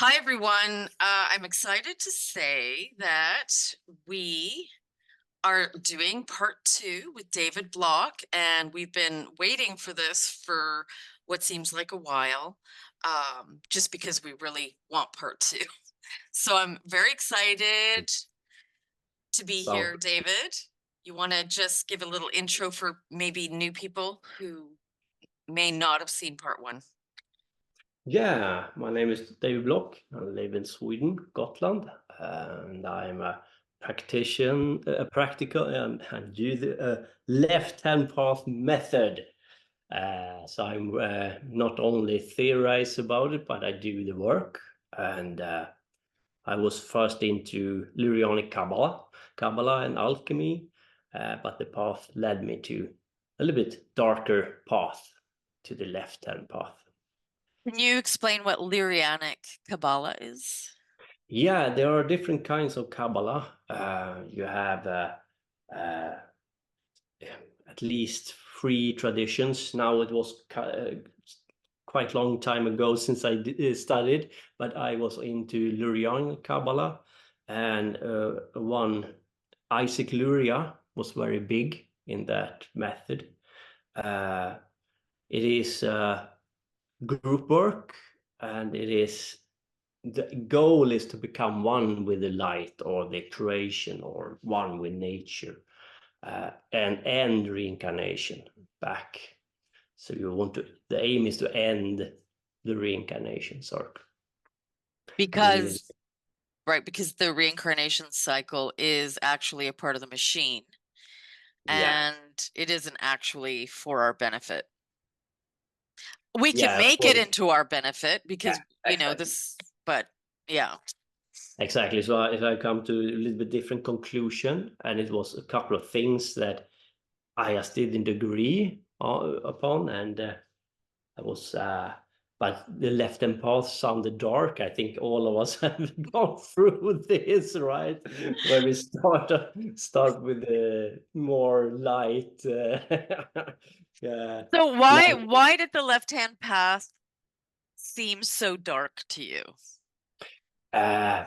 Hi, everyone. I'm excited to say that we are doing part 2 with David Block, and we've been waiting for this for what seems like a while, just because we really want part 2. So I'm very excited to be Sounds here, David. You want to just give a little intro for maybe new people who may not have seen part 1? Yeah, my name is David Block. I live in Sweden, Gotland, and I'm a practitioner, a practical and use the left-hand path method. So I'm not only theorize about it, but I do the work. And I was first into Lurianic Kabbalah and alchemy, but the path led me to a little bit darker path, to the left-hand path. Can you explain what Lyrianic Kabbalah is? Yeah, there are different kinds of Kabbalah. You have uh, at least three traditions. Now it was quite long time ago since I studied, but I was into Lurian Kabbalah, and one Isaac Luria was very big in that method. Uh, it is group work, and it is the goal is to become one with the light or the creation or one with nature, and end reincarnation back. So you want to, the aim is to end the reincarnation circle. Because, right, because the reincarnation cycle is actually a part of the machine Yeah, and it isn't actually for our benefit. We can yeah, make it well, into our benefit yeah, because, exactly. this, but yeah. Exactly. So if I come to a little bit different conclusion, and it was a couple of things that I just didn't agree upon, and I was, but the left hand path sounded dark. I think all of us have gone through this, right? Where we start with more light, So why light. why did the left-hand path seem so dark to you? Uh,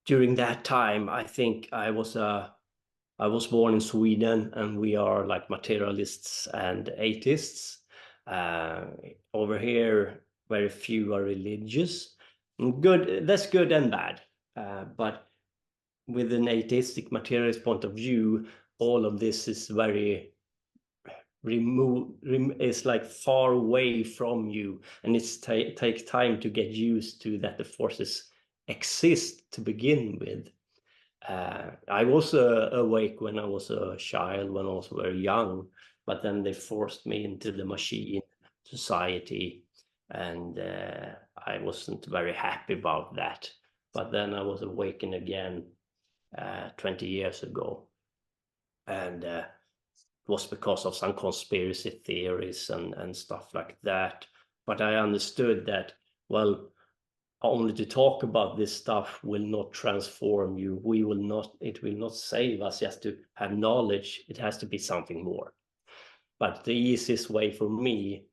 During that time, I think I was born in Sweden, and we are like materialists and atheists. Uh, Over here, very few are religious. Good, that's good and bad. But with an atheistic materialist point of view, all of this is very it's like far away from you, and it's take time to get used to that the forces exist to begin with. I was awake when I was a child, when I was very young, but then they forced me into the machine society, and I wasn't very happy about that. But then I was awakened again 20 years ago, and it was because of some conspiracy theories and stuff like that. But I understood that, well, only to talk about this stuff will not transform you. We will not, it will not save us just to have knowledge. It has to be something more. But the easiest way for me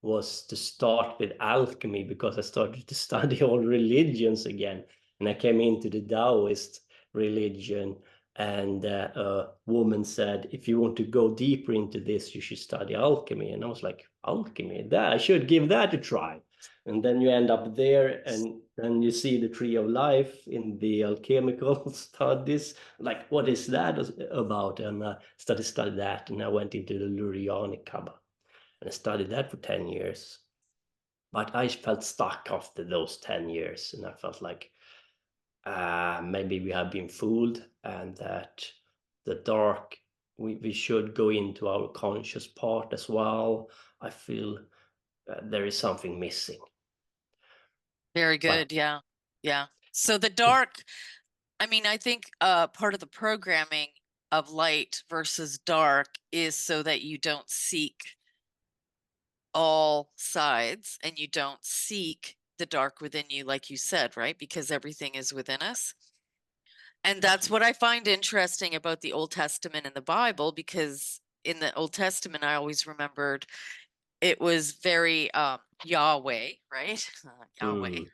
was to start with alchemy, because I started to study all religions again. And I came into the Taoist religion, and a woman said, if you want to go deeper into this, you should study alchemy. And I was like, alchemy? That I should give that a try. And then you end up there, and then you see the tree of life in the alchemical studies. Like, what is that about? And I started studying that, and I went into the Lurianic Kabbalah, and I studied that for 10 years. But I felt stuck after those 10 years, and I felt like maybe we have been fooled, and that the dark, we should go into our conscious part as well. I feel there is something missing. Very But good. Yeah. Yeah. So the dark, I think part of the programming of light versus dark is so that you don't seek all sides and you don't seek the dark within you, like you said, right? Because everything is within us. And that's what I find interesting about the Old Testament and the Bible, because in the Old Testament, I always remembered it was very Yahweh, right? Yahweh. mm,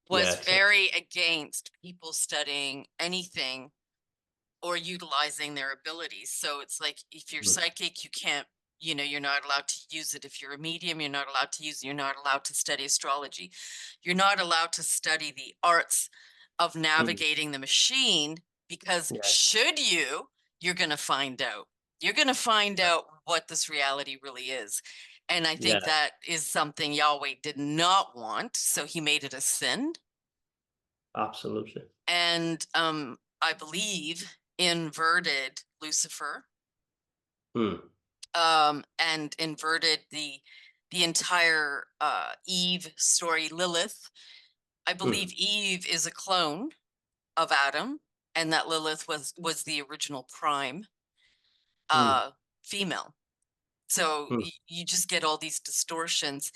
was exactly. very against people studying anything or utilizing their abilities. So it's like, if you're Mm. psychic, you can't, you're not allowed to use it. If you're a medium, you're not allowed to use it. You're not allowed to study astrology. You're not allowed to study the arts of Mm. navigating the machine, because Yeah, should you're going to find out. You're going to find out what this reality really is. And I think yeah, that is something Yahweh did not want. So he made it a sin. absolutely. And I believe inverted Lucifer, Mm. and inverted the entire Eve story, Lilith. I believe Mm. Eve is a clone of Adam, and that Lilith was the original prime Mm. female. So Mm. you just get all these distortions.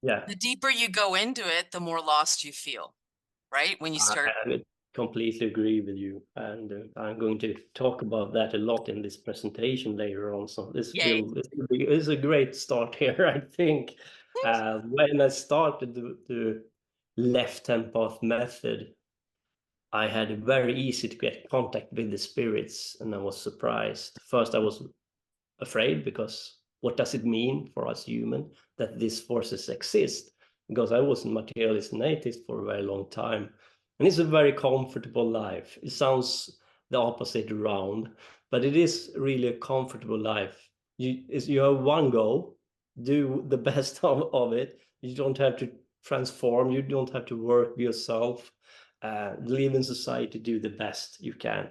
Yeah, The deeper you go into it, the more lost you feel, right? When you start, I would completely agree with you, and I'm going to talk about that a lot in this presentation later on. So yay. this is a great start here, I think. When I started the left-hand path method, I had it very easy to get contact with the spirits, and I was surprised. First, I was afraid, because what does it mean for us human that these forces exist? Because I was a materialist atheist for a very long time, and it's a very comfortable life. It sounds the opposite around, but it is really a comfortable life. You have one goal, do the best of it. You don't have to transform. You don't have to work yourself. Live in society, do the best you can.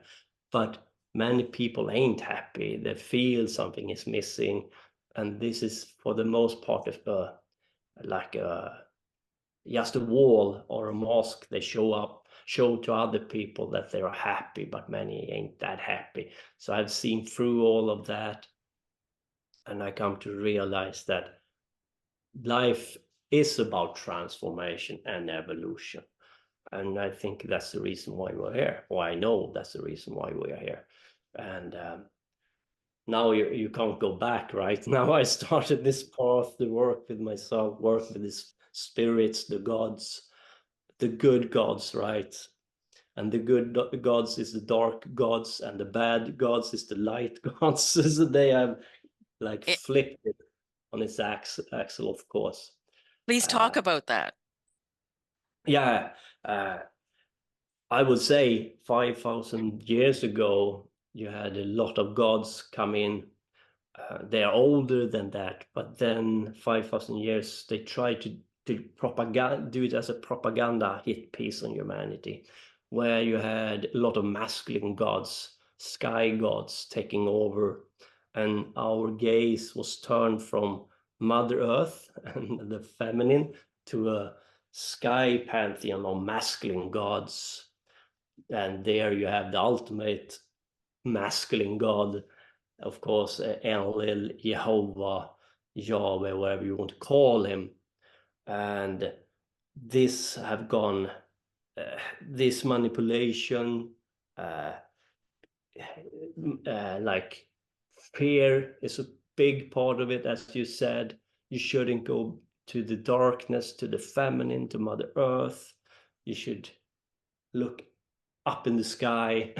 But many people ain't happy. They feel something is missing, and this is for the most part of like just a wall or a mask. They show to other people that they are happy, but many ain't that happy. So I've seen through all of that, and I come to realize that life is about transformation and evolution. And I think that's the reason why we're here. Or I know that's the reason why we are here. And now you can't go back, right? Now I started this path to work with myself, work with these spirits, the gods, the good gods, right? And the good gods is the dark gods, and the bad gods is the light gods. So they have like It, flipped it on its axle, of course. please talk Uh, about that. yeah, uh, I would say 5,000 years ago, you had a lot of gods come in. They are older than that, but then 5,000 years they tried to propaganda, do it as a propaganda hit piece on humanity, where you had a lot of masculine gods, sky gods taking over, and our gaze was turned from Mother Earth and the feminine to a sky pantheon of masculine gods. And there you have the ultimate masculine god, of course, Enlil, Jehovah, Yahweh, whatever you want to call him. And this have gone, this manipulation, uh, like fear is a big part of it, as you said. You shouldn't go to the darkness, to the feminine, to Mother Earth. You should look up in the sky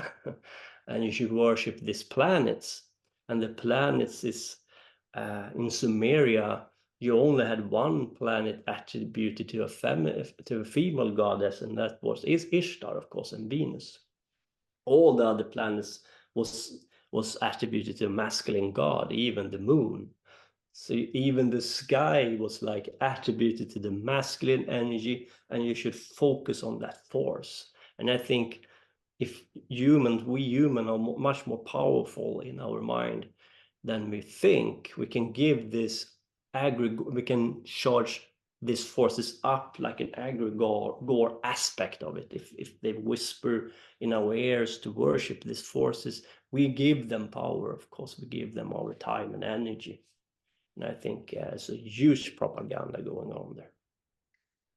and you should worship these planets. And the planets is in Sumeria, you only had one planet attributed to a female goddess, and that is Ishtar, of course, and Venus. All the other planets was attributed to a masculine god, even the moon. So even the sky was like attributed to the masculine energy, and you should focus on that force. And I think if we human are much more powerful in our mind than we think. We can give this aggregate, we can charge these forces up like an aggregate aspect of it. If they whisper in our ears to worship these forces, we give them power. Of course, we give them our time and energy. And I think it's a huge propaganda going on there.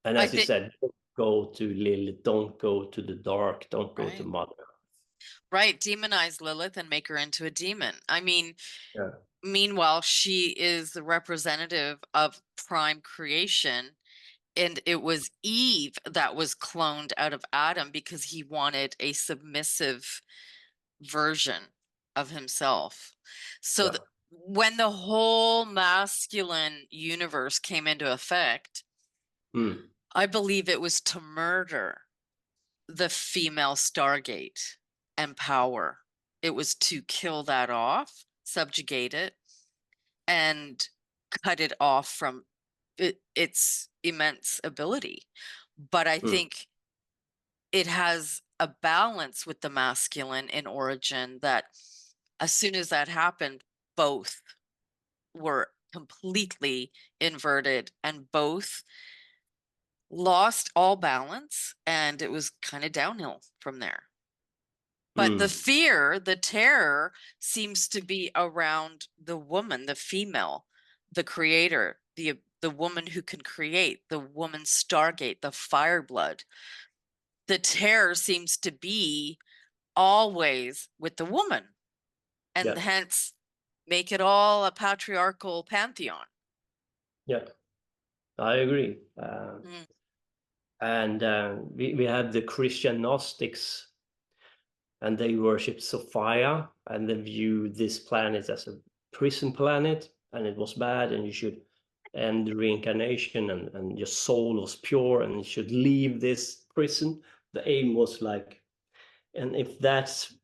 And I as you think, said, don't go to Lilith, don't go to the dark, don't go to right. Mother. Right, demonize Lilith and make her into a demon. I mean, Yeah. meanwhile, she is the representative of prime creation, And it was Eve that was cloned out of Adam because he wanted a submissive version of himself. So Yeah. when the whole masculine universe came into effect, Mm. I believe it was to murder the female Stargate and power. It was to kill that off, subjugate it, and cut it off from its immense ability. But I Mm. think it has a balance with the masculine in origin that as soon as that happened, both were completely inverted and both lost all balance, and it was kind of downhill from there. But the Mm. fear, the terror seems to be around the woman, the female, the creator, the woman who can create, the woman Stargate, the fireblood. The terror seems to be always with the woman, and Yeah. hence make it all a patriarchal pantheon. Yeah. I agree. Mm. And we had the Christian Gnostics, and they worshipped Sophia, and they viewed this planet as a prison planet, and it was bad, and you should end the reincarnation, and your soul was pure, and you should leave this prison. The aim was like, and if that's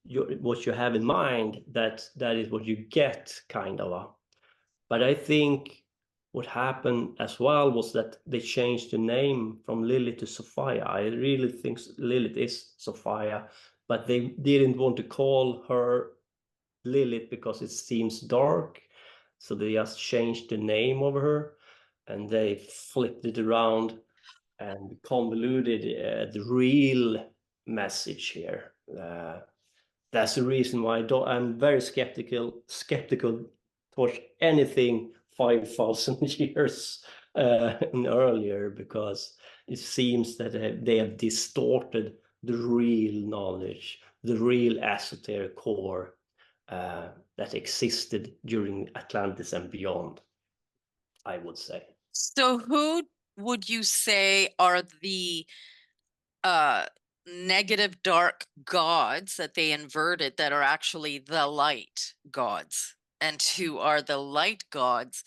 what you have in mind, that is what you get, kind of. But I think what happened as well was that they changed the name from Lilith to Sophia. I really think Lilith is Sophia, but they didn't want to call her Lilith because it seems dark. So they just changed the name of her, and they flipped it around and convoluted the real message here. That's the reason why I'm very skeptical towards anything 5,000 years and earlier, because it seems that they have distorted the real knowledge, the real esoteric core that existed during Atlantis and beyond, I would say. So who would you say are the negative dark gods that they inverted that are actually the light gods, and who are the light gods,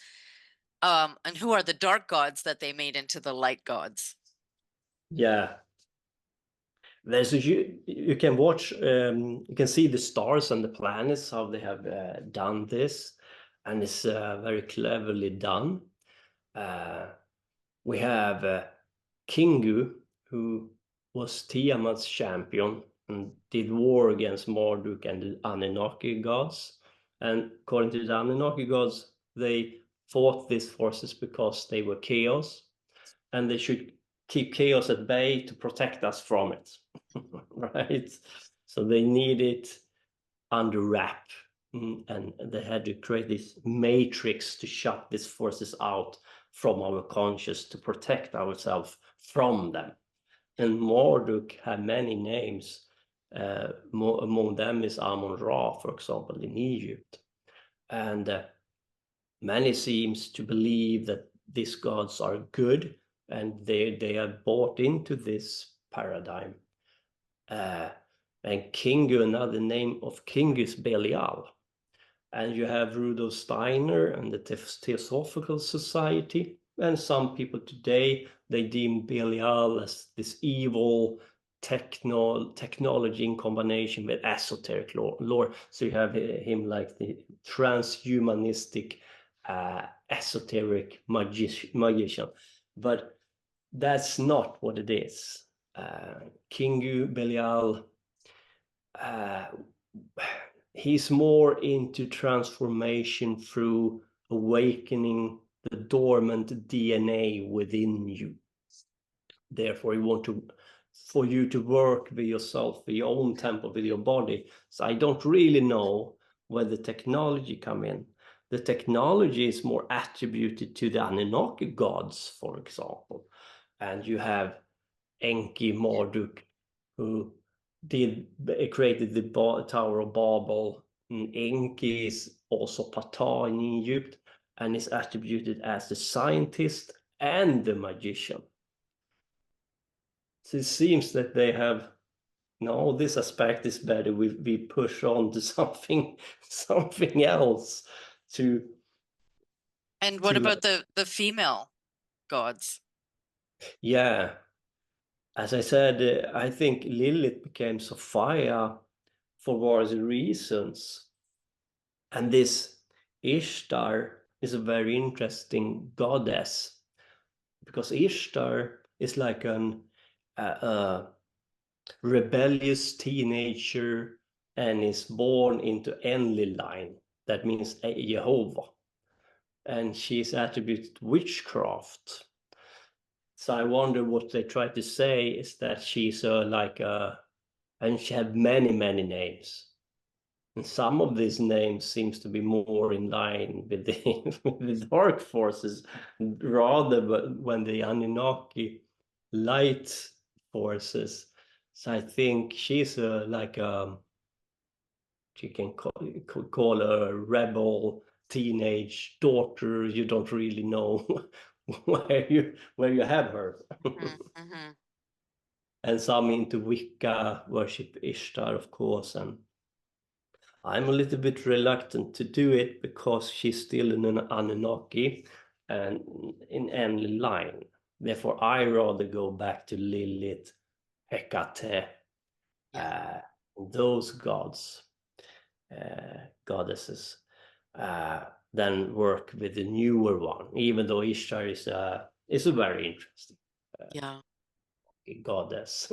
and who are the dark gods that they made into the light gods? Yeah, there's you can watch, you can see the stars and the planets, how they have done this, and it's very cleverly done. We have Kingu, who was Tiamat's champion and did war against Marduk and the Anunnaki gods. And according to the Anunnaki gods, they fought these forces because they were chaos, and they should keep chaos at bay to protect us from it. Right? So they need it under wrap, and they had to create this matrix to shut these forces out from our conscious to protect ourselves from them. And Marduk had many names. Among them is Amun-Ra, for example, in Egypt. And many seems to believe that these gods are good, and they have bought into this paradigm. And Kingu, another name of Kingu is Belial. And you have Rudolf Steiner and the Theosophical Society. And some people today, they deem Belial as this evil technology in combination with esoteric lore. So you have him like the transhumanistic esoteric magician. But that's not what it is. Kingu Belial, he's more into transformation through awakening the dormant DNA within you. Therefore, he wants for you to work with yourself, with your own temple, with your body. So I don't really know where the technology come in. The technology is more attributed to the Anunnaki gods, for example. And you have Enki Marduk, who created the Tower of Babel. Enki is also Ptah in Egypt, and is attributed as the scientist and the magician. So it seems that they have, no, this aspect is better. We push on to something else to And what like, about the female gods? yeah. As I said, I think Lilith became Sophia for various reasons. And this Ishtar is a very interesting goddess because Ishtar is like a rebellious teenager and is born into Enlil line. That means Jehovah. And she's attributed witchcraft. So I wonder what they try to say is that she's and she had many names. And some of these names seems to be more in line with with the dark forces rather but when the Anunnaki light forces. So I think she's you can call a rebel teenage daughter. You don't really know where you have her. Mm-hmm. And some into Wicca worship Ishtar, of course, and I'm a little bit reluctant to do it because she's still in an Anunnaki and in any line. Therefore, I rather go back to Lilith, Hecate, Yeah. uh, those goddesses, than work with the newer one. Even though Ishtar is a very interesting Yeah. goddess.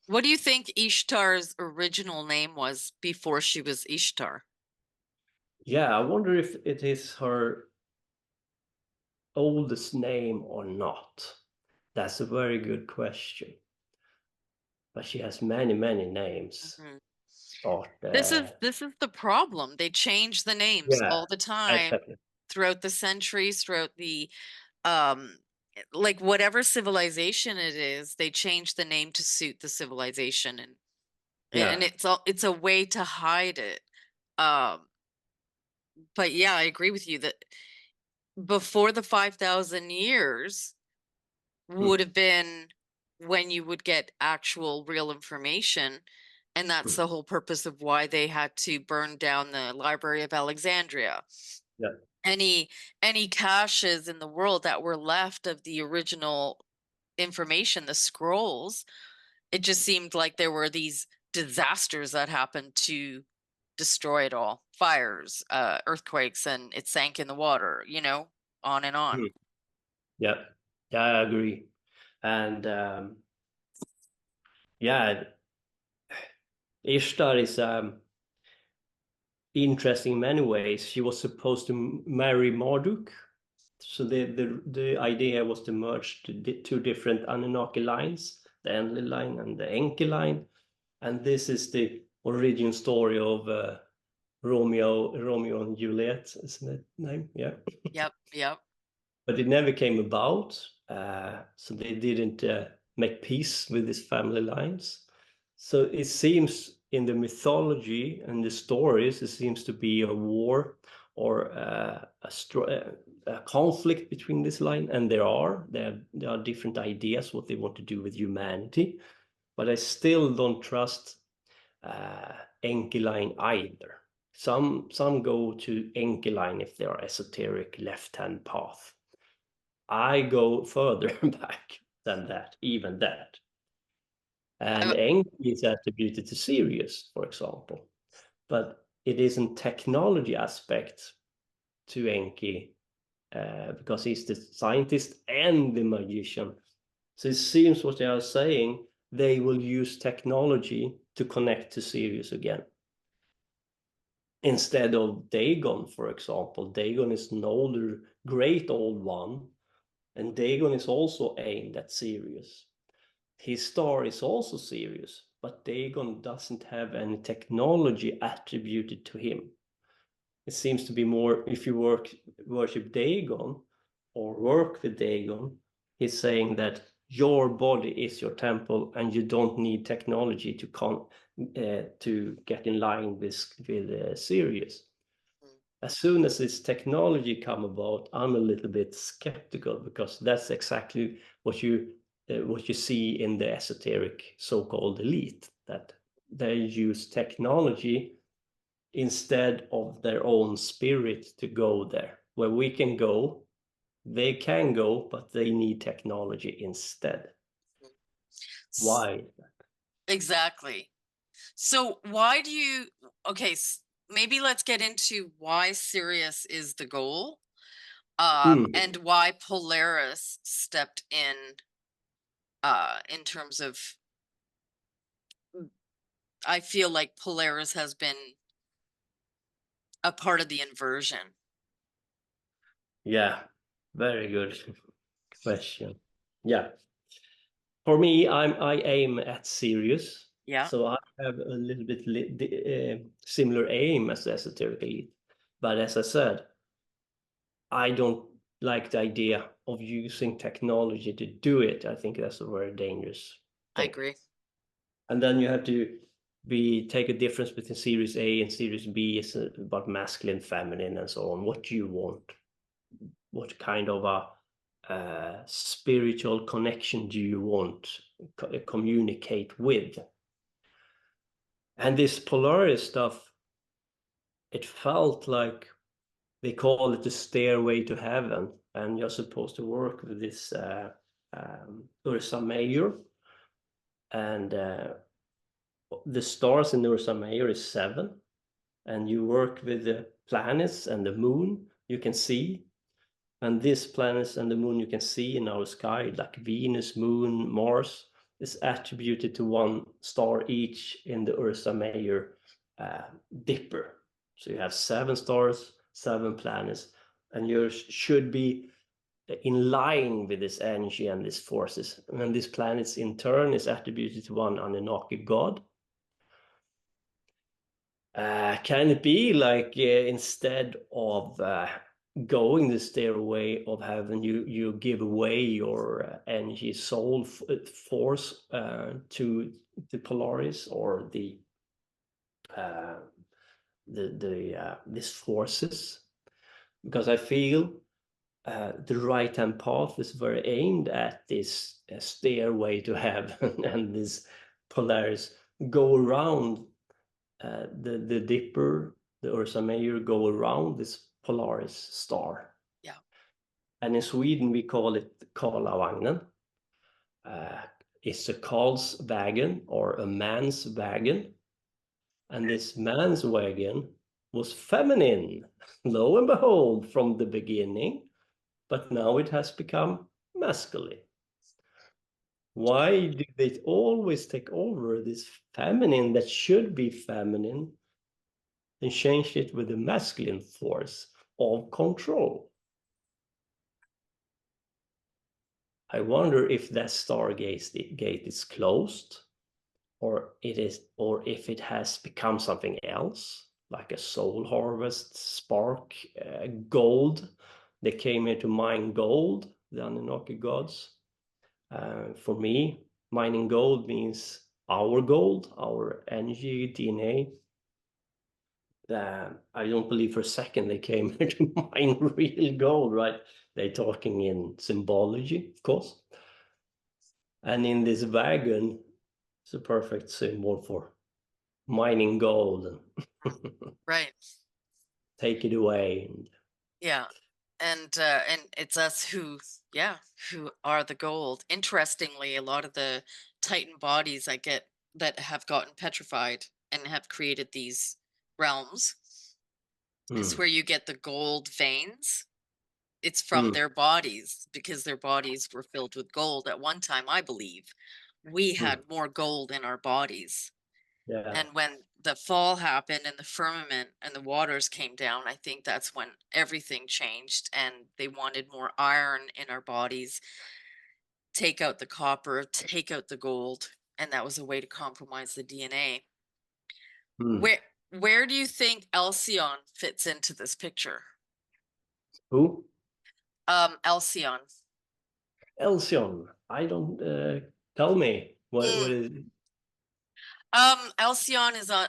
What do you think Ishtar's original name was before she was Ishtar? Yeah, I wonder if it is her oldest name or not. That's a very good question. But she has many names. Mhm. Start This is the problem. They change the names yeah, all the time exactly. throughout the centuries, throughout the um like whatever civilization it is, they change the name to suit the civilization, and Yeah. it's a way to hide it. Um but yeah, I agree with you that before the 5,000 years Mm, would have been when you would get actual real information. And that's mm, the whole purpose of why they had to burn down the Library of Alexandria. yeah. Any any caches in the world that were left of the original information, the scrolls, it just seemed like there were these disasters that happened to destroy it all. Fires, earthquakes, and it sank in the water, on and on. Mm, yeah. Yeah, I agree. And yeah, Ishtar is interesting in many ways. She was supposed to marry Marduk. So the idea was to merge two different Anunnaki lines, the Enlil line and the Enki line. And this is the origin story of Romeo and Juliet, isn't it name? Yeah. Yep. But it never came about. So they didn't make peace with these family lines. So it seems in the mythology and the stories, it seems to be a war or a conflict between this line. And there are different ideas what they want to do with humanity. But I still don't trust Enki line either. Some go to Enki line if they are esoteric left-hand path. I go further back than that, even that. And I, Enki is attributed to Sirius, for example. But it isn't technology aspect to Enki because he's the scientist and the magician. So it seems what they are saying, they will use technology to connect to Sirius again. Instead of Dagon, for example. Dagon is an older, great old one, and Dagon is also aimed at Sirius. His star is also Sirius, but Dagon doesn't have any technology attributed to him. It seems to be more if you worship Dagon or work with Dagon, he's saying that your body is your temple and you don't need technology to get in line with Sirius. As soon as this technology come about, I'm a little bit skeptical because that's exactly what you what you see in the esoteric so-called elite, that they use technology instead of their own spirit to go there. Where we can go, they can go, but they need technology instead. Why? Exactly. So why do you, okay, maybe let's get into why Sirius is the goal, and why Polaris stepped in terms of, I feel like Polaris has been a part of the inversion. Yeah, very good question. Yeah. For me, I aim at Sirius. Yeah, So I have a little bit similar aim as the esoteric elite. But as I said, I don't like the idea of using technology to do it. I think that's a very dangerous I thing. agree. And then you have to take a difference between Series A and Series B. It's about masculine, feminine, and so on. What do you want? What kind of a spiritual connection do you want to communicate with? And this Polaris stuff, it felt like they call it the stairway to heaven, and you're supposed to work with this Ursa Major, and the stars in Ursa Major is 7, and you work with the planets and the moon you can see, and these planets and the moon you can see in our sky, like Venus, Moon, Mars, is attributed to 1 star each in the Ursa Major dipper. So you have 7 stars, 7 planets, and you should be in line with this energy and these forces. And these planets in turn is attributed to 1 Anunnaki god. Can it be like instead of going the stairway of heaven, you give away your energy, soul force to the Polaris or these forces? Because I feel the right-hand path is very aimed at this stairway to heaven, and this Polaris go around the Dipper, the Ursa Major, go around this Polaris star. Yeah. And in Sweden, we call it Karlavagnen. It's a Karl's wagon or a man's wagon. And this man's wagon was feminine, lo and behold, from the beginning. But now it has become masculine. Why do they always take over this feminine that should be feminine and change it with the masculine force of control? I wonder if that gate is closed, or if it has become something else, like a soul harvest, spark, gold. They came here to mine gold, the Anunnaki gods. For me, mining gold means our gold, our energy, DNA. I don't believe for a second they came here to mine real gold, right? They're talking in symbology, of course. And in this wagon, it's a perfect symbol for mining gold. Right. Take it away. Yeah. And it's us who, yeah, who are the gold. Interestingly, a lot of the Titan bodies I get that have gotten petrified and have created these realms, it's where you get the gold veins. It's from their bodies, because their bodies were filled with gold at one time. I believe we had more gold in our bodies. Yeah. And when the fall happened and the firmament and the waters came down, I think that's when everything changed, and they wanted more iron in our bodies, take out the copper, take out the gold, and that was a way to compromise the DNA. Where do you think Alcyon fits into this picture? Who? Alcyon. Elsion. I don't tell me what is it? Alcyon is on.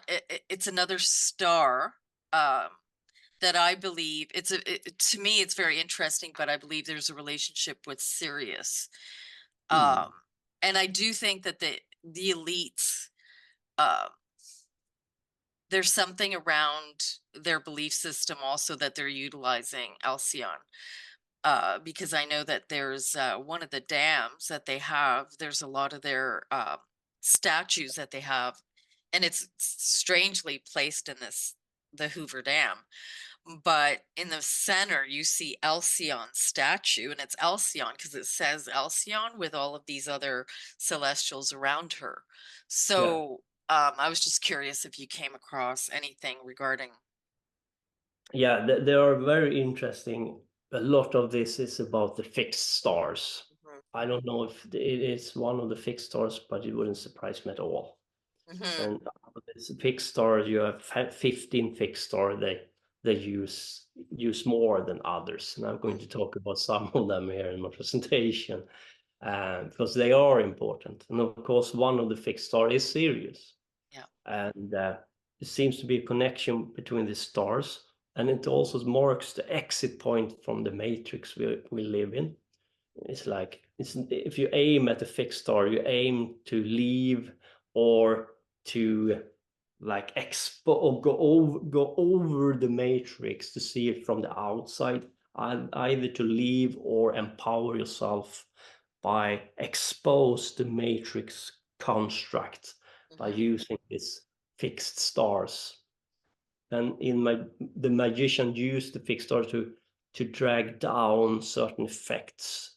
It's another star. That I believe to me it's very interesting, but I believe there's a relationship with Sirius. And I do think that the elites, there's something around their belief system also that they're utilizing Alcyon. Because I know that there's one of the dams that they have, there's a lot of their statues that they have, and it's strangely placed in the Hoover Dam. But in the center, you see Alcyon's statue, and it's Alcyon because it says Alcyon with all of these other celestials around her. So I was just curious if you came across anything regarding. Yeah, they are very interesting. A lot of this is about the fixed stars. I don't know if it is one of the fixed stars, but it wouldn't surprise me at all. And this fixed stars, you have 15 fixed stars. They use more than others, and I'm going to talk about some of them here in my presentation, because they are important. And of course, one of the fixed stars is Sirius. Yeah. And there seems to be a connection between the stars, and it also marks the exit point from the matrix we live in. It's like if you aim at a fixed star, you aim to leave or to like or go over the matrix to see it from the outside, either to leave or empower yourself by expose the matrix construct by using these fixed stars. And the magician used the fixed star to drag down certain effects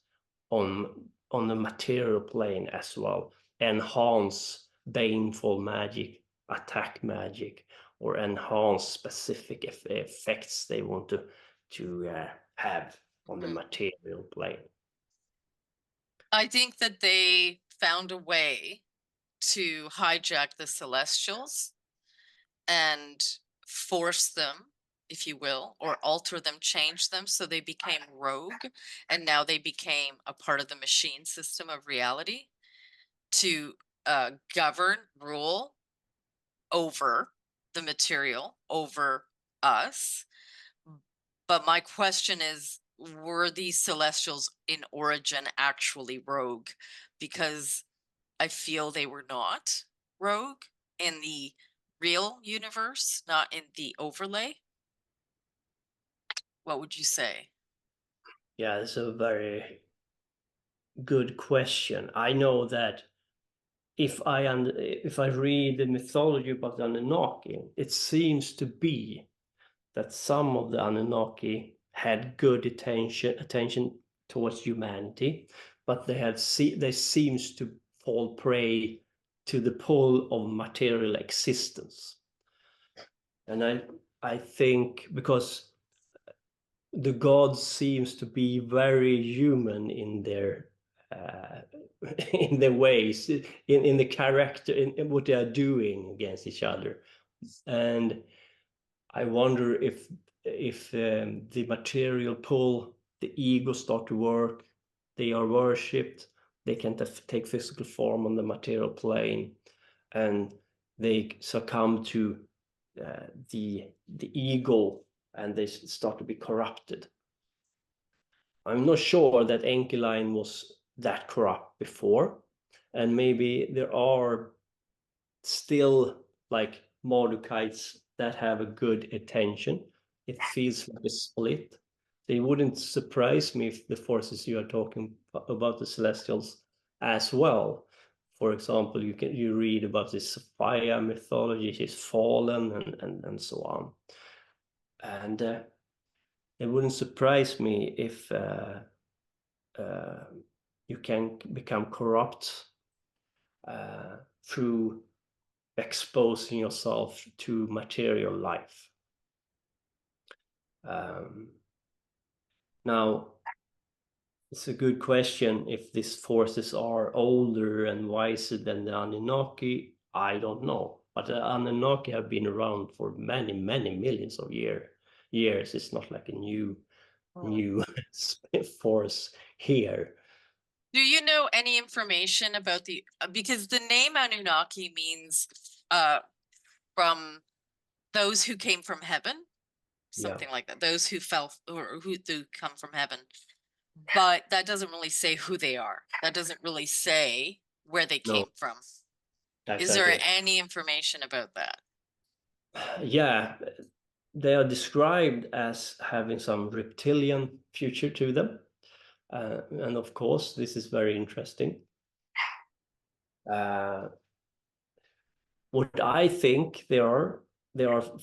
on the material plane as well, enhance baneful magic, attack magic, or enhance specific effects they want to have on the material plane. I think that they found a way to hijack the celestials and force them, if you will, or alter them, change them so they became rogue, and now they became a part of the machine system of reality to govern, rule over the material, over us. But my question is, were these celestials in origin actually rogue? Because I feel they were not rogue in the real universe, not in the overlay. What would you say? Yeah, it's a very good question. I know that if I read the mythology about the Anunnaki, it seems to be that some of the Anunnaki had good attention towards humanity, but they seems to fall prey to the pull of material existence. And I think because the gods seems to be very human in their in their ways, in the character, in what they are doing against each other. And I wonder if the material pull, the ego start to work, they are worshipped, they can take physical form on the material plane, and they succumb to the ego, and they start to be corrupted. I'm not sure that Enkeline was that corrupt before, and maybe there are still like Mordekites that have a good attention. It feels like a split. It wouldn't surprise me if the forces you are talking about, the Celestials, as well. For example, you read about the Sophia mythology, she's fallen, and so on. And it wouldn't surprise me if you can become corrupt through exposing yourself to material life. Now, it's a good question if these forces are older and wiser than the Anunnaki. I don't know. But the Anunnaki have been around for many, many millions of years. It's not like a new force here. Do you know any information about because the name Anunnaki means from those who came from heaven, something like that, those who fell or who come from heaven, but that doesn't really say who they are. That doesn't really say where they No, came from. Is there exactly. any information about that? Yeah, they are described as having some reptilian future to them. And of course, this is very interesting. What I think they are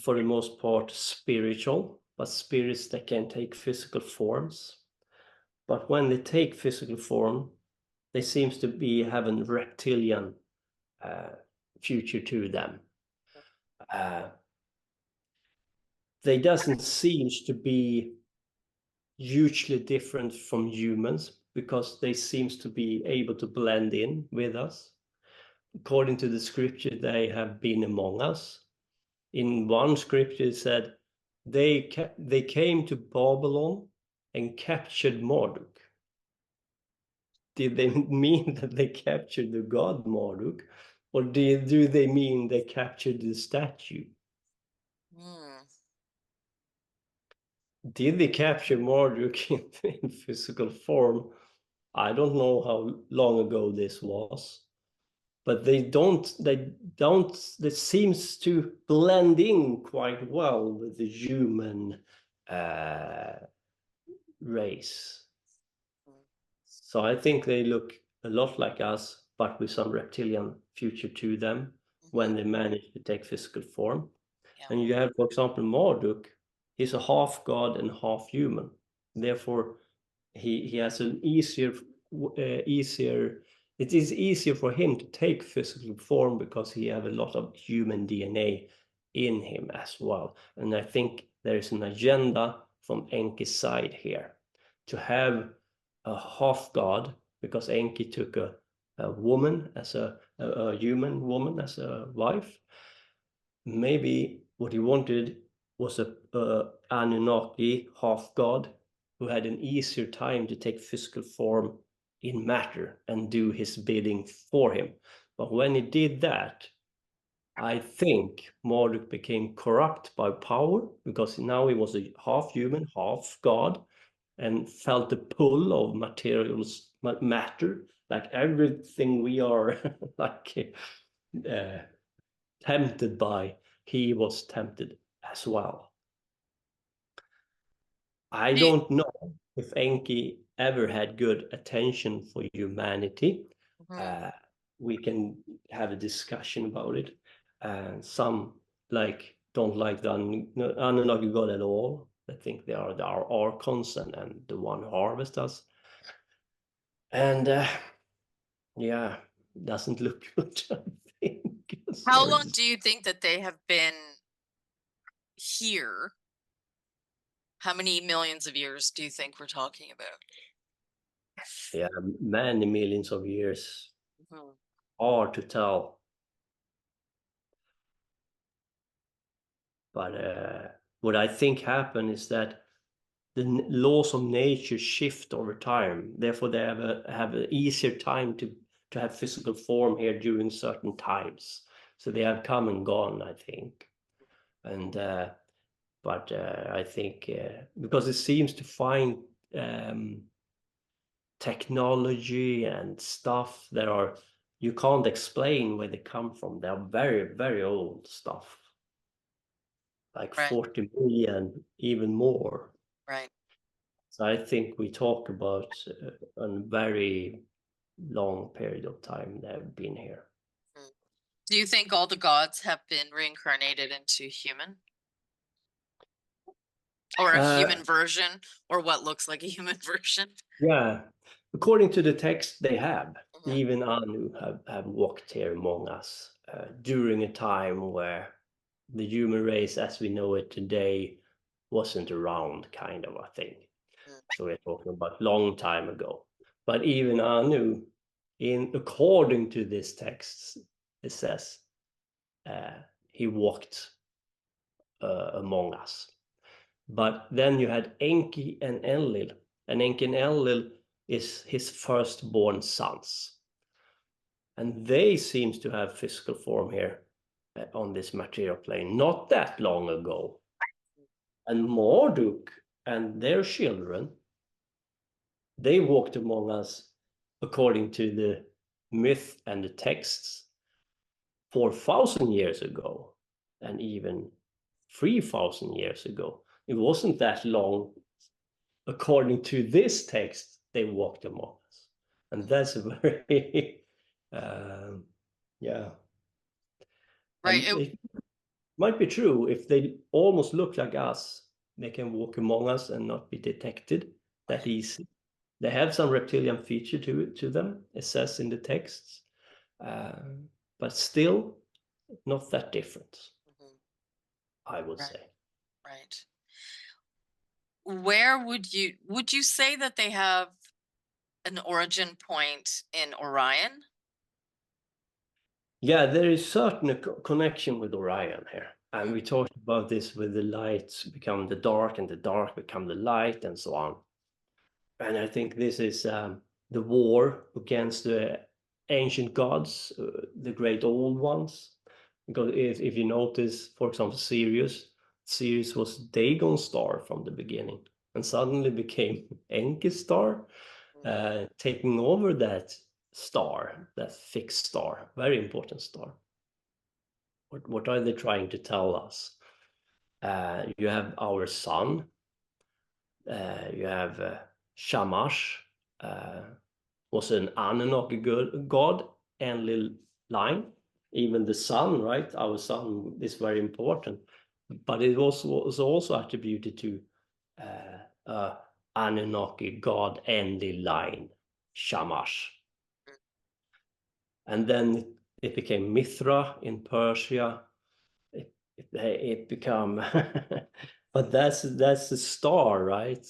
for the most part spiritual, but spirits that can take physical forms. But when they take physical form, they seems to be having reptilian future to them. They doesn't seem to be hugely different from humans because they seems to be able to blend in with us. According to the scripture, they have been among us. In one scripture, it said they came to Babylon and captured Marduk. Did they mean that they captured the god Marduk, or do they mean they captured the statue? Did they capture Marduk in physical form? I don't know how long ago this was, but they seems to blend in quite well with the human race. So I think they look a lot like us, but with some reptilian future to them when they manage to take physical form. Yeah. And you have, for example, Marduk. He's a half god and half human. Therefore, he has an easier. It is easier for him to take physical form because he have a lot of human DNA in him as well. And I think there is an agenda from Enki's side here to have a half god, because Enki took a woman as a human woman as a wife. Maybe what he wanted was a Anunnaki half god who had an easier time to take physical form in matter and do his bidding for him. But when he did that, I think Marduk became corrupt by power, because now he was a half human, half god, and felt the pull of materials, matter, like everything we are like tempted by, he was tempted as well. I don't know if Enki ever had good attention for humanity. We can have a discussion about it. Some don't like the Anunnaki god at all. They think they are our archons and the one who harvests us. And yeah, doesn't look good, I think. How long do you think that they have been here? How many millions of years do you think we're talking about? Yeah, many millions of years. Hard to tell. But what I think happened is that the laws of nature shift over time. Therefore, they have an easier time to have physical form here during certain times. So they have come and gone, I think. And but I think because it seems to find technology and stuff that are, you can't explain where they come from. They are very, very old stuff, like 40 million, even more. Right. So I think we talk about a very long period of time they've been here. Do you think all the gods have been reincarnated into human? Or a human version, or what looks like a human version? Yeah, according to the text, they have. Even Anu have walked here among us during a time where the human race as we know it today wasn't around, kind of, I think. So we're talking about long time ago. But even Anu, according to this text, it says he walked among us. But then you had Enki and Enlil, and Enki and Enlil is his firstborn sons. And they seems to have physical form here on this material plane, not that long ago. And Marduk and their children, they walked among us according to the myth and the texts 4,000 years ago, and even 3,000 years ago. It wasn't that long. According to this text, they walked among us. And that's a very, yeah. Right. And it might be true if they almost look like us, they can walk among us and not be detected that easy. They have some reptilian feature to them, it says in the texts, but still not that different, I would say. Right. Where would you say that they have an origin point in Orion? Yeah, there is certain connection with Orion here. And we talked about this with the light become the dark and the dark become the light and so on. And I think this is the war against the ancient gods, the great old ones. Because if you notice, for example, Sirius was Dagon's star from the beginning and suddenly became Enki's star, taking over that star, that fixed star, very important star. What are they trying to tell us? You have our sun, you have Shamash, was an Anunnaki god, enlil line. Even the sun, right? Our sun is very important, but it was also attributed to Anunnaki god, enlil line, Shamash. And then it became Mithra in Persia. It become, but that's the star, right?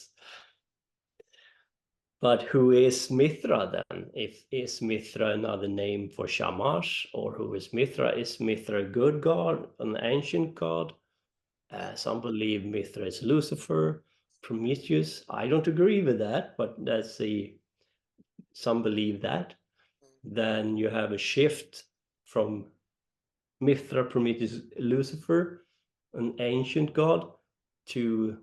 But who is Mithra then? Is Mithra another name for Shamash, or who is Mithra? Is Mithra a good god, an ancient god? Some believe Mithra is Lucifer, Prometheus. I don't agree with that, but some believe that. Then you have a shift from Mithra, Prometheus, Lucifer, an ancient god, to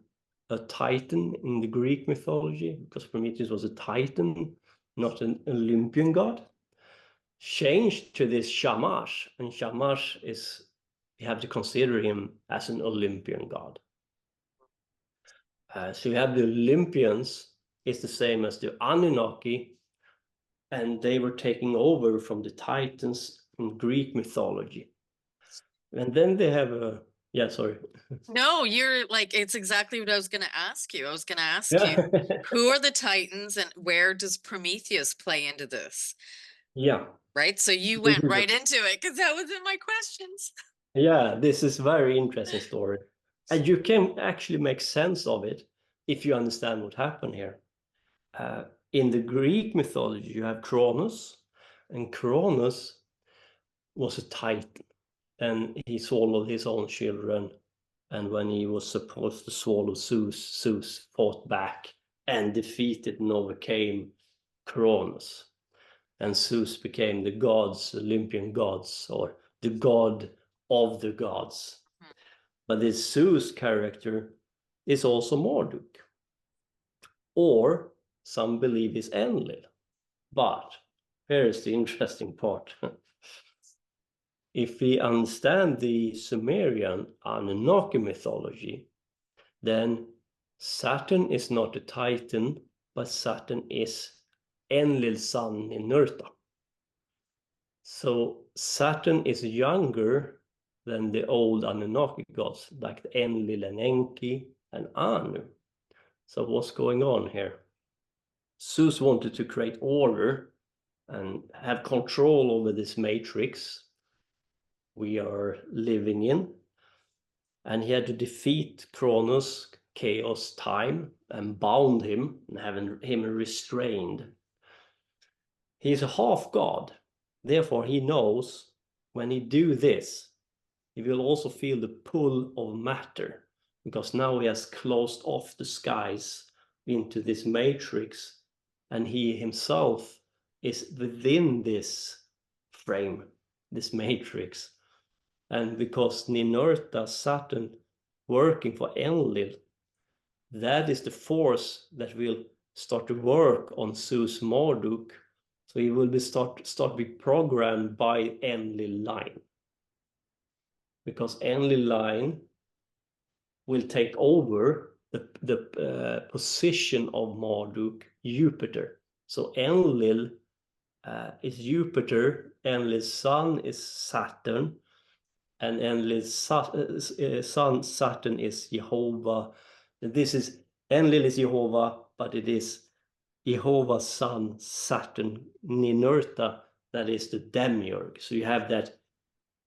a Titan in the Greek mythology, because Prometheus was a Titan, not an Olympian god. Changed to this Shamash, and Shamash is, you have to consider him as an Olympian god. So you have the Olympians, is the same as the Anunnaki, and they were taking over from the Titans in Greek mythology. And then they have a, yeah, sorry. No, you're like, it's exactly what I was going to ask you. I was going to ask Yeah. you, who are the Titans and where does Prometheus play into this? Yeah. Right. So you went right into it because that was in my questions. Yeah, this is very interesting story. And you can actually make sense of it if you understand what happened here. In the Greek mythology, you have Kronos, and Kronos was a Titan, and he swallowed his own children. And when he was supposed to swallow Zeus, Zeus fought back and defeated and overcame Kronos. And Zeus became the gods, Olympian gods, or the god of the gods. But this Zeus character is also Marduk, or some believe is Enlil. But here is the interesting part. If we understand the Sumerian Anunnaki mythology, then Saturn is not a Titan, but Saturn is Enlil's son Ninurta. So Saturn is younger than the old Anunnaki gods, like the Enlil and Enki and Anu. So what's going on here? Zeus wanted to create order and have control over this matrix we are living in. And he had to defeat Kronos, chaos, time, and bound him and having him restrained. He's a half god. Therefore, he knows when he do this, he will also feel the pull of matter, because now he has closed off the skies into this matrix, and he himself is within this frame, this matrix. And because Ninurta, Saturn, working for Enlil, that is the force that will start to work on Zeus Marduk. So he will be start be programmed by Enlil line, because Enlil line will take over the position of Marduk, Jupiter. So Enlil is Jupiter, Enlil's son is Saturn, and Enlil's son Saturn is Jehovah. This is Enlil is Jehovah, but it is Jehovah's son Saturn Ninurta that is the demiurge. So you have that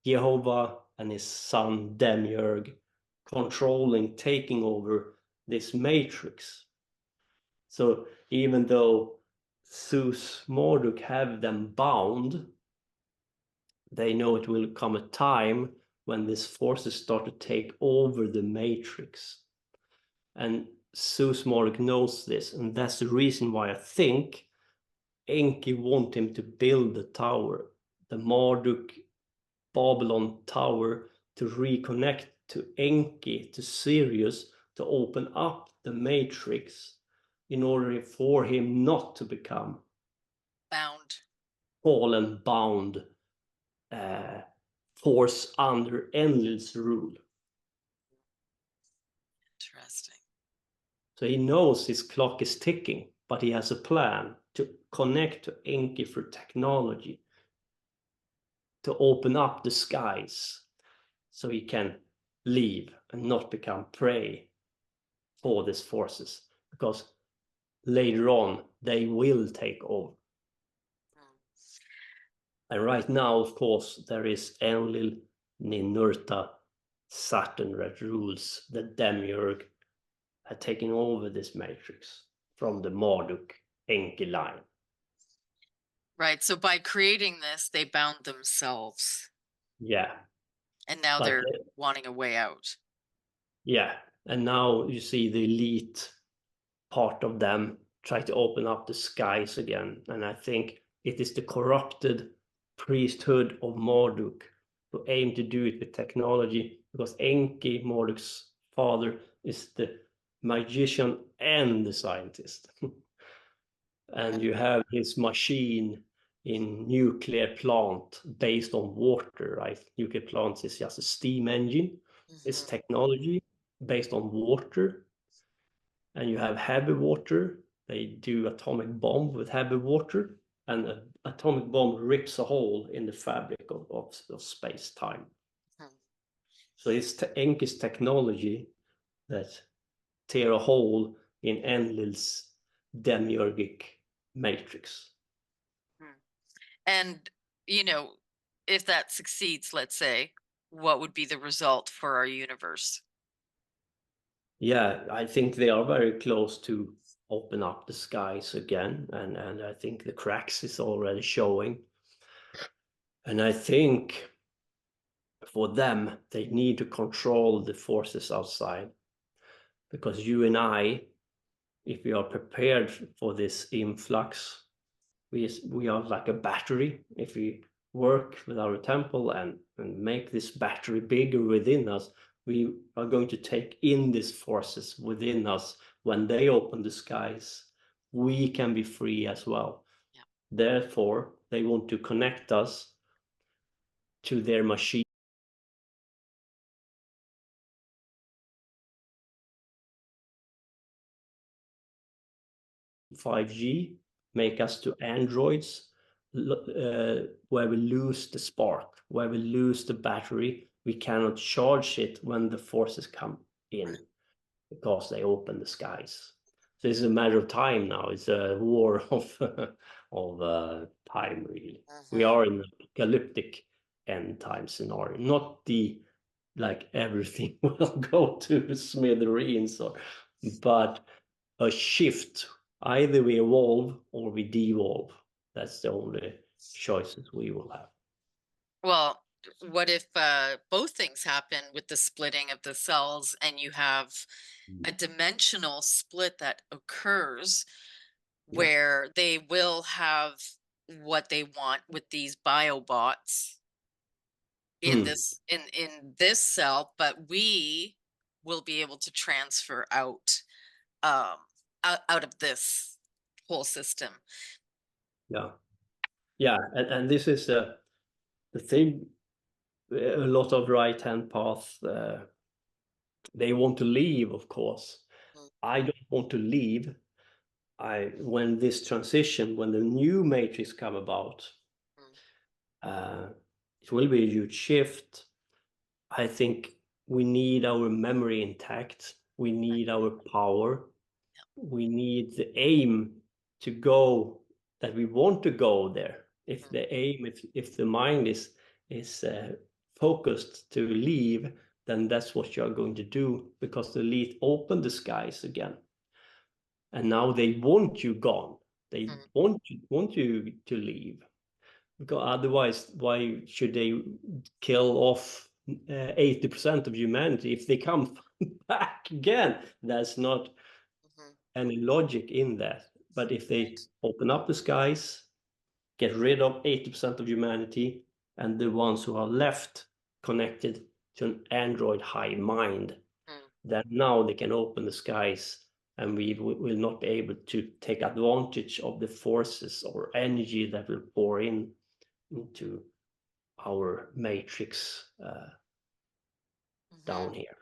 Jehovah and his son demiurge controlling, taking over this matrix. So even though Zeus, Marduk have them bound, they know it will come a time when these forces start to take over the matrix. And Zeus, Marduk knows this, and that's the reason why I think Enki want him to build the tower, the Marduk Babylon tower, to reconnect to Enki, to Sirius, to open up the matrix in order for him not to become Bound. fallen, bound force under Enlil's rule. Interesting. So he knows his clock is ticking, but he has a plan to connect to Enki through technology, to open up the skies so he can leave and not become prey for these forces, because later on they will take over. And right now, of course, there is Enlil, Ninurta, Saturn that rules the demiurge, had taken over this matrix from the Marduk Enki line. Right. So by creating this, they bound themselves. Yeah. And now But they're wanting a way out. yeah. And now you see the elite part of them try to open up the skies again. And I think it is the corrupted priesthood of Marduk who aim to do it with technology, because Enki, Marduk's father, is the magician and the scientist. And you have his machine in nuclear plant based on water, right? Nuclear plants is just a steam engine. It's technology based on water. And you have heavy water. They do atomic bomb with heavy water, and an atomic bomb rips a hole in the fabric of space-time. So it's Enki's technology that tear a hole in Enlil's demiurgic matrix. And, you know, if that succeeds, let's say, what would be the result for our universe? Yeah, I think they are very close to open up the skies again, and I think the cracks is already showing. And I think for them, they need to control the forces outside, because you and I, if we are prepared for this influx, we are like a battery. If we work with our temple and make this battery bigger within us, we are going to take in these forces within us. When they open the skies, we can be free as well. Yeah. Therefore, they want to connect us to their machine. 5G, make us to androids, where we lose the spark, where we lose the battery. We cannot charge it when the forces come in, because they open the skies. So it's a matter of time now. It's a war of time, really. We are in an apocalyptic end time scenario, not the like everything will go to smithereens, but a shift. Either we evolve or we devolve. That's the only choices we will have. Well, what if both things happen with the splitting of the cells, and you have a dimensional split that occurs where they will have what they want with these biobots in this cell, but we will be able to transfer out out of this whole system. Yeah. Yeah, and this is the thing. A lot of right-hand paths, they want to leave, of course. Mm, I don't want to leave. When this transition, when the new matrix come about, mm, it will be a huge shift. I think we need our memory intact. We need our power. We need the aim to go that we want to go there. If the aim, if the mind is focused to leave, then that's what you're going to do, because the elite open the skies again, and now they want you gone. They mm, want you to leave, because otherwise, why should they kill off 80% of humanity if they come back again? There's not mhm. any logic in that. But if they Right. open up the skies, get rid of 80% of humanity, and the ones who are left connected to an android high mind, Mm, then now they can open the skies, and we will not be able to take advantage of the forces or energy that will pour in into our matrix mhm. down here.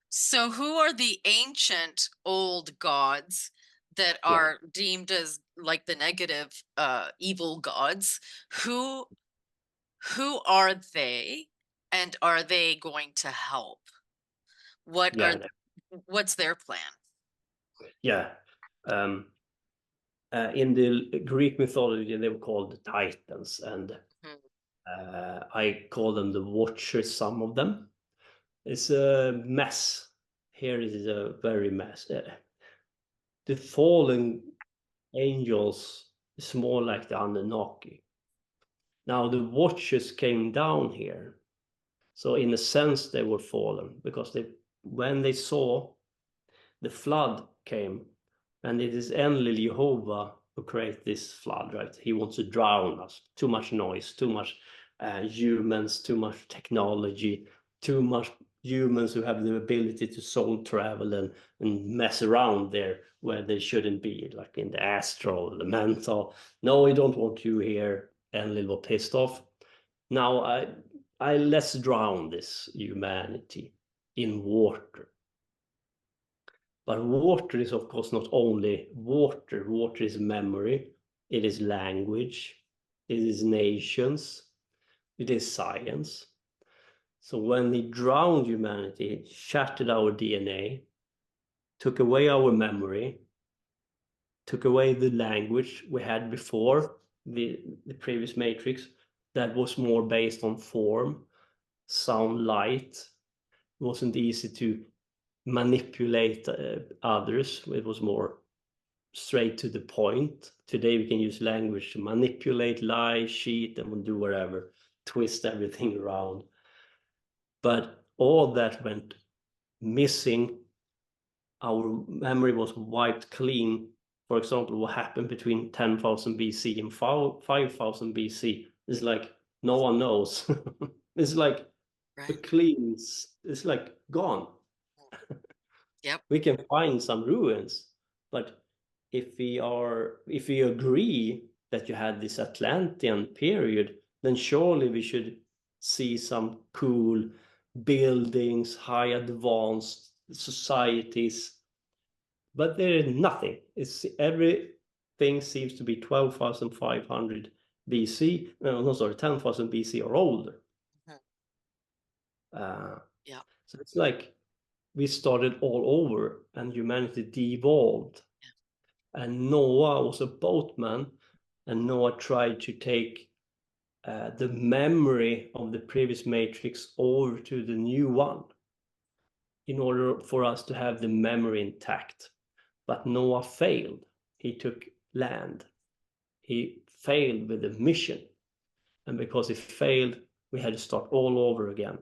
So who are the ancient old gods that Yeah, are deemed as like the negative evil gods? Who who are they, and are they going to help? What are yeah, what's their plan? yeah. Um, in the Greek mythology, they were called the Titans, and Mhm, I call them the Watchers. Some of them. It's a mess. Here it is a very mess. The fallen angels is more like the Anunnaki. Now the Watchers came down here, so in a sense they were fallen, because when they saw the flood came, and it is only Jehovah who create this flood, right? He wants to drown us. Too much noise, too much humans, too much technology, too much humans who have the ability to soul travel and mess around there where they shouldn't be, like in the astral, the mental. No, we don't want you here. Enlil was pissed off. Now I let's drown this humanity in water. But water is, of course, not only water. Water is memory, it is language, it is nations, it is science. So when they drowned humanity, it shattered our DNA, took away our memory, took away the language we had before the previous matrix that was more based on form, sound, light. It wasn't easy to manipulate others. It was more straight to the point. Today we can use language to manipulate, lie, cheat, and we'll do whatever, twist everything around. But all that went missing. Our memory was wiped clean. For example, what happened between 10,000 BC and 5,000 BC is like no one knows. It's like a right. clean, it's like gone. Yep. We can find some ruins, but if we agree that you had this Atlantean period, then surely we should see some cool buildings, high advanced societies. But there is nothing. It's everything seems to be 12,500 BC. No, sorry, 10,000 BC or older. Mhm. Uh, Yeah. so it's like we started all over and humanity de-evolved. And Noah was a boatman, and Noah tried to take the memory of the previous matrix over to the new one in order for us to have the memory intact. But Noah failed. He took land. He failed with the mission. And because he failed, we had to start all over again.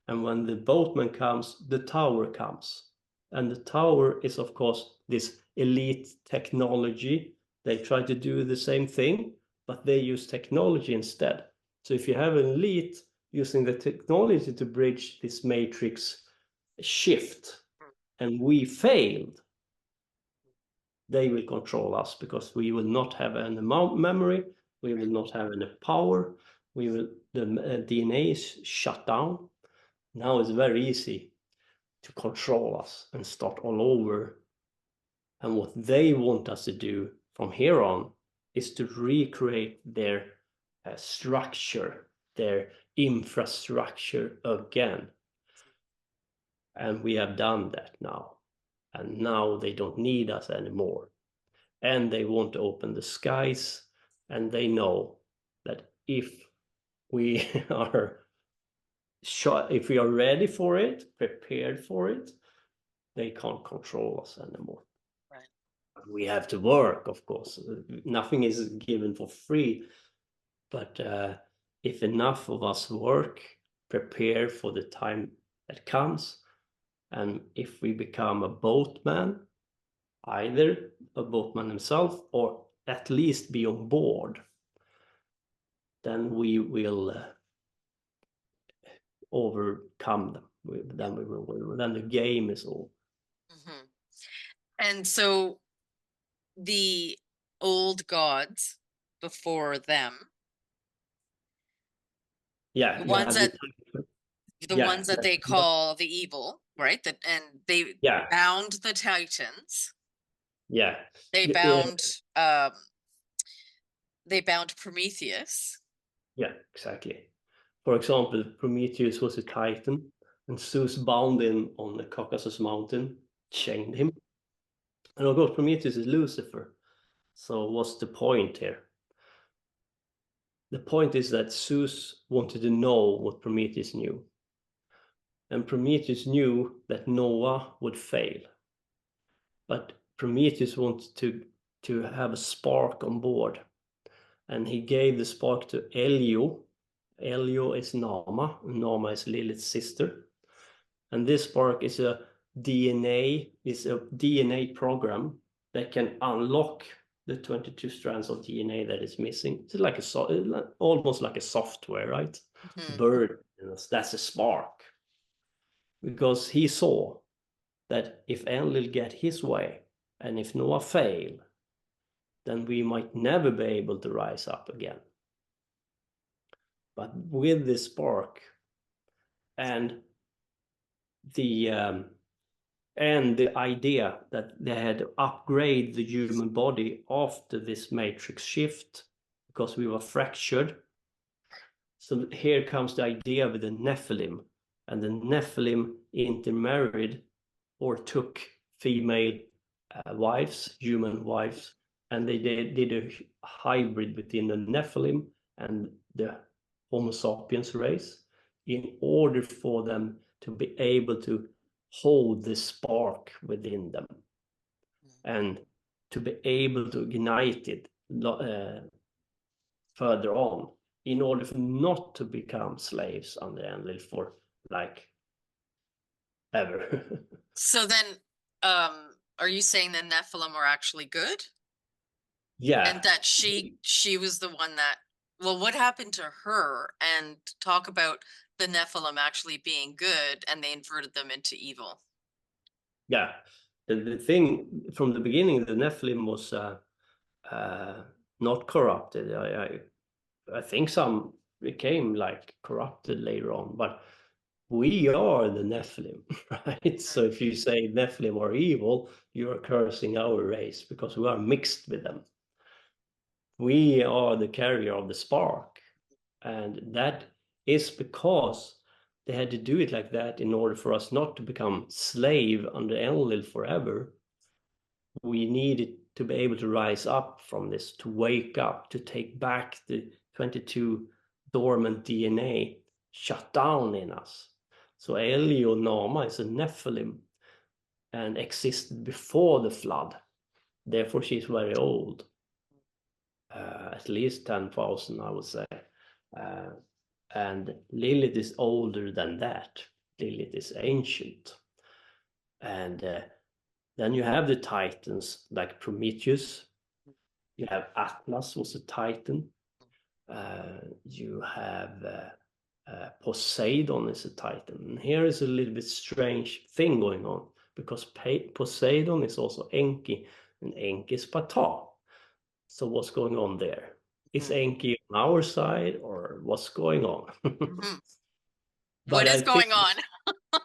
And when the boatman comes, the tower comes. And the tower is, of course, this elite technology. They try to do the same thing, but they use technology instead. So if you have an elite using the technology to bridge this matrix shift, and we failed, they will control us because we will not have any memory, We will not have any power. The DNA is shut down. Now it's very easy to control us and start all over. And what they want us to do from here on is to recreate their structure, their infrastructure again. And we have done that now. And now they don't need us anymore. And they want to open the skies. And they know that if we are ready for it, prepared for it, they can't control us anymore. Right. We have to work, of course. Nothing is given for free. But if enough of us work, prepare for the time that comes, and if we become a boatman, either a boatman himself or at least be on board, then we will overcome them. Then the game is over. Mm-hmm. And so the old gods before them, Yeah, the you ones have that the yeah, ones that they call the evil, right? That and they yeah, bound the Titans. yeah. They bound Prometheus. Yeah, exactly. For example, Prometheus was a Titan, and Zeus bound him on the Caucasus Mountain, chained him. And of course, Prometheus is Lucifer. So what's the point here? The point is that Zeus wanted to know what Prometheus knew. And Prometheus knew that Noah would fail. But Prometheus wanted to have a spark on board. And he gave the spark to Elio. Elio is Nama. Nama is Lilith's sister. And this spark is a DNA program that can unlock the 22 strands of DNA that is missing. It's like almost like a software, right? Mm-hmm. Bird, that's a spark. Because he saw that if Enlil get his way and if Noah fail, then we might never be able to rise up again. But with this spark and the idea that they had to upgrade the human body after this matrix shift because we were fractured. So here comes the idea with the Nephilim, and the Nephilim intermarried or took female wives, human wives, and they did a hybrid between the Nephilim and the Homo sapiens race in order for them to be able to hold the spark within them and to be able to ignite it further on in order for not to become slaves under Enlil for like ever. So then, are you saying the Nephilim are actually good? Yeah. And that she was the one that, well, what happened to her? And talk about the Nephilim actually being good and they inverted them into evil. Yeah. The thing from the beginning, the Nephilim was not corrupted. I think some became like corrupted later on, but we are the Nephilim, right? So if you say Nephilim are evil, you are cursing our race because we are mixed with them. We are the carrier of the spark, and that is because they had to do it like that in order for us not to become slave under Enlil forever. We needed to be able to rise up from this, to wake up, to take back the 22 dormant DNA shut down in us. So Elio Nama is a Nephilim and existed before the flood. Therefore, she's very old. At least 10,000, I would say. And Lilith is older than that. Lilith is ancient. And then you have the Titans like Prometheus. You have Atlas was a Titan. You have Poseidon is a Titan. And here is a little bit strange thing going on because Poseidon is also Enki and Enki is Ptah. So what's going on there? Is Enki on our side or what's going on? What But I is think, going on?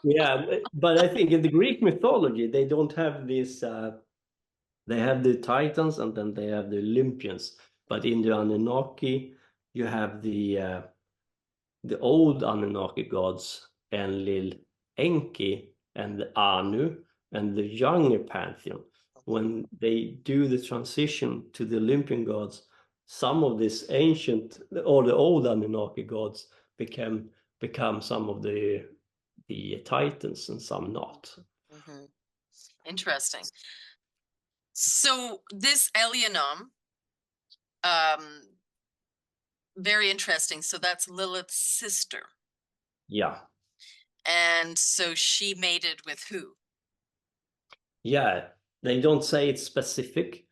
yeah, but I think in the Greek mythology, they don't have this, they have the Titans and then they have the Olympians. But in the Anunnaki, you have the old Anunnaki gods, Enlil, Enki, and the Anu, and the younger pantheon. When they do the transition to the Olympian gods, some of this ancient or the old Anunnaki gods become some of the Titans and some not. Interesting. So this Elionum, very interesting. So that's Lilith's sister. Yeah. And so she mated with who? Yeah, they don't say it's specific,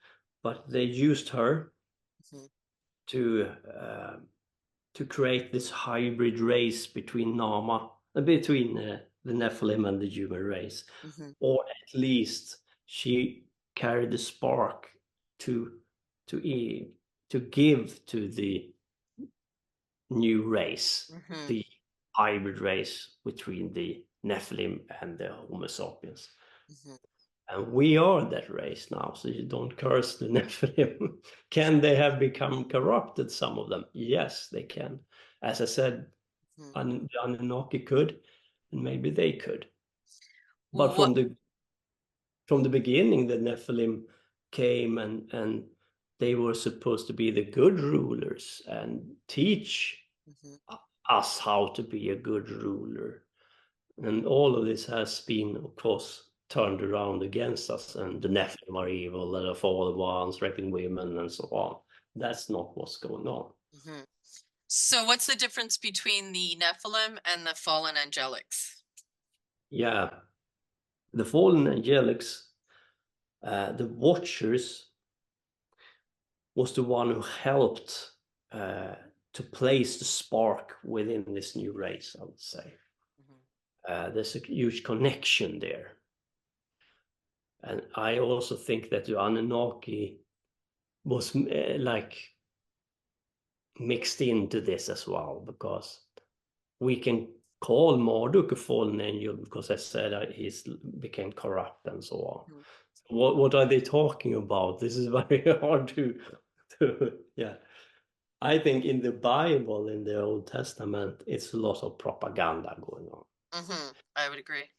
but they used her to create this hybrid race between between the Nephilim and the human race, or at least she carried the spark to give to the new race, the hybrid race between the Nephilim and the Homo sapiens. And we are that race now, so you don't curse the Nephilim. Can they have become corrupted, some of them? Yes, they can. As I said, the Anunnaki could, and maybe they could. But from the beginning, the Nephilim came and they were supposed to be the good rulers and teach us how to be a good ruler. And all of this has been, of course, turned around against us, and the Nephilim are evil, they're the fallen ones, raping women, and so on. That's not what's going on. So what's the difference between the Nephilim and the fallen angelics? Yeah, the fallen angelics, the Watchers, was the one who helped to place the spark within this new race, I would say. There's a huge connection there. And I also think that the Anunnaki was like mixed into this as well, because we can call Marduk a fallen angel because I said he's became corrupt and so on. What are they talking about? This is very hard to yeah. I think in the Bible, in the Old Testament, it's a lot of propaganda going on. I would agree.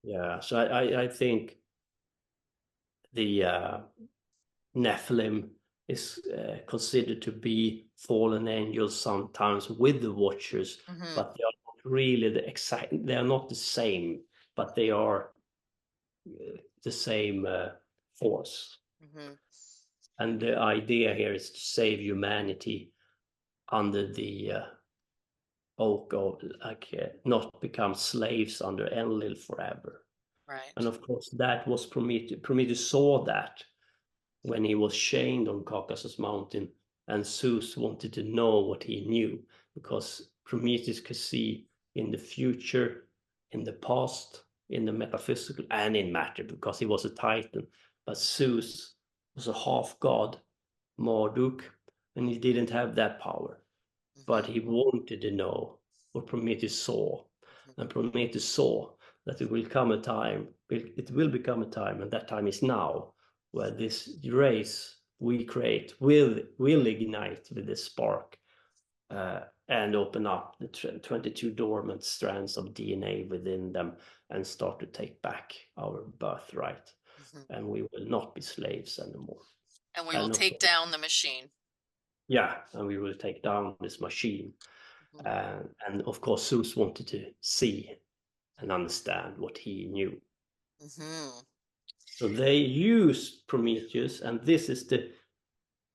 Yeah, so I think the Nephilim is considered to be fallen angels sometimes with the Watchers, but they are not really they are not the same, but they are the same force. And the idea here is to save humanity under the oak of not become slaves under Enlil forever. Right. And of course that was Prometheus. Prometheus saw that when he was chained on Caucasus Mountain, and Zeus wanted to know what he knew, because Prometheus could see in the future, in the past, in the metaphysical, and in matter, because he was a Titan. But Zeus was a half god, Marduk, and he didn't have that power. But he wanted to know what Prometheus saw. And Prometheus saw that it will become a time, and that time is now, where this race we create will ignite with this spark and open up the 22 dormant strands of DNA within them and start to take back our birthright. And we will not be slaves anymore. And we will take down the machine. Yeah, and we will take down this machine. And of course, Zeus wanted to see and understand what he knew. So they used Prometheus, and this is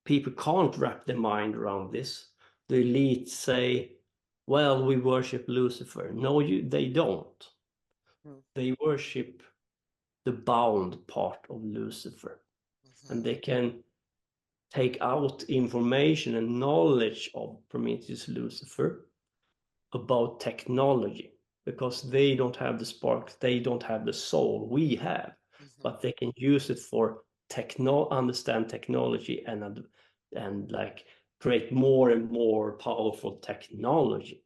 people can't wrap their mind around this. The elite say, well, we worship Lucifer. No, they don't. They worship the bound part of Lucifer. And they can take out information and knowledge of Prometheus, Lucifer, about technology, because they don't have the spark, they don't have the soul we have, but they can use it for understand technology and like create more and more powerful technology.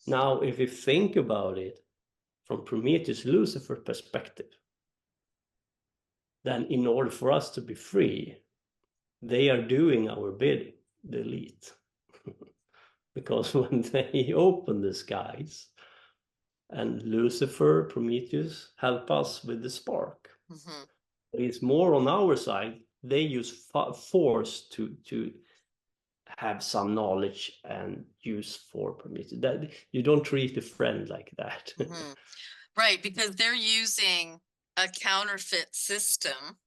Now, if you think about it from Prometheus Lucifer perspective, then in order for us to be free, they are doing our bidding, the elite. Because when they open the skies, and Lucifer, Prometheus help us with the spark. It's more on our side. They use force to have some knowledge and use for Prometheus. That you don't treat a friend like that. Right, because they're using a counterfeit system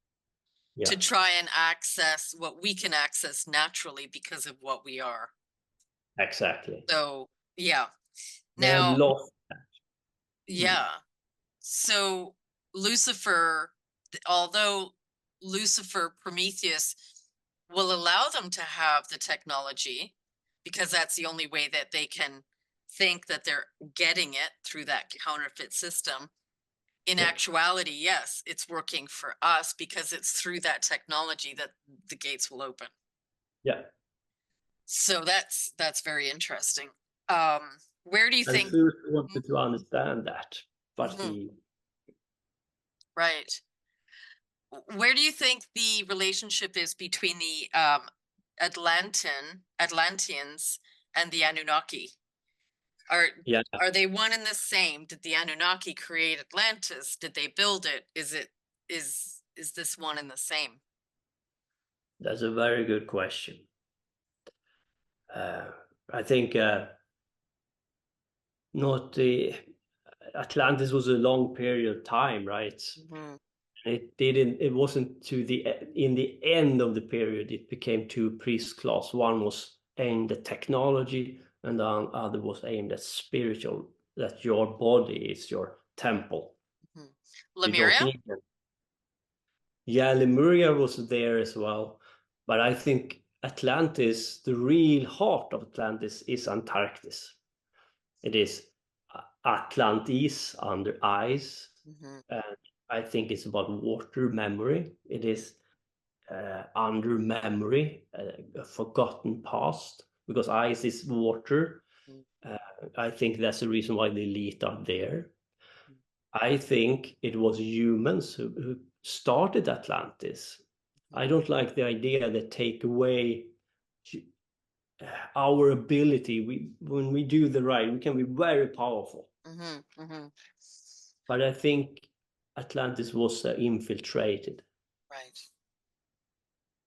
Yeah, to try and access what we can access naturally because of what we are. exactly. So, yeah. They have Now, lost that. yeah. So Lucifer, although Lucifer, Prometheus will allow them to have the technology because that's the only way that they can think that they're getting it through that counterfeit system. In Yeah. actuality, yes, it's working for us because it's through that technology that the gates will open. Yeah. So that's very interesting. Where do you And think? Zeus wanted to understand that, but he. Right. Where do you think the relationship is between the Atlanteans and the Anunnaki? Yeah, Are they one and the same? Did the Anunnaki create Atlantis? Did they build it? Is this one and the same? that's a very good question. I think not the Atlantis was a long period of time, right? It wasn't to the in the end of the period it became two priest class. One was aimed at technology and the other was aimed at spiritual, that your body is your temple. You don't Lemuria? need them. Yeah, Lemuria was there as well, but I think Atlantis, the real heart of Atlantis is Antarctis. It is Atlantis under ice, and I think it's about water memory. It is under memory, a forgotten past, because ice is water. I think that's the reason why the elite are there. I think it was humans who started Atlantis. I don't like the idea that take away our ability. When we do the right, we can be very powerful. But I think Atlantis was infiltrated. Right.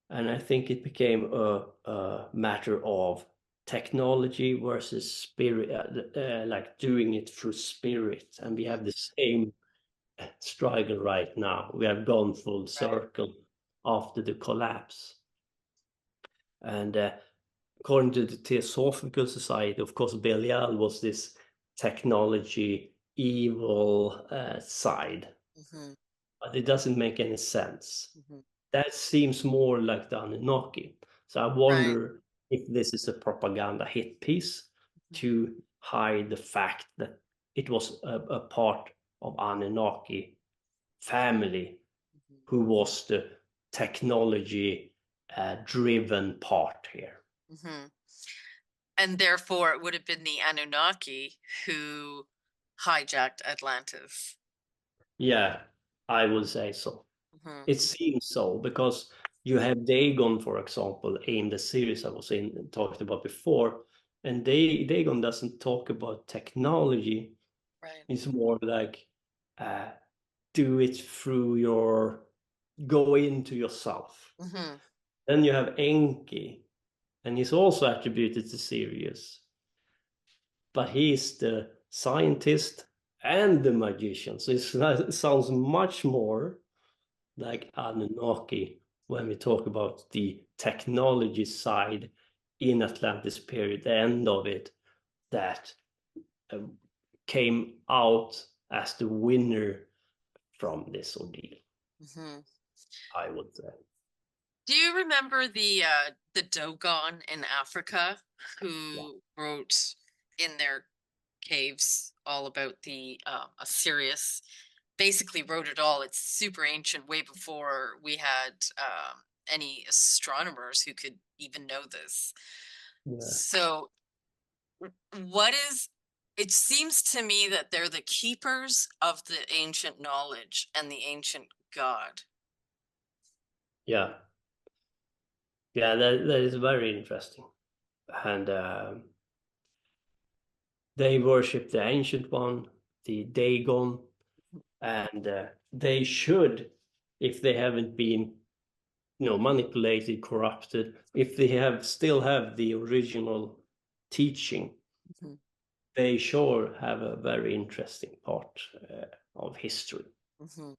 And I think it became a matter of technology versus spirit, like doing it through spirit. And we have the same struggle right now. We have gone full circle after the collapse. And according to the Theosophical Society, of course, Belial was this technology evil side. But it doesn't make any sense. That seems more like the Anunnaki. So I wonder if this is a propaganda hit piece to hide the fact that it was a part of Anunnaki family who was the technology driven part here. And therefore it would have been the Anunnaki who hijacked Atlantis. Yeah, I would say so. It seems so because you have Dagon, for example, in the series I was in talked about before, and Dagon doesn't talk about technology. Right. It's more like do it through your go into yourself. Then you have Enki, and he's also attributed to Sirius, but he's the scientist and the magician. So it sounds much more like Anunnaki when we talk about the technology side in Atlantis period, the end of it, that came out as the winner from this ordeal. I would say. Do you remember the Dogon in Africa who wrote in their caves all about the Sirius? Basically wrote it all. It's super ancient, way before we had any astronomers who could even know this. Yeah. So what is, it seems to me that they're the keepers of the ancient knowledge and the ancient God. Yeah. Yeah, that is very interesting. And they worship the ancient one, the Dagon, and they should, if they haven't been, manipulated, corrupted, if they still have the original teaching, Mm-hmm. they sure have a very interesting part of history. Mm-hmm.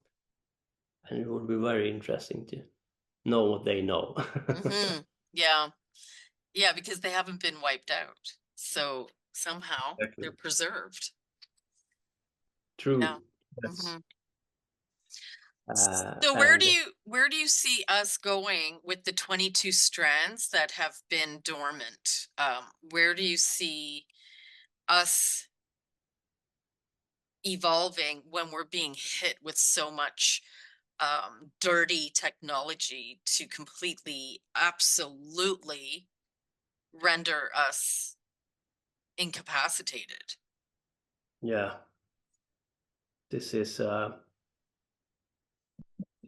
And it would be very interesting to know what they know. Mm-hmm. Yeah. Yeah, because they haven't been wiped out. So somehow Exactly. they're preserved. True. Yeah. Yes. Mm-hmm. Uh, So and where do you see us going with the 22 strands that have been dormant? Where do you see us evolving when we're being hit with so much dirty technology to completely, absolutely render us incapacitated? yeah, this is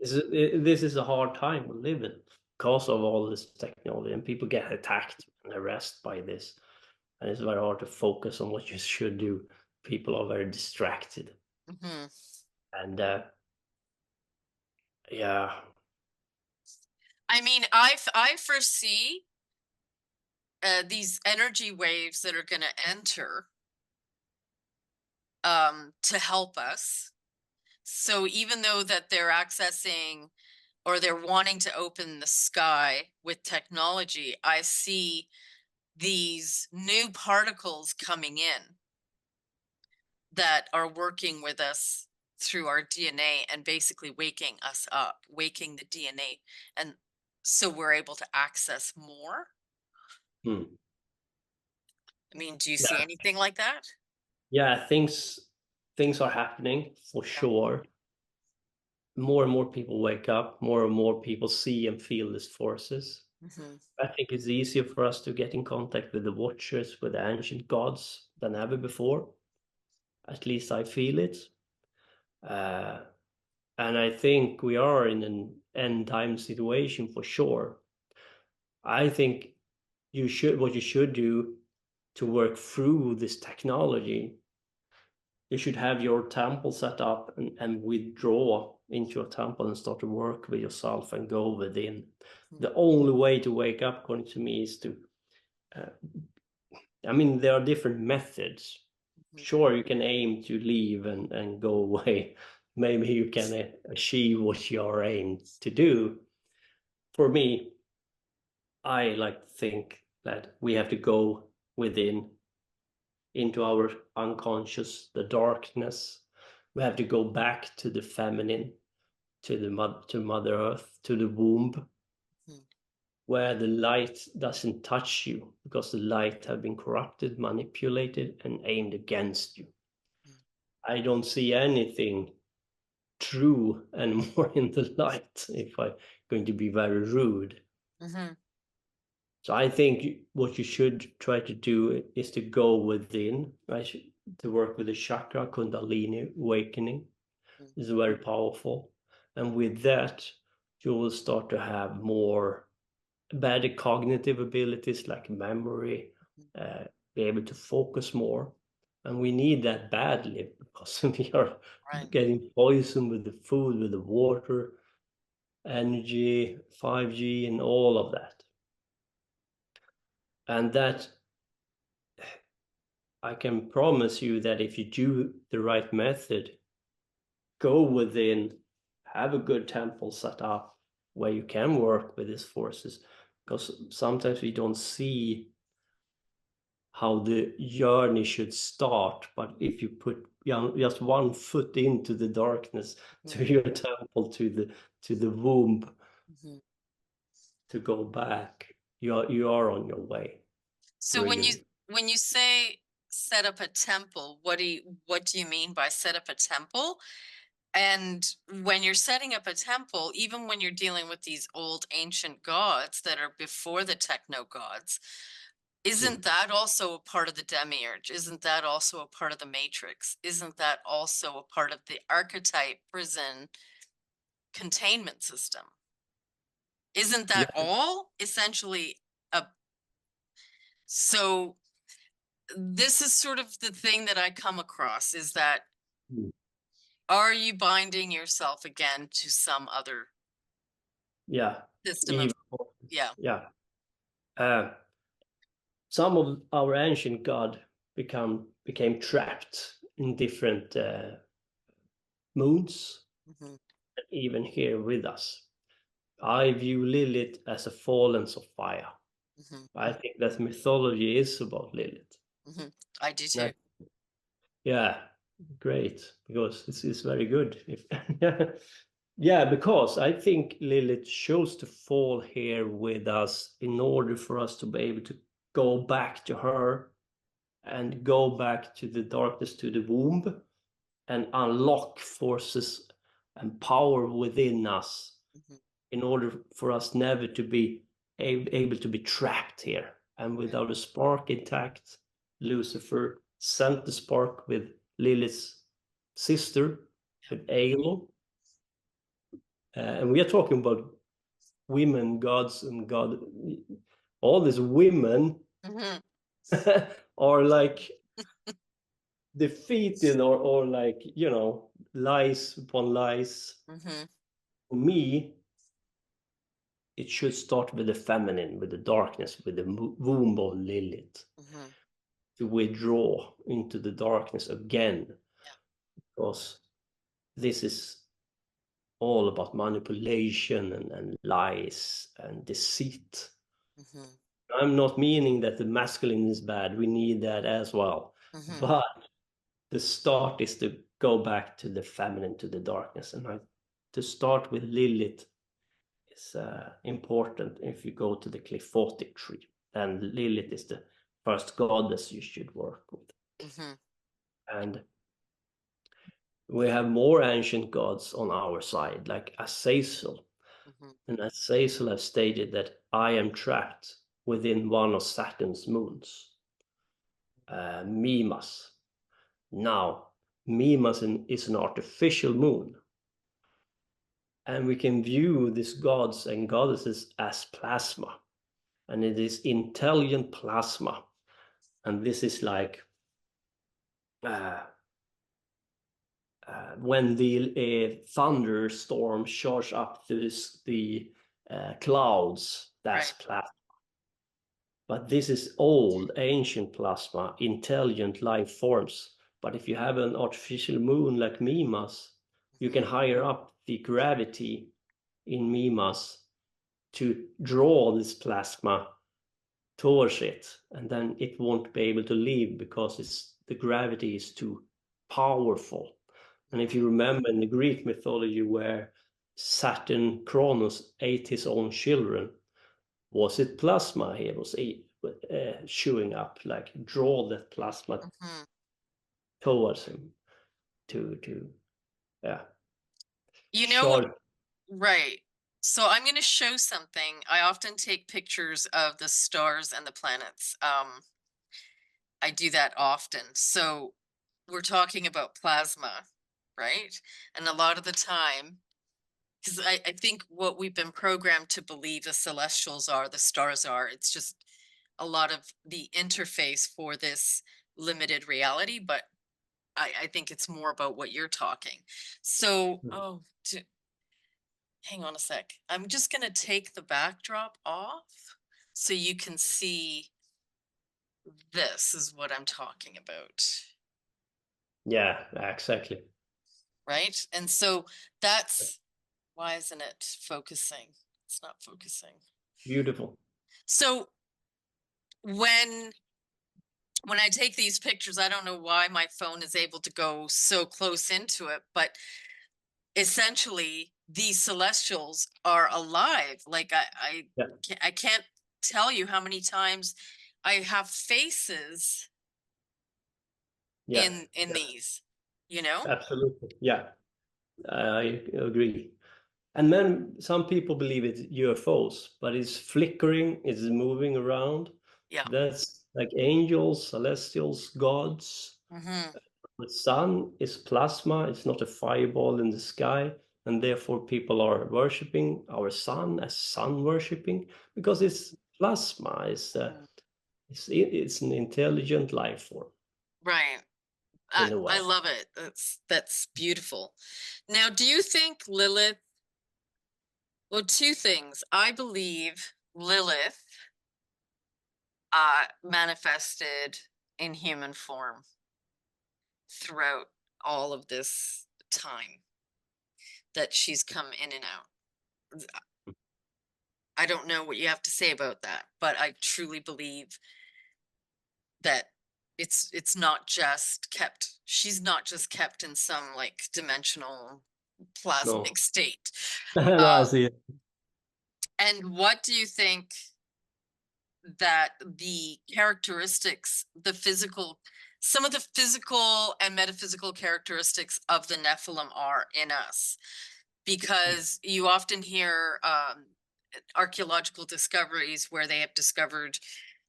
this is a hard time we live in because of all this technology, and people get attacked and harassed by this, and it's very hard to focus on what you should do. People are very distracted, Mm-hmm. and yeah, I mean, I foresee these energy waves that are going to enter to help us. So even though that they're accessing or they're wanting to open the sky with technology, I see these new particles coming in that are working with us through our DNA and basically waking us up, waking the DNA. And so we're able to access more. hmm. I mean, do you see Yeah, anything like that? yeah, things are happening for Yeah. sure. More and more people wake up, more and more people see and feel these forces. Mm-hmm. I think it's easier for us to get in contact with the watchers, with the ancient gods than ever before. At least I feel it. Uh, and I think we are in an end time situation for sure. I think what you should do to work through this technology, you should have your temple set up and withdraw into your temple and start to work with yourself and go within. The only way to wake up, according to me, is to uh, I mean, there are different methods. Mm-hmm. Sure, you can aim to leave and go away. Maybe you can achieve what you are aimed to do. For me, I like to think that we have to go within into our unconscious, the darkness. We have to go back to the feminine, to Mother Earth, to the womb, Mm-hmm. where the light doesn't touch you because the light have been corrupted, manipulated, and aimed against you. I don't see anything true anymore in the light, if I'm going to be very rude. Mm-hmm. So I think what you should try to do is to go within, right? To work with the chakra, Kundalini awakening is very powerful. And with that, you will start to have more better cognitive abilities like memory, be able to focus more. And we need that badly because we are Right. getting poisoned with the food, with the water, energy, 5G, and all of that. And that I can promise you that if you do the right method, go within, have a good temple set up where you can work with these forces, because sometimes we don't see how the journey should start. But if you put just one foot into the darkness, to your temple, to the womb, Mm-hmm. to go back, you are on your way. So Really. when you say set up a temple, what do you mean by set up a temple? And when you're setting up a temple, even when you're dealing with these old ancient gods that are before the techno gods, isn't that also a part of the demiurge? Isn't that also a part of the matrix? Isn't that also a part of the archetype prison containment system? Isn't that Yeah. all essentially a, so this is sort of the thing that I come across, is that Mm. are you binding yourself again to some other Yeah. system of, Evil. yeah. Yeah. Some of our ancient god became trapped in different moons, Mhm, even here with us. I view Lilith as a fallen Sophia. mhm, I think that mythology is about Lilith. mhm. I do too. That, yeah, great, because this is very good. Yeah, because I think Lilith chose to fall here with us in order for us to be able to go back to her and go back to the darkness, to the womb, and unlock forces and power within us Mhm, in order for us never to be able to be trapped here. And without a spark intact, Lucifer sent the spark with Lilith's sister, with Aelon. And we are talking about women, gods, and God. All these women mhm, are like defeated, or like, lies upon lies. mhm, For me, it should start with the feminine, with the darkness, with the womb of Lilith, mhm. to withdraw into the darkness again, Yeah. because this is all about manipulation and lies and deceit. Mhm, I'm not meaning that the masculine is bad. We need that as well. mhm, But the start is to go back to the feminine, to the darkness. And to start with Lilith is important. If you go to the Qliphothic tree, then Lilith is the first goddess you should work with. mhm, And we have more ancient gods on our side, like Azazel. mhm, And Azazel has stated that I am trapped within one of Saturn's moons, Mimas. Now, Mimas is an artificial moon, and we can view these gods and goddesses as plasma, and it is intelligent plasma. And this is like uh, when the thunderstorm charge up the clouds, that's right. plasma. But this is old, ancient plasma, intelligent life forms. But if you have an artificial moon like Mimas, you Mhm, can higher up the gravity in Mimas to draw this plasma towards it, and then it won't be able to leave because the gravity is too powerful. And if mhm, you remember in the Greek mythology, where Saturn Kronos ate his own children, was it plasma he was chewing up, like draw that plasma mhm. towards him to yeah, You know what? charge. Right. So I'm going to show something. I often take pictures of the stars and the planets. I do that often. So we're talking about plasma, right? And a lot of the time, because I think what we've been programmed to believe the celestials are, the stars are, it's just a lot of the interface for this limited reality. But I think it's more about what you're talking. So, hang on a sec. I'm just going to take the backdrop off so you can see this is what I'm talking about, Yeah, exactly. right? And so that's why isn't it focusing? It's not focusing. Beautiful. So when I take these pictures, I don't know why my phone is able to go so close into it, but essentially these celestials are alive. Like Yeah, I can't tell you how many times I have faces yeah, in yeah, these, you know? absolutely. Yeah. I agree. And then some people believe it's UFOs, but it's flickering, it's moving around. Yeah. That's like angels, celestials, gods. Mm-hmm. The sun is plasma, it's not a fireball in the sky, and therefore people are worshipping our sun as sun worshipping because it's plasma, Mm-hmm. it's an intelligent life form Right. in a I way. love it. That's beautiful. Now, do you think Lilith, well, two things. I believe Lilith manifested in human form throughout all of this time that she's come in and out. I don't know what you have to say about that, but I truly believe that it's not just kept, she's not just kept in some like dimensional No. plasmic state. No, I Um, see it. and what do you think that the characteristics, the physical, some of the physical and metaphysical characteristics of the Nephilim are in us? Because you often hear archaeological discoveries where they have discovered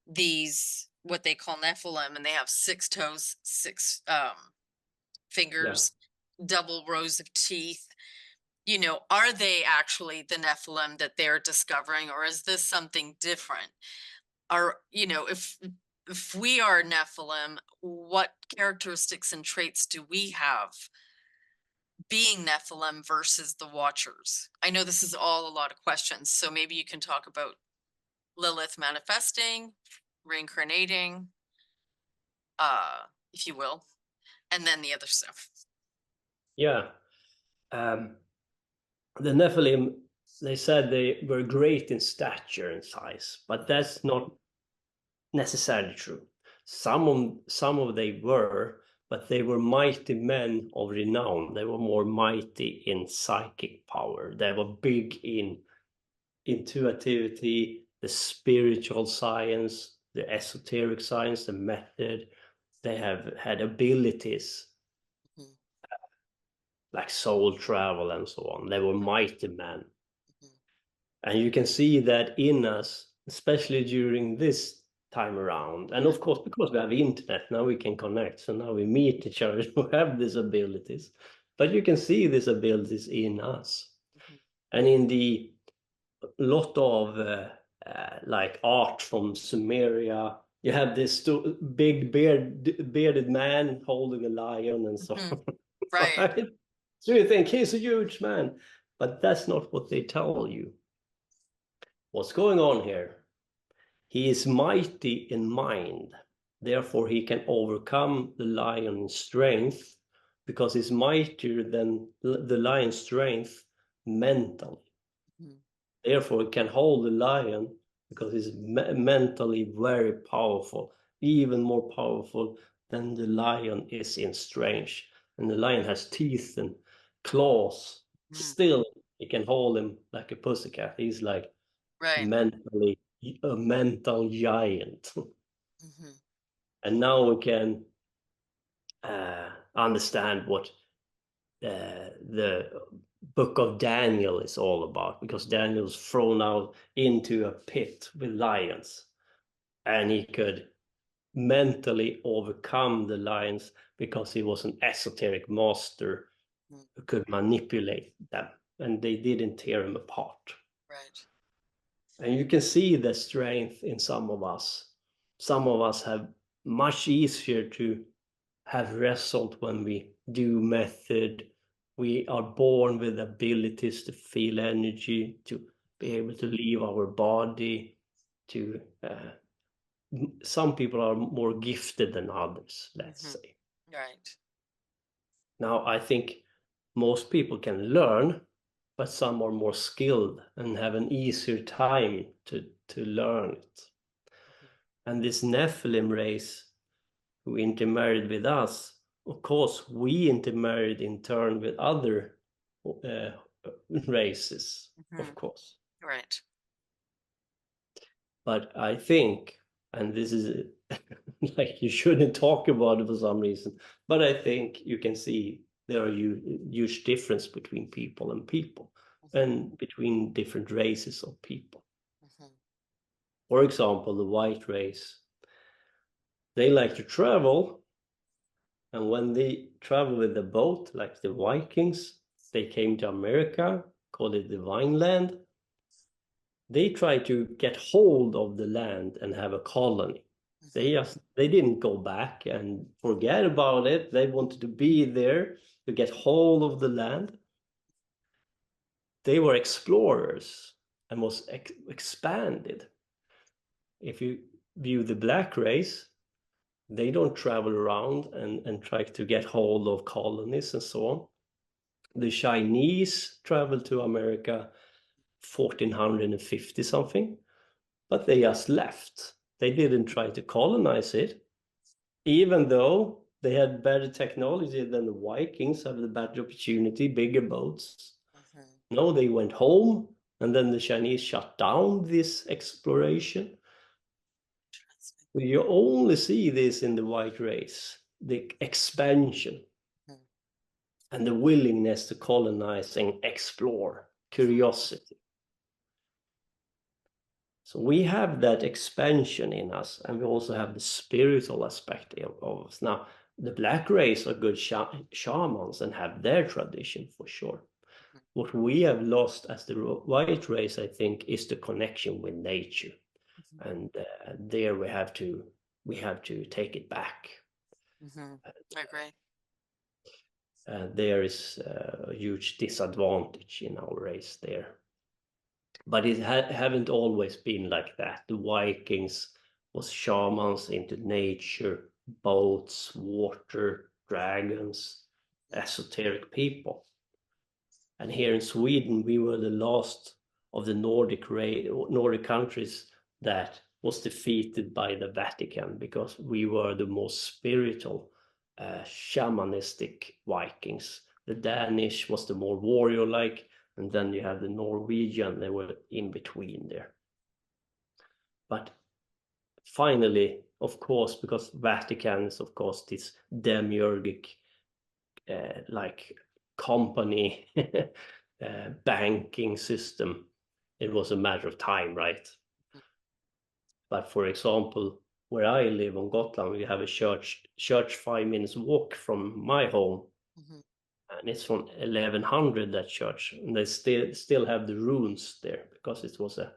these, what they call Nephilim, and they have 6 toes, 6 Yeah. fingers, double rows of teeth. You know, are they actually the Nephilim that they're discovering, or is this something different? Are, you know, if we are Nephilim, what characteristics and traits do we have being Nephilim versus the Watchers? I know this is all a lot of questions, so maybe you can talk about Lilith manifesting, reincarnating, if you will, and then the other stuff. Yeah. The Nephilim, they said they were great in stature and size, but that's not necessarily true. Some of they were, but they were mighty men of renown. They were more mighty in psychic power. They were big in intuitivity, the spiritual science, the esoteric science, the method. They have had abilities Mhm, like soul travel and so on. They were mighty men. mhm, And you can see that in us, especially during this time around. And mhm, of course, because we have internet, now we can connect. So now we meet each other who have these abilities. But you can see these abilities in us. mhm, And in the lot of like art from Sumeria, you have this big bearded man holding a lion and so mhm. on. Right. Right? So you think he's a huge man, but that's not what they tell you. What's going on here? He is mighty in mind, therefore he can overcome the lion's strength because he's mightier than the lion's strength mentally. Mhm, Therefore, he can hold the lion because he's mentally very powerful, even more powerful than the lion is in strength. And the lion has teeth and claws. mhm. Still, he can hold him like a pussycat. He's like Right. mentally a mental giant. Mhm, And now we can understand what the book of Daniel is all about, because Daniel's thrown out into a pit with lions and he could mentally overcome the lions because he was an esoteric master mhm. who could manipulate them and they didn't tear him apart. Right. And you can see the strength in some of us. Some of us have much easier to have result when we do method. We are born with abilities to feel energy, to be able to leave our body, to some people are more gifted than others, let's Mhm. say. Right. Now, I think most people can learn, but some are more skilled and have an easier time to learn it. Mhm, And this Nephilim race who intermarried with us, of course, we intermarried in turn with other uh, races, of mhm. course. Right. But I think, and this is like you shouldn't talk about it for some reason, but I think you can see there are huge difference between people and people, and between different races of people. For example, the white race, they like to travel, and when they travel with the boat, like the Vikings, they came to America, called it the Vineland. They tried to get hold of the land and have a colony. They didn't go back and forget about it. They wanted to be there to get hold of the land. They were explorers and was expanded. If you view the black race, they don't travel around and try to get hold of colonies and so on. The Chinese traveled to America 1450 something, but they just left. They didn't try to colonize it, even though they had better technology than the Vikings, have the better opportunity, bigger boats. No, they went home, and then the Chinese shut down this exploration. You only see this in the white race, the expansion and the willingness to colonize and explore, curiosity. So we have that expansion in us, and we also have the spiritual aspect of us. Now, the black race are good shamans and have their tradition for sure. What we have lost as the white race, I think, is the connection with nature, and there we have to take it back. I agree. There is a huge disadvantage in our race there. But it haven't always been like that. The Vikings was shamans into nature, boats, water, dragons, esoteric people. And here in Sweden, we were the last of the Nordic countries that was defeated by the Vatican, because we were the most spiritual, shamanistic Vikings. The Danish was the more warrior-like, and then you have the Norwegian, they were in between there. But finally, of course, because Vatican is, of course, this demiurgic, like company banking system, it was a matter of time, right? But for example, where I live on Gotland, we have a church 5 minutes walk from my home. And it's from 1100, that church, and they still have the ruins there, because it was a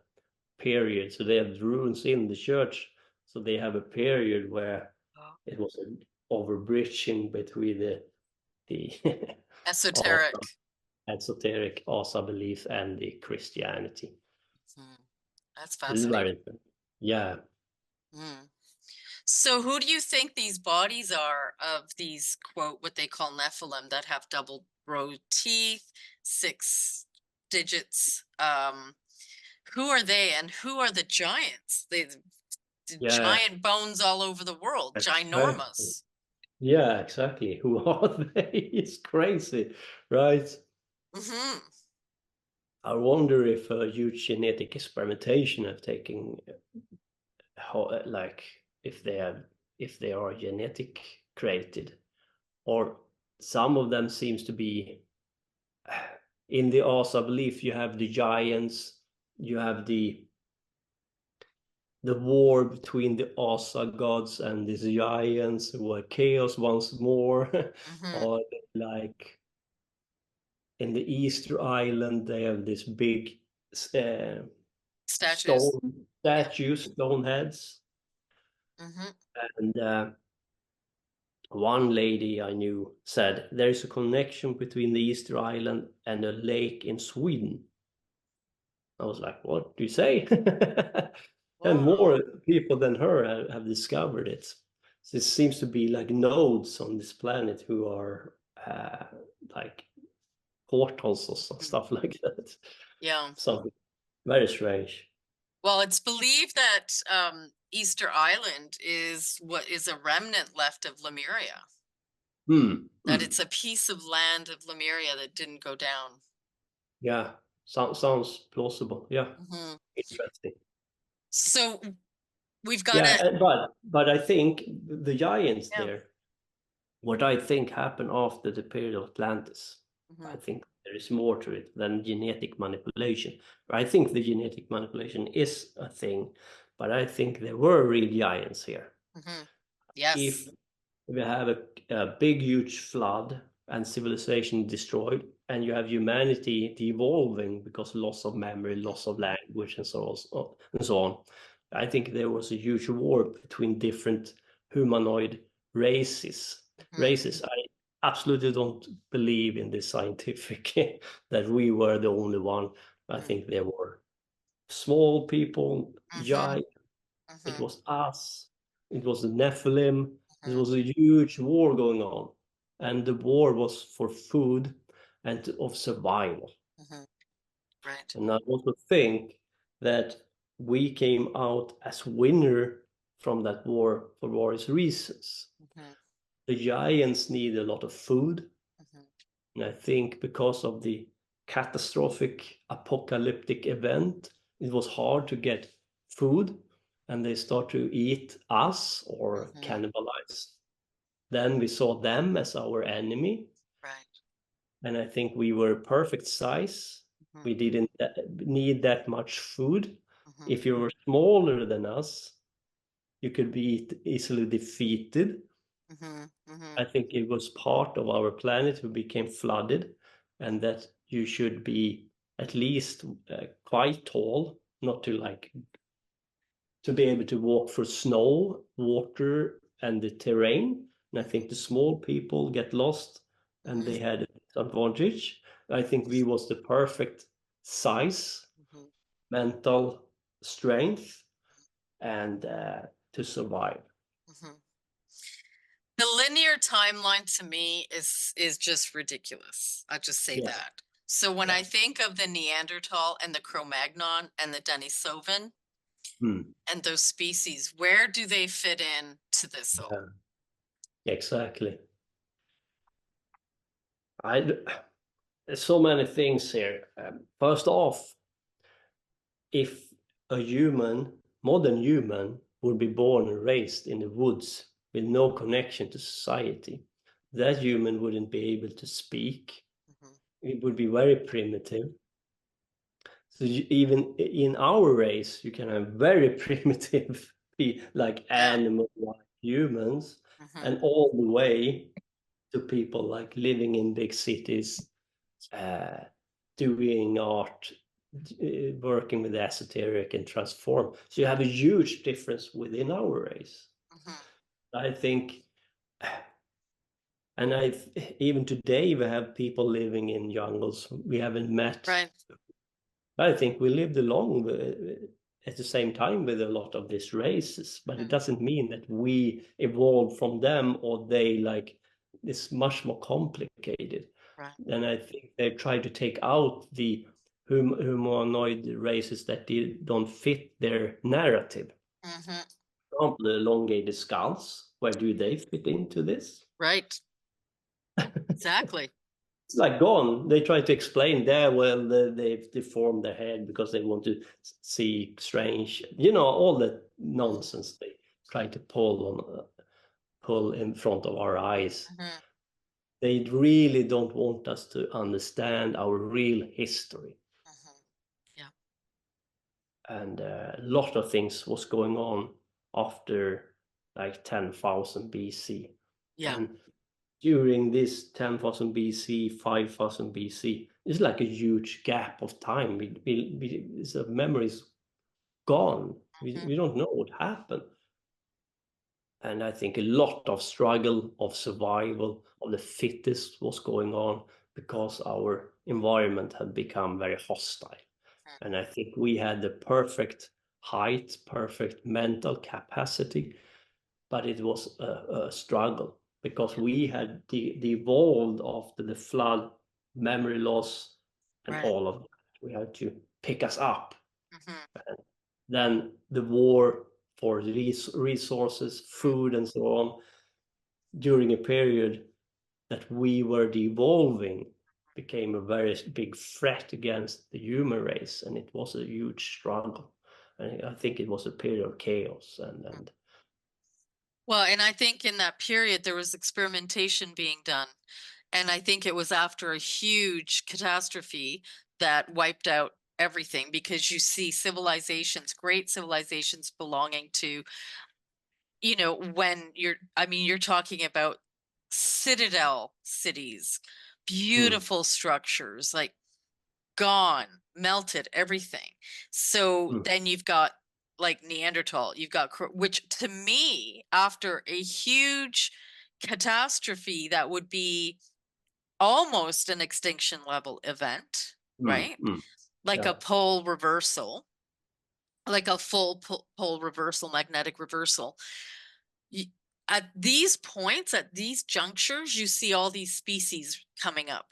period. So they have the ruins in the church. So they have a period where it was an overbridging between the esoteric Asa belief and the Christianity. That's fascinating. Yeah. So who do you think these bodies are of these, quote, what they call Nephilim, that have double row teeth, 6 digits? Who are they, and who are the giants? Giant bones all over the world, ginormous. Yeah, exactly. Who are they? It's crazy, right? I wonder if a huge genetic experimentation have taken, like, if they are genetic created, or some of them seems to be in the Asa belief. You have the giants, you have the war between the Asa gods and these giants who are chaos once more. Or like in the Easter Island, they have this big stone statues, stone heads. And one lady I knew said there is a connection between the Easter Island and a lake in Sweden. I was like, what do you say? And more people than her have discovered it. So it seems to be like nodes on this planet who are like portals or stuff like that. Yeah. Something very strange. Well, it's believed that Easter Island is what is a remnant left of Lemuria. That it's a piece of land of Lemuria that didn't go down. Yeah, sounds plausible. Yeah, interesting. So we've got but I think the giants there, what I think happened after the period of Atlantis. I Mhm. think there is more to it than genetic manipulation. I think the genetic manipulation is a thing, but I think there were real giants here. Mhm. If Yes. we have a big, huge flood and civilization destroyed, and you have humanity devolving because loss of memory, loss of language, and so on. I think there was a huge war between different humanoid races. Mhm. I absolutely don't believe in this scientific that we were the only one. I Mhm. think there were small people, Mhm. giant. It Mhm. was us. It was the Nephilim. It Mhm. was a huge war going on, and the war was for food and of survival. Mhm. Right. And I also think that we came out as winner from that war for various reasons. Mhm. The giants need a lot of food, Mhm. and I think because of the catastrophic apocalyptic event, it was hard to get food, and they start to eat us or Mhm. cannibalize. Then we saw them as our enemy, Right. and I think we were perfect size. Mhm. We didn't need that much food. Mhm. If you were smaller than us, you could be easily defeated. Mhm. I Mhm. think it was part of our planet who became flooded, and that you should be at least quite tall, not to like to be able to walk through snow, water, and the terrain. And I think the small people get lost, and Mhm. they had an advantage. I think we was the perfect size, Mhm. mental strength, and to survive. Mhm. The linear timeline to me is just ridiculous. I'll just say Yes. that. So when Yeah. I think of the Neanderthal and the Cro-Magnon and the Denisovan Hmm. and those species, where do they fit in to this all? Yeah. Exactly. I There's so many things here. First off, if a modern human, would be born and raised in the woods with no connection to society, that human wouldn't be able to speak. Mhm. It would be very primitive. So even in our race, you can have very primitive, like Yeah. animal, like humans, Mhm. and all the way to people like living in big cities, uh, doing art, working with esoteric and transform. So you have a huge difference within our race. Mhm. I think, and even today we have people living in jungles we haven't met. Right. I think we lived along at the same time with a lot of these races, but it Mhm. doesn't mean that we evolved from them or they like. It's much more complicated. Right. And I think they try to take out the humanoid races that don't fit their narrative. Mhm. For example, the elongated skulls, where do they fit into this? Right. Exactly. It's like gone. They try to explain there, well, they've deformed their head because they want to see strange, all the nonsense they try to pull in front of our eyes. Mhm. They really don't want us to understand our real history. Mhm. Yeah. And a lot of things was going on after like 10,000 BC. Yeah. And during this 10,000 BC, 5,000 BC, it's like a huge gap of time. The memory is gone. Mhm. We don't know what happened. And I think a lot of struggle of survival of the fittest was going on because our environment had become very hostile. And I think we had the perfect height, perfect mental capacity, but it was a struggle because Yeah. we had devolved after the flood, memory loss, and Right. all of that. We had to pick us up. Mhm. Then the war for resources, Mhm. food, and so on, during a period that we were devolving, became a very big threat against the human race, and it was a huge struggle. And I think it was a period of chaos, and Well, and I think in that period there was experimentation being done. And I think it was after a huge catastrophe that wiped out everything, because you see civilizations, great civilizations belonging to, you know, when you're talking about citadel cities, beautiful structures, like gone, melted, everything. So then you've got like Neanderthal, you've got, which to me, after a huge catastrophe, that would be almost an extinction level event, right? Like Yeah. a pole reversal, like a full pole reversal, magnetic reversal. At these points, at these junctures, you see all these species coming up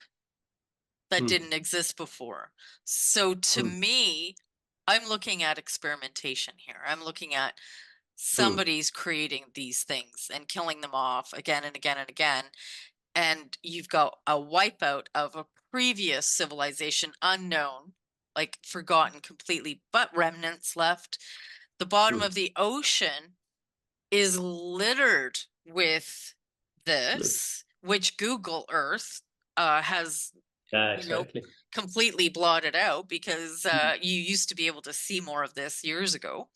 that didn't exist before. So to me, I'm looking at experimentation here. I'm looking at somebody's creating these things and killing them off again and again and again. And you've got a wipeout of a previous civilization, unknown, like forgotten completely, but remnants left. The bottom of the ocean is littered with this, which Google Earth has, Yeah, you know, exactly. completely blotted out, because you used to be able to see more of this years ago.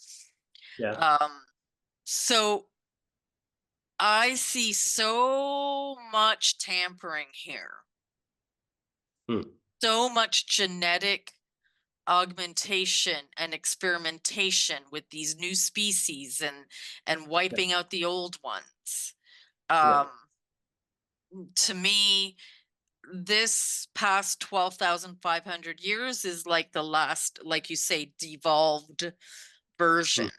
Yeah. So I see so much tampering here, so much genetic augmentation and experimentation with these new species and wiping out the old ones. Yeah. To me, this past 12,500 years is like the last, like you say, devolved version,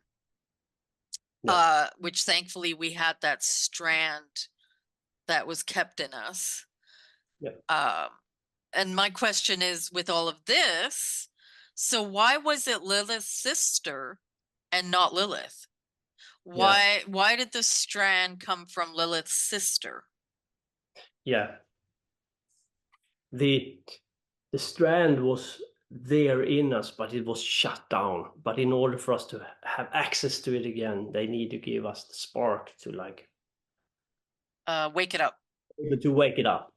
Yeah. which thankfully we had that strand that was kept in us. Yeah. And my question is, with all of this, so why was it Lilith's sister and not Lilith? Yeah. Why did the strand come from Lilith's sister? Yeah. The strand was there in us, but it was shut down. But in order for us to have access to it again, they need to give us the spark to like Wake it up. to wake it up.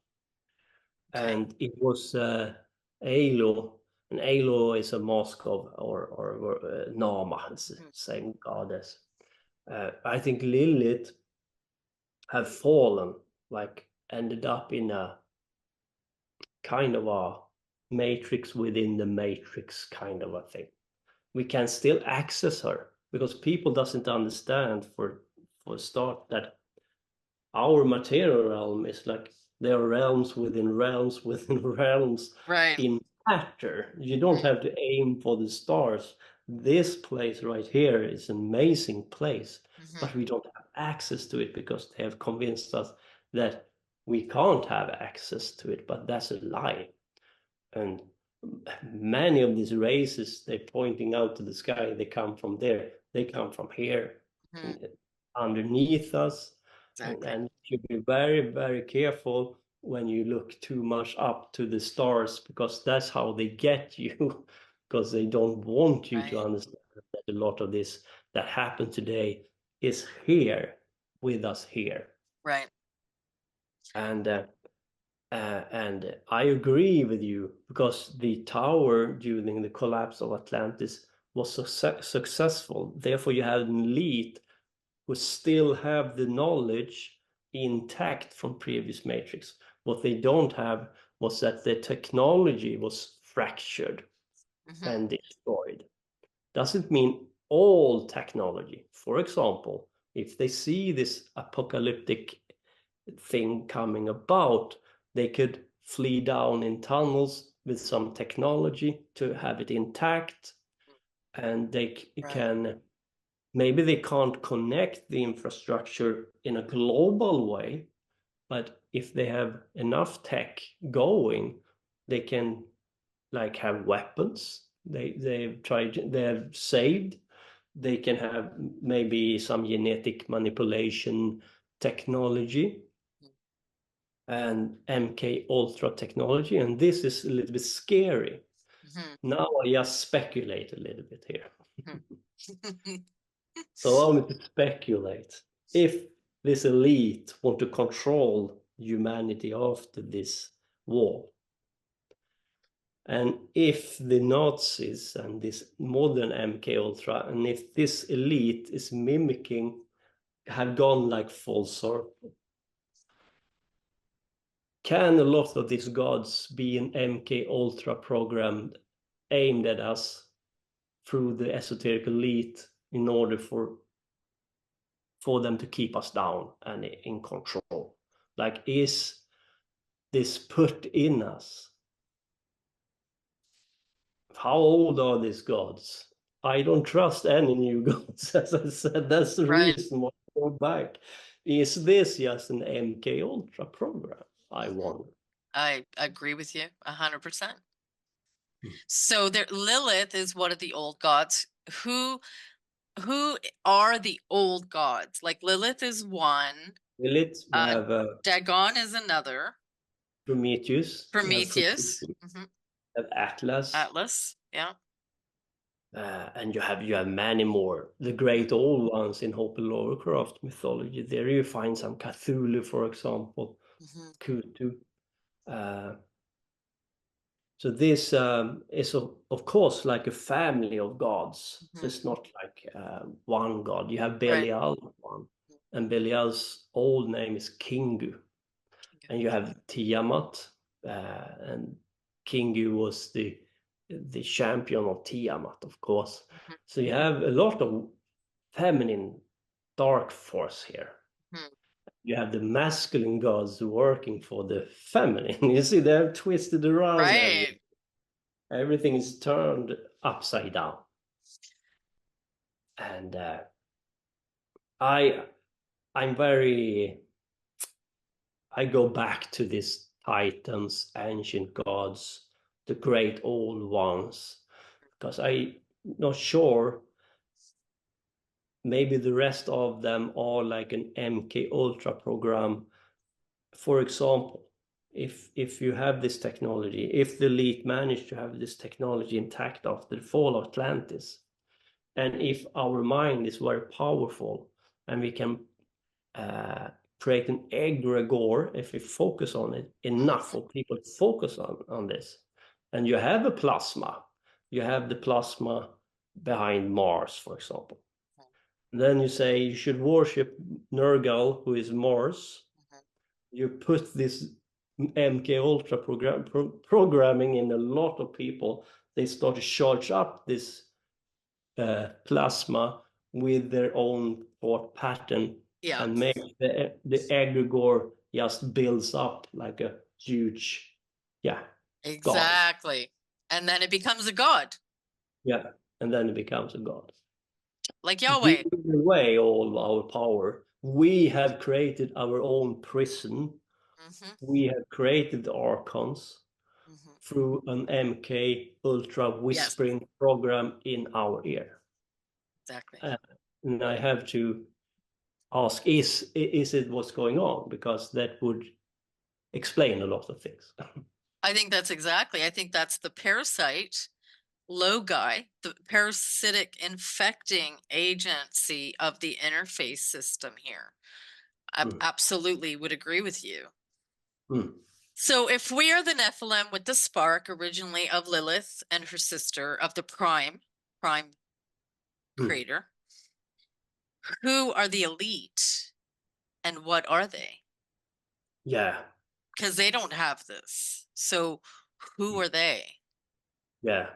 Okay. And it was Alo, and Alo is a mask of or Nama, it's the same goddess. I think Lilith have fallen, like ended up in a kind of a matrix within the matrix kind of a thing. We can still access her because people doesn't understand for start that our material realm is like there are realms within realms within realms Right. in matter. You don't have to aim for the stars. This place right here is an amazing place, but we don't have access to it because they have convinced us that we can't have access to it, but that's a lie. And many of these races, they're pointing out to the sky, they come from there, they come from here, underneath us. Exactly. And you should be very, very careful when you look too much up to the stars, because that's how they get you, because they don't want you to understand that a lot of this that happened today is here with us here. Right. And I agree with you, because the tower during the collapse of Atlantis was successful. Therefore, you had an elite who still have the knowledge intact from previous matrix. What they don't have was that the technology was fractured and destroyed. Doesn't mean all technology. For example, if they see this apocalyptic thing coming about, they could flee down in tunnels with some technology to have it intact, and they can, maybe they can't connect the infrastructure in a global way, but if they have enough tech going, they can like have weapons they have saved. They can have maybe some genetic manipulation technology and MK Ultra technology, and this is a little bit scary. Now I just speculate a little bit here. So I'm going to speculate. if this elite want to control humanity after this war, and if the Nazis and this modern MK Ultra, and if this elite is mimicking, have gone like full circle, can a lot of these gods be an MK Ultra program aimed at us through the esoteric elite in order for them to keep us down and in control? Like, is this put in us? How old are these gods? I don't trust any new gods. As I said, that's the Right. reason why I go back. Is this just an MK Ultra program? I wonder. I agree with you 100%. Hmm. So there, Lilith is one of the old gods. Who are the old gods? Like Lilith is one. Lilith, we have Dagon is another. Prometheus, Prometheus. we have Atlas, Atlas. Yeah. and you have many more. The great old ones in Hope and Lovecraft mythology. There you find some Cthulhu, for example, Cthulhu. So this is of course like a family of gods. It's not like one god. You have Belial one, and Belial's old name is Kingu, and you have Tiamat, and Kingu was the champion of Tiamat, of course. So you have a lot of feminine dark force here. You have the masculine gods working for the feminine. You see, they're twisted around. Right. Everything is turned upside down. And I go back to these titans, ancient gods, the great old ones, because I'm not sure. Maybe the rest of them are like an MK Ultra program. For example, if you have this technology, if the elite manage to have this technology intact after the fall of Atlantis, and if our mind is very powerful and we can create an egregore, if we focus on it enough for people to focus on this, and you have a plasma, you have the plasma behind Mars, for example. And then you say you should worship Nergal, who is Mars. You put this MK Ultra programming in a lot of people. They start to charge up this plasma with their own thought pattern, and make the egregore just builds up like a huge, Exactly. God. And then it becomes a god. Yeah, and then it becomes a god. Like Yahweh. Giving away all our power. We have created our own prison. We have created the archons through an MK Ultra whispering program in our ear. Exactly. And I have to ask, is it what's going on? Because that would explain a lot of things. I think that's exactly. I think that's the parasite logi, the parasitic infecting agency of the interface system here. I absolutely would agree with you. So if we are the Nephilim with the spark originally of Lilith and her sister of the prime creator, who are the elite and what are they? Yeah. Because they don't have this. So who are they? Yeah.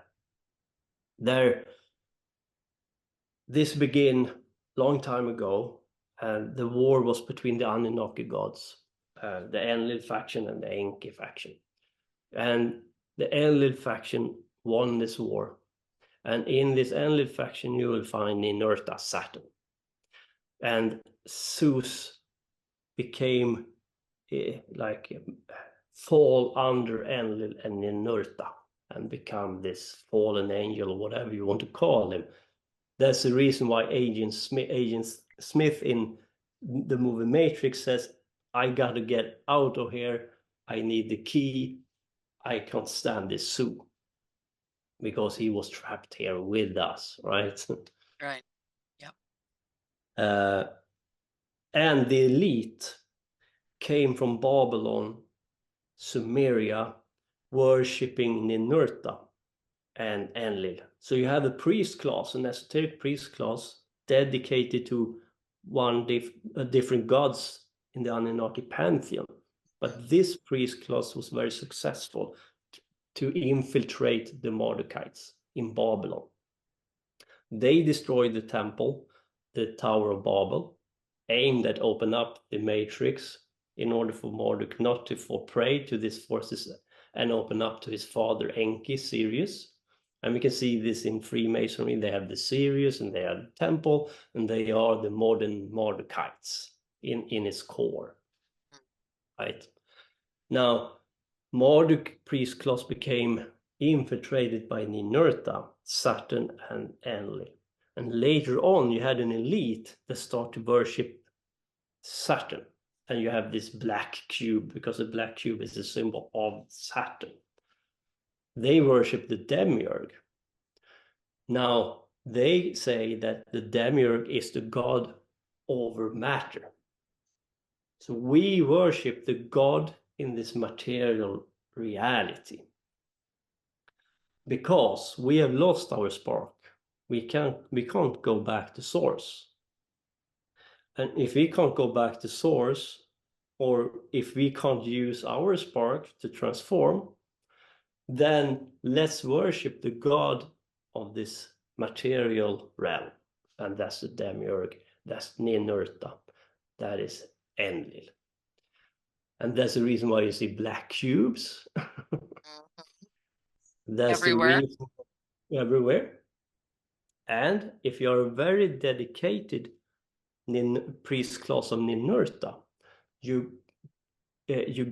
This began long time ago, and the war was between the Anunnaki gods, the Enlil faction and the Enki faction. And the Enlil faction won this war. And in this Enlil faction, you will find Inerta Saturn. And Zeus became fall under Enlil and Inerta and become this fallen angel, whatever you want to call him. That's the reason why Agent Smith in the movie Matrix says, I got to get out of here. I need the key. I can't stand this zoo. Because he was trapped here with us, right? Right. Yep. And the elite came from Babylon, Sumeria, worshipping Ninurta and Enlil. So you have a priest class, an esoteric priest class, dedicated to different gods in the Anunnaki pantheon. But this priest class was very successful to infiltrate the Mardukites in Babylon. They destroyed the temple, the Tower of Babel, aimed at open up the matrix in order for Marduk not to fall prey to these forces and open up to his father Enki, Sirius. And we can see this in Freemasonry. They have the Sirius and they have the temple, and they are the modern Mardukites in its core. Right? Now, Marduk priest class became infiltrated by Ninurta, Saturn, and Enlil. And later on, you had an elite that started to worship Saturn. And you have this black cube, because the black cube is a symbol of Saturn. They worship the demiurge. Now, they say that the demiurge is the god over matter. So we worship the god in this material reality. Because we have lost our spark. We can't go back to source. And if we can't go back to source, or if we can't use our spark to transform, then let's worship the god of this material realm. And that's the demiurge, that's Ninurta, that is Enlil. And that's the reason why you see black cubes. That's Everywhere. the reason everywhere. And if you're a very dedicated priest class of Ninurta, you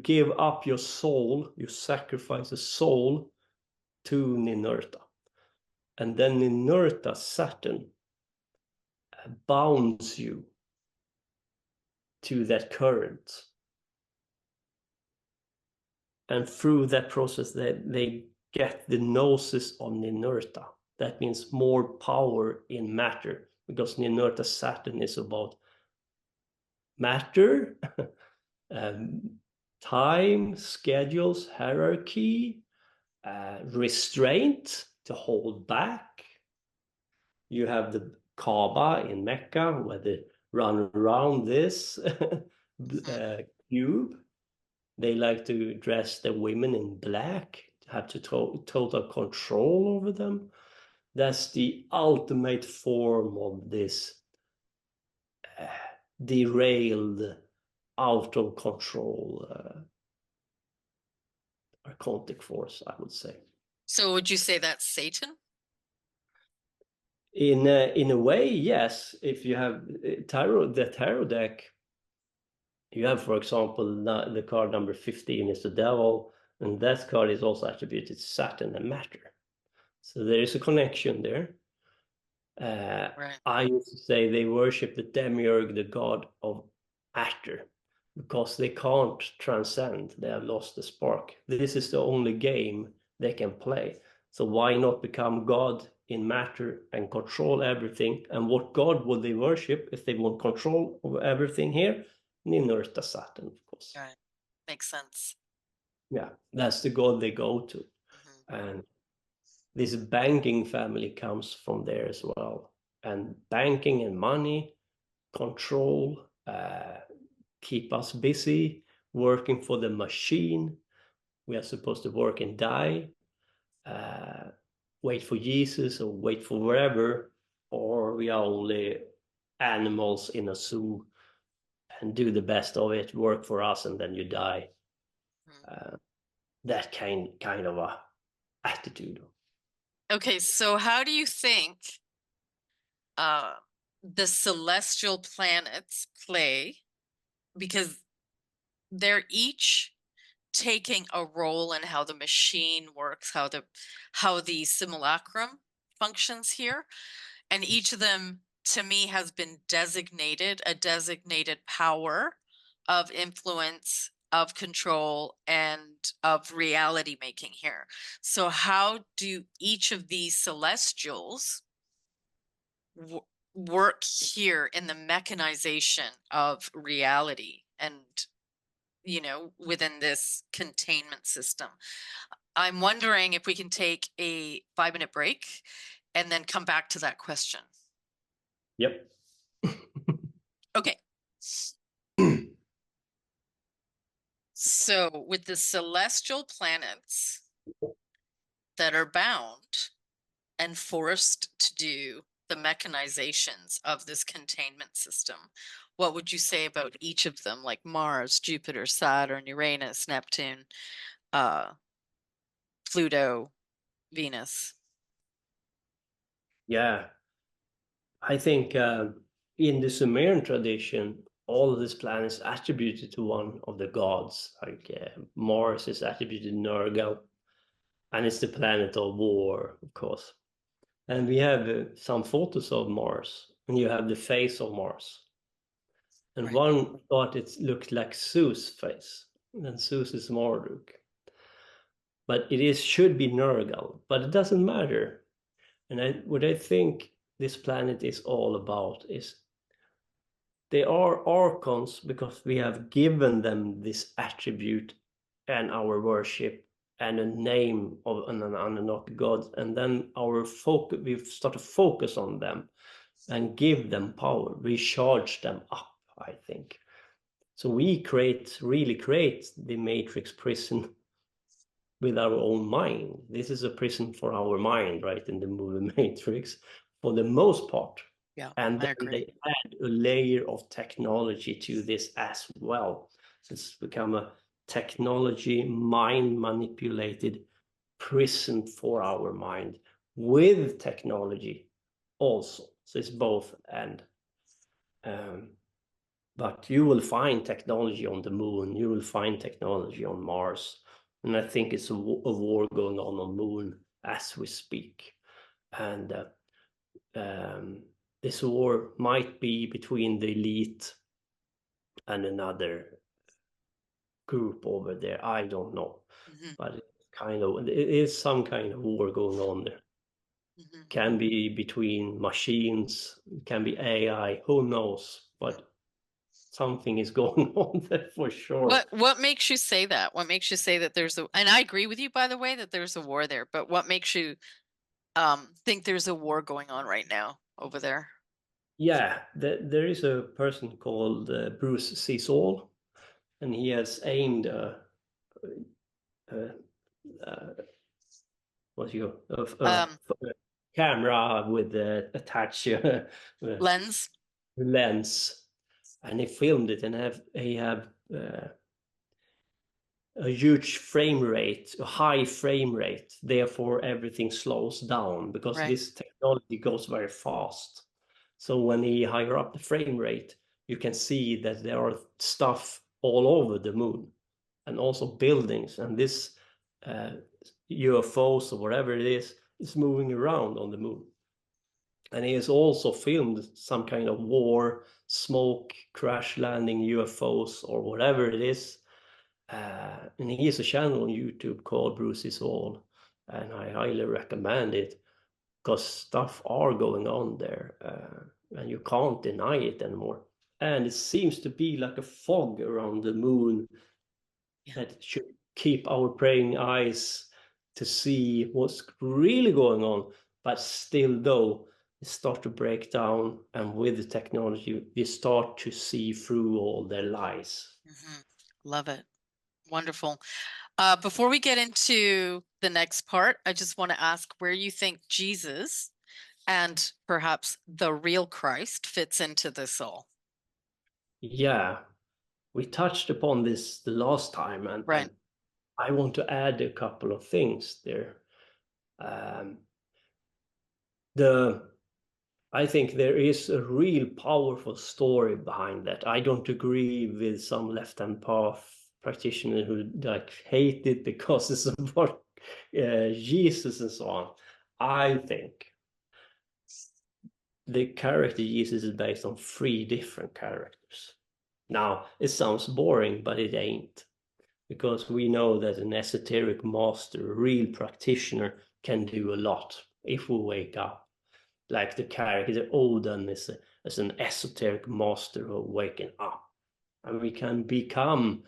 give up your soul, you sacrifice a soul to Ninurta. And then Ninurta, Saturn, bounds you to that current. And through that process, they get the gnosis of Ninurta. That means more power in matter, because Ninurta, Saturn is about matter, time, schedules, hierarchy, restraint, to hold back. You have the Kaaba in Mecca, where they run around this cube. They like to dress the women in black, have total control over them. That's the ultimate form of this derailed, out of control archontic force, I would say. So would you say that's Satan? In a way, yes. If you have the tarot deck, you have, for example, the card number 15 is the devil, and that card is also attributed to Saturn and matter. So there is a connection there. Right. I used to say they worship the demiurge, the god of matter, because they can't transcend. They have lost the spark. This is the only game they can play. So why not become God in matter and control everything? And what god would they worship if they want control over everything here? Ninurta, Saturn, of course. Right. Makes sense. Yeah, that's the god they go to. And this banking family comes from there as well. And banking and money, control, keep us busy, working for the machine. We are supposed to work and die, wait for Jesus or wait for wherever, or we are only animals in a zoo and do the best of it, work for us, and then you die. That kind of a attitude. Okay, so how do you think the celestial planets play? Because they're each taking a role in how the machine works, how the simulacrum functions here. And each of them, to me, has been designated a designated power of influence, of control, and of reality making here. So how do each of these celestials work here in the mechanization of reality and, you know, within this containment system. I'm wondering if we can take a 5-minute break and then come back to that question. Yep. Okay. So with the celestial planets that are bound and forced to do the mechanizations of this containment system, what would you say about each of them, like Mars, Jupiter, Saturn, Uranus, Neptune, Pluto, Venus? Yeah, I think in the Sumerian tradition, all of these planets attributed to one of the gods. Like Mars is attributed to Nergal, and it's the planet of war, of course. And we have some photos of Mars, and you have the face of Mars. And Right. one thought it looked like Zeus' face, and Zeus is Marduk. But it is should be Nergal, but it doesn't matter. And what I think this planet is all about is they are archons because we have given them this attribute and our worship and a name of an Anunnaki god, and then our focus, we start to focus on them and give them power. We charge them up, I think. So we really create the matrix prison with our own mind. This is a prison for our mind, right? In the movie Matrix, for the most part. Yeah, And I then agree. they add a layer of technology to this as well. So it's become a technology, mind manipulated prison for our mind with technology also. So it's both and. But you will find technology on the moon, you will find technology on Mars. And I think it's a war going on moon as we speak. And this war might be between the elite and another group over there. I don't know. But it is some kind of war going on there. Can be between machines, can be AI, who knows? But something is going on there for sure. What makes you say that? What makes you say that there's a, and I agree with you, by the way, that there's a war there, but what makes you think there's a war going on right now over there? Yeah, there is a person called Bruce sees all, and he has aimed what's your camera with attached Lens? lens, and he filmed it, and he have a huge frame rate, a high frame rate. Therefore, everything slows down because Right. this technology goes very fast. So when he higher up the frame rate, you can see that there are stuff all over the moon and also buildings. And this UFOs or whatever it is moving around on the moon. And he has also filmed some kind of war, smoke, crash landing UFOs or whatever it is. And he has a channel on YouTube called Bruce is All, and I highly recommend it because stuff are going on there, and you can't deny it anymore. And it seems to be like a fog around the moon that should keep our praying eyes to see what's really going on. But still, though, it starts to break down, and with the technology, we start to see through all their lies. Love it. Wonderful. Before we get into the next part, I just want to ask where you think Jesus and perhaps the real Christ fits into this all. Yeah, we touched upon this the last time, and I want to add a couple of things there. I think there is a real powerful story behind that. I don't agree with some left-hand path practitioners who like hate it because it's about Jesus and so on. I think the character Jesus is based on 3 different characters. Now, it sounds boring, but it ain't. Because we know that an esoteric master, a real practitioner, can do a lot if we wake up. like the character Odin is an esoteric master who waking up, and we can become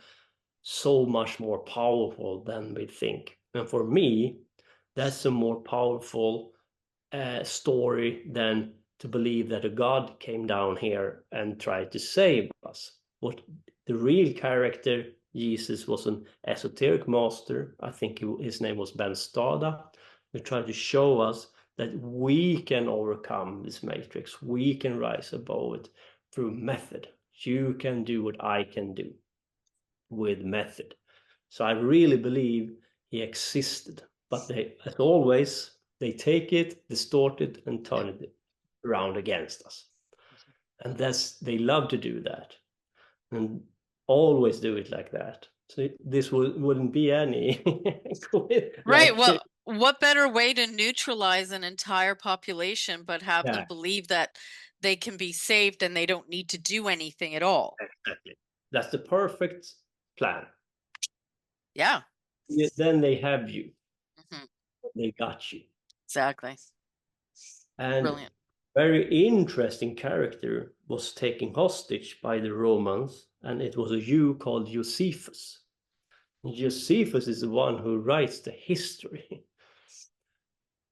so much more powerful than we think. And for me, that's a more powerful story than to believe that a god came down here and tried to save us. What the real character Jesus was an esoteric master. I think his name was Ben Stada, who tried to show us that we can overcome this matrix. We can rise above it through method. You can do what I can do with method. So I really believe he existed, but they, as always, they take it, distort it, and turn it around against us. And they love to do that, and always do it like that. So this wouldn't be any Right. Well, what better way to neutralize an entire population but have them believe that they can be saved and they don't need to do anything at all? Exactly. That's the perfect plan. Yeah. Then they have you. They got you. Exactly. And brilliant. Very interesting character was taken hostage by the Romans, and it was a Jew called Josephus. And Josephus is the one who writes the history.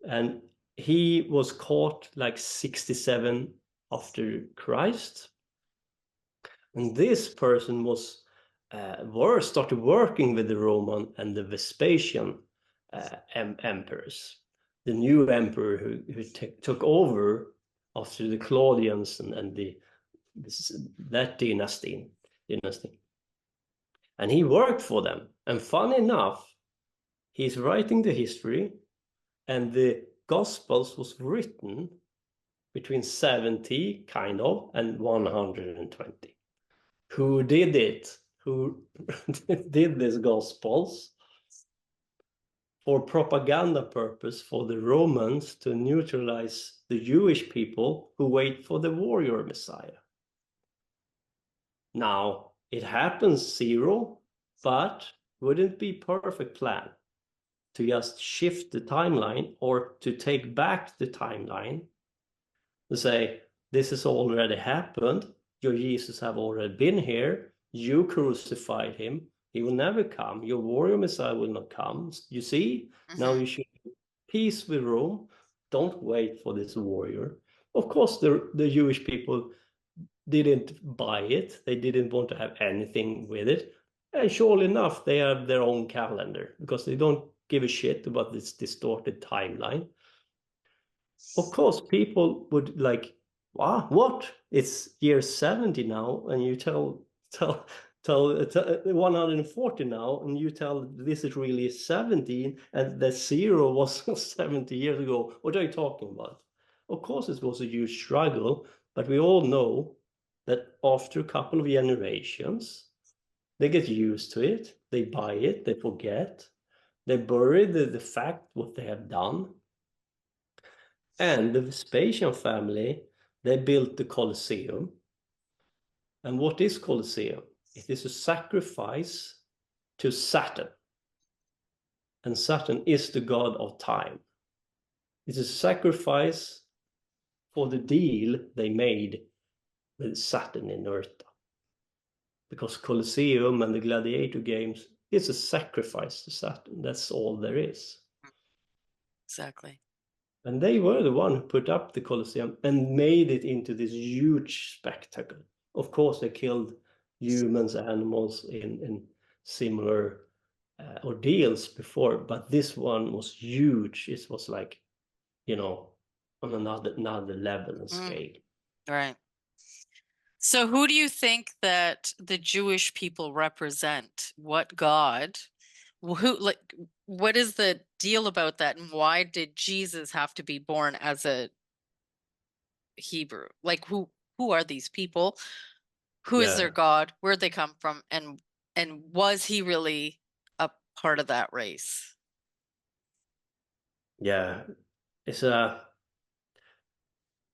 And he was caught like 67 after Christ. And this person was started working with the Roman and the Vespasian emperors. The new emperor who took over after the Claudians and that dynasty. And he worked for them. And funny enough, he's writing the history, and the Gospels was written between 70 kind of and 120. Who did it? Who did these Gospels? For propaganda purpose for the Romans to neutralize the Jewish people who wait for the warrior Messiah. Now, it happens zero, but wouldn't it be perfect plan to just shift the timeline or to take back the timeline to say, this has already happened, your Jesus have already been here, you crucified him, he will never come, your warrior Messiah will not come. You see, now you should peace with Rome, don't wait for this warrior. Of course, the Jewish people didn't buy it, they didn't want to have anything with it, and surely enough, they have their own calendar because they don't give a shit about this distorted timeline. Of course, people would like, wow, what? It's year 70 now, and you tell 140 now, and you tell this is really 17, and the zero was 70 years ago. What are you talking about? Of course, it was a huge struggle, but we all know that after a couple of generations, they get used to it, they buy it, they forget, they bury the fact what they have done. And the Vespasian family, they built the Colosseum. And what is Colosseum? It is a sacrifice to Saturn. And Saturn is the god of time. It's a sacrifice for the deal they made with Saturn in Earth. Because Colosseum and the gladiator games is a sacrifice to Saturn. That's all there is. Exactly. And they were the one who put up the Colosseum and made it into this huge spectacle. Of course, they killed humans, animals in similar ordeals before, but this one was huge. It was like, on another level and scale. Right. So who do you think that the Jewish people represent? What God? What is the deal about that, and why did Jesus have to be born as a Hebrew? Like who are these people? Who is their God? Where'd they come from? And was he really a part of that race? Yeah,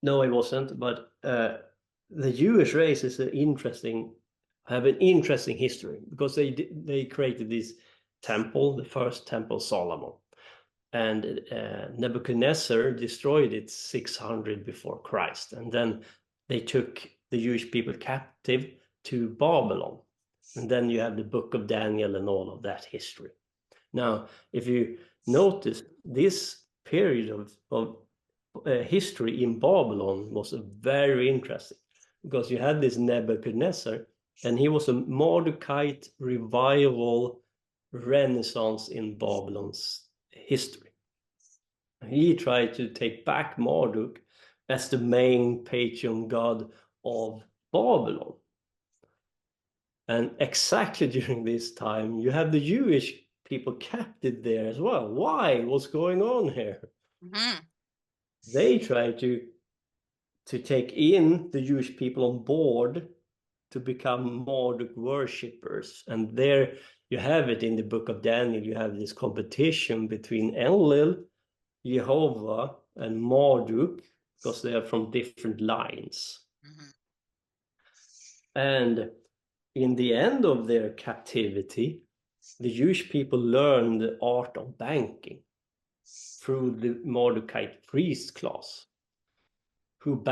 no, it wasn't, but the Jewish race is have an interesting history because they created this temple, the first temple Solomon. and Nebuchadnezzar destroyed it 600 before Christ, and then they took the Jewish people captive to Babylon, and then you have the book of Daniel and all of that history. Now, if you notice, this period of history in Babylon was very interesting, because you had this Nebuchadnezzar, and he was a Mordecaiite revival renaissance in Babylon's history. He tried to take back Marduk as the main patron god of Babylon. And exactly during this time, you have the Jewish people captive there as well. Why? What's going on here? Mm-hmm. They try to take in the Jewish people on board to become Marduk worshippers. And there you have it in the book of Daniel. You have this competition between Enlil, Jehovah, and Marduk, because they are from different lines. Mm-hmm. And in the end of their captivity, the Jewish people learned the art of banking through the Mordecaiite priest class, who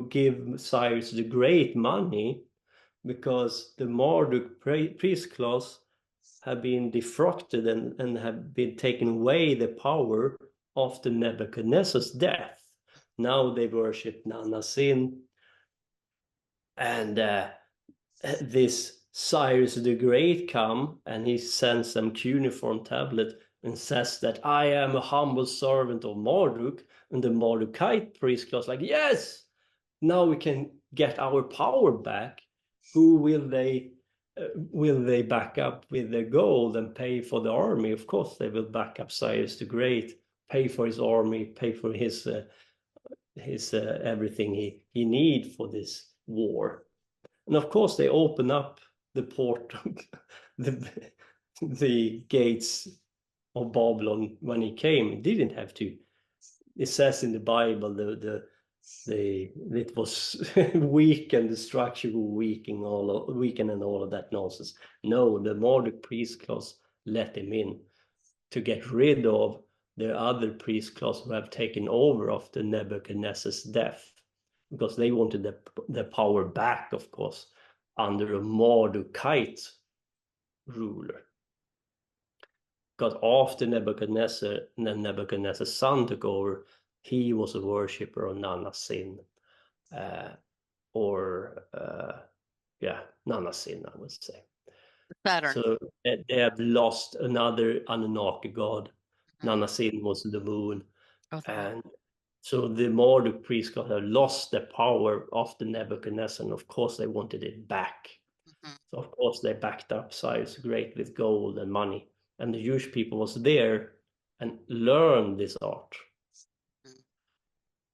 give Cyrus the Great money, because the Marduk priest class have been defrosted and have been taken away the power after Nebuchadnezzar's death. Now they worship Nana Sin, and this Cyrus the Great come, and he sends them cuneiform tablet and says that I am a humble servant of Marduk, and the Mordecaiite priest class like, yes, now we can get our power back. Who will they back up with their gold and pay for the army? Of course they will back up Cyrus the Great, pay for his army, pay for his everything he need for this war. And of course they open up the port, the gates of Babylon when he came. He didn't have to. It says in the Bible it was weak, and the structure weakened and all of that nonsense. No, the Marduk priest class let him in to get rid of the other priest class who have taken over after Nebuchadnezzar's death, because they wanted the power back, of course, under a Mardukite ruler. Because after Nebuchadnezzar, and Nebuchadnezzar's son took over, he was a worshipper of Nana Sin, Nana Sin, I would say. Saturn. So they have lost another Anunnaki god. Mm-hmm. Nana Sin was the moon. Okay. And so the Marduk priest god have lost their power after Nebuchadnezzar, and of course they wanted it back. Mm-hmm. So of course they backed up Cyrus the Great with gold and money. And the Jewish people was there and learned this art. Mm-hmm.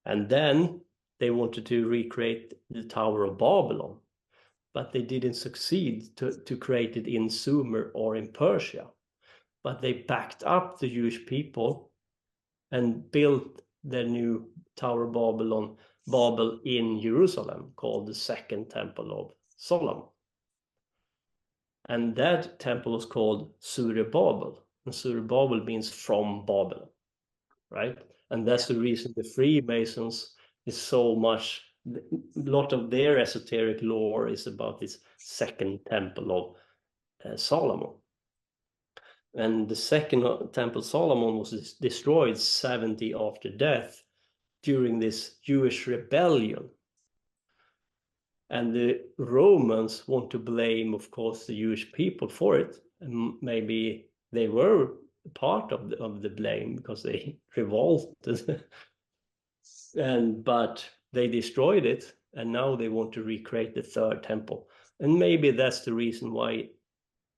And then they wanted to recreate the Tower of Babylon, but they didn't succeed to create it in Sumer or in Persia. But they backed up the Jewish people and built the new Tower of Babel in Jerusalem, called the Second Temple of Solomon. And that temple was called Zerubbabel. And Zerubbabel means from Babylon, right? And that's the reason the Freemasons is so much, a lot of their esoteric lore is about this Second Temple of Solomon. And the Second Temple Solomon was destroyed 70 after death during this Jewish rebellion. And the Romans want to blame, of course, the Jewish people for it. And maybe they were part of the blame because they revolted. But they destroyed it, and now they want to recreate the third temple. And maybe that's the reason why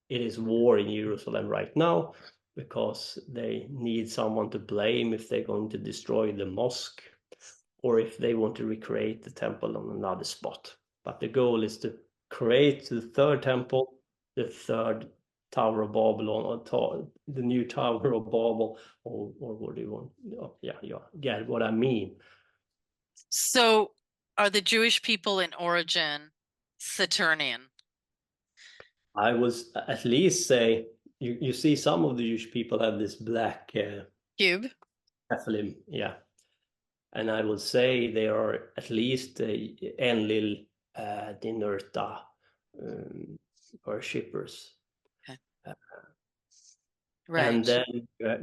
it is war in Jerusalem right now, because they need someone to blame if they're going to destroy the mosque, or if they want to recreate the temple on another spot. But the goal is to create the third temple, the third Tower of Babylon, or the new Tower of Babel, or what do you want? Oh, yeah, get what I mean. So are the Jewish people in origin Saturnian? I would at least say you see some of the Jewish people have this black Cube. Nephilim, yeah. And I would say they are at least Enlil, Dinurta worshippers. Okay. Right. And then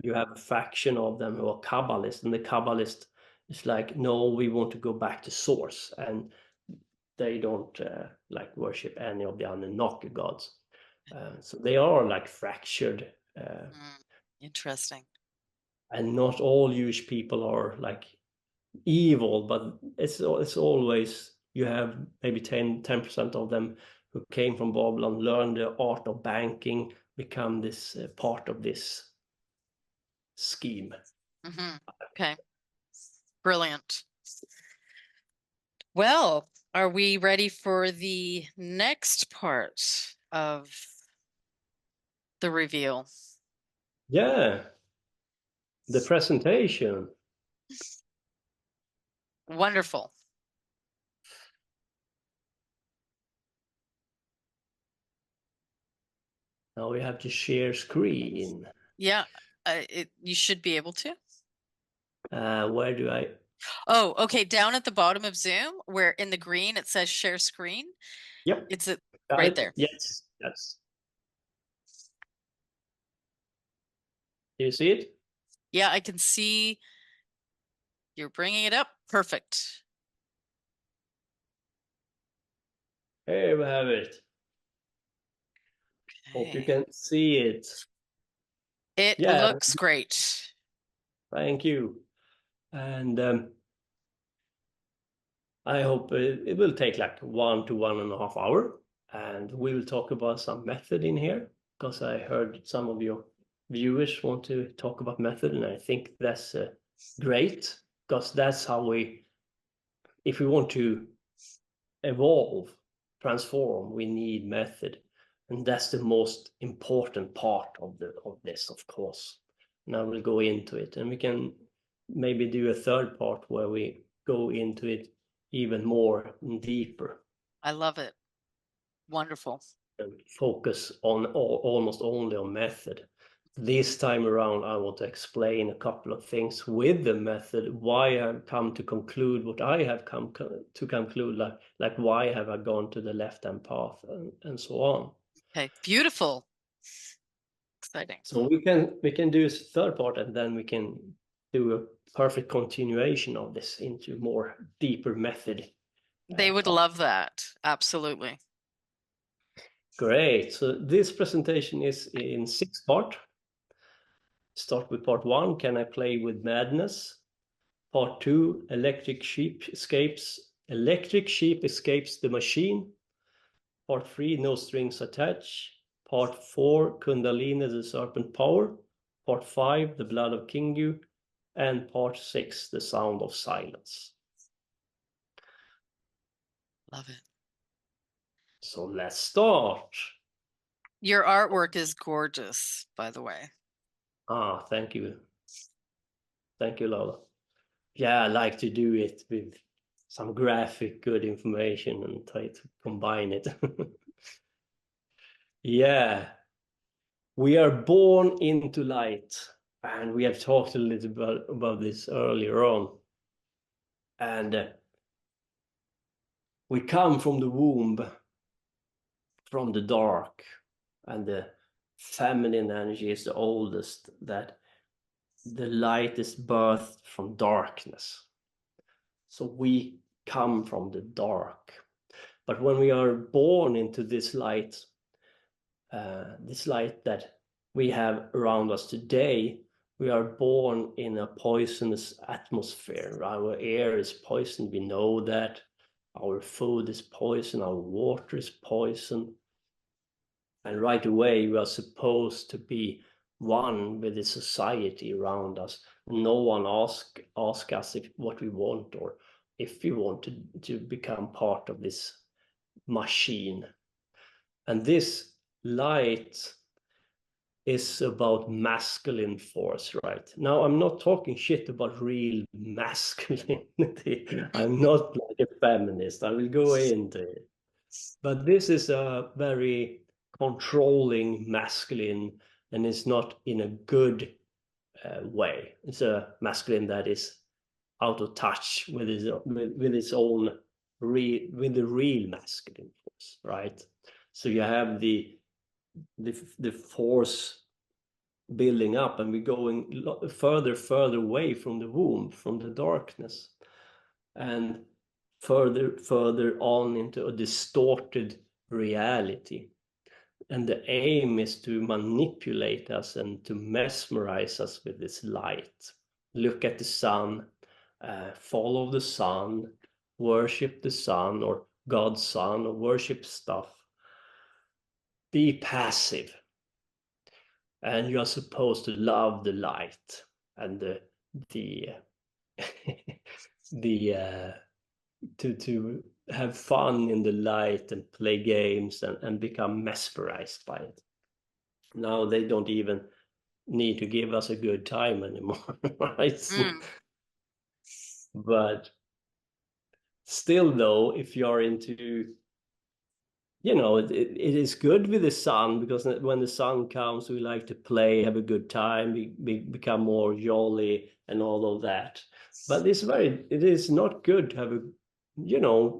you have a faction of them who are Kabbalists, and the Kabbalist is like, no, we want to go back to source, and they don't like worship any of the Anunnaki gods. So they are like fractured. Interesting. And not all Jewish people are like evil, but it's always, you have maybe 10% of them who came from Babylon, learn the art of banking, become this part of this scheme. Okay. Brilliant. Well, are we ready for the next part of the reveal? Yeah. The presentation. Wonderful. Now we have to share screen. Yeah, you should be able to. Where do I? Oh, okay. Down at the bottom of Zoom, where in the green it says share screen. Yep. It's right there. Yes. Do you see it? Yeah, I can see you're bringing it up. Perfect. Here we have it. Hope you can see it. It looks great. Thank you. And I hope it will take like 1 to 1.5 hours, and we will talk about some method in here, because I heard some of your viewers want to talk about method, and I think that's great, because that's how if we want to evolve, transform, we need method, and that's the most important part of this, of course. And I will go into it, and we can maybe do a third part where we go into it even more and deeper. I love it. Wonderful. And focus on almost only on method. This time around, I want to explain a couple of things with the method, why I've come to conclude what I have come to conclude, like why have I gone to the left-hand path, and so on. Okay, beautiful. Exciting. So we can do a third part, and then we can do a perfect continuation of this into more deeper method. They would love that. Absolutely. Great. So this presentation is in 6 parts. Start with part 1, can I play with madness? Part 2, electric sheep escapes the machine. Part 3, no strings attached. Part 4, Kundalini, the serpent power. Part 5, the blood of Kingu. And part 6, the sound of silence. Love it. So let's start. Your artwork is gorgeous, by the way. Thank you. Thank you, Lola. Yeah, I like to do it with some graphic, good information and try to combine it. Yeah, we are born into light, and we have talked a little bit about this earlier on. And we come from the womb, from the dark, and the feminine energy is the oldest, that the light is birthed from darkness. So we come from the dark. But when we are born into this light that we have around us today, we are born in a poisonous atmosphere. Our air is poisoned, we know that. Our food is poison, our water is poison. And right away, we are supposed to be one with the society around us. No one ask us what we want, or if we want to become part of this machine. And this light is about masculine force, right? Now, I'm not talking shit about real masculinity. I'm not like a feminist. I will go into it. But this is a very controlling masculine and it's not in a good way. It's a masculine that is out of touch with its own with the real masculine force, right? So you have the force building up, and we're going further away from the womb, from the darkness, and further on into a distorted reality. And the aim is to manipulate us and to mesmerize us with this light. Look at the sun, follow the sun, worship the sun or God's son, or worship stuff. Be passive. And you are supposed to love the light and to have fun in the light and play games and become mesmerized by it. Now they don't even need to give us a good time anymore, right? But still, though, if you're into, it is good with the sun, because when the sun comes, we like to play, have a good time, we become more jolly and all of that. But it is not good to have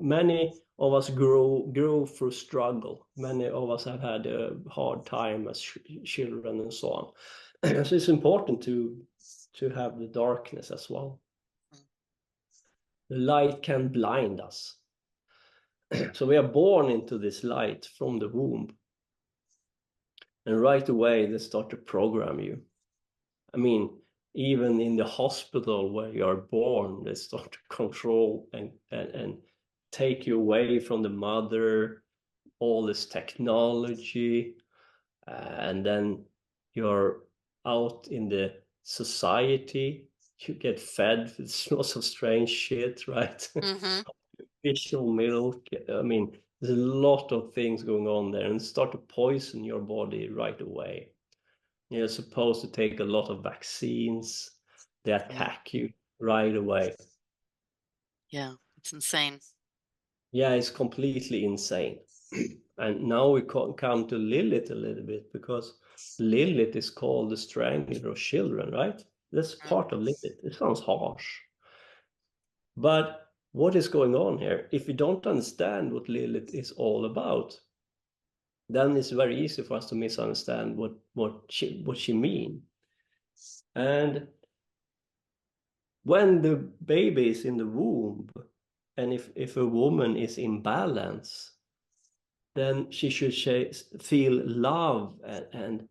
many of us grow through struggle. Many of us have had a hard time as children and so on. So it's important to have the darkness as well. The light can blind us. So we are born into this light from the womb. And right away, they start to program you. I mean, even in the hospital where you are born, they start to control and take you away from the mother, all this technology, and then you're out in the society. You get fed with lots of strange shit, right? Artificial milk. I mean, there's a lot of things going on there, and start to poison your body right away. You're supposed to take a lot of vaccines. They attack you right away. Yeah, it's insane. Yeah, it's completely insane. And now we come to Lilith a little bit, because Lilith is called the strangler of children, right? That's part of Lilith. It sounds harsh. But what is going on here? If we don't understand what Lilith is all about, then it's very easy for us to misunderstand what she means. And when the baby is in the womb, and if a woman is in balance, then she should feel love and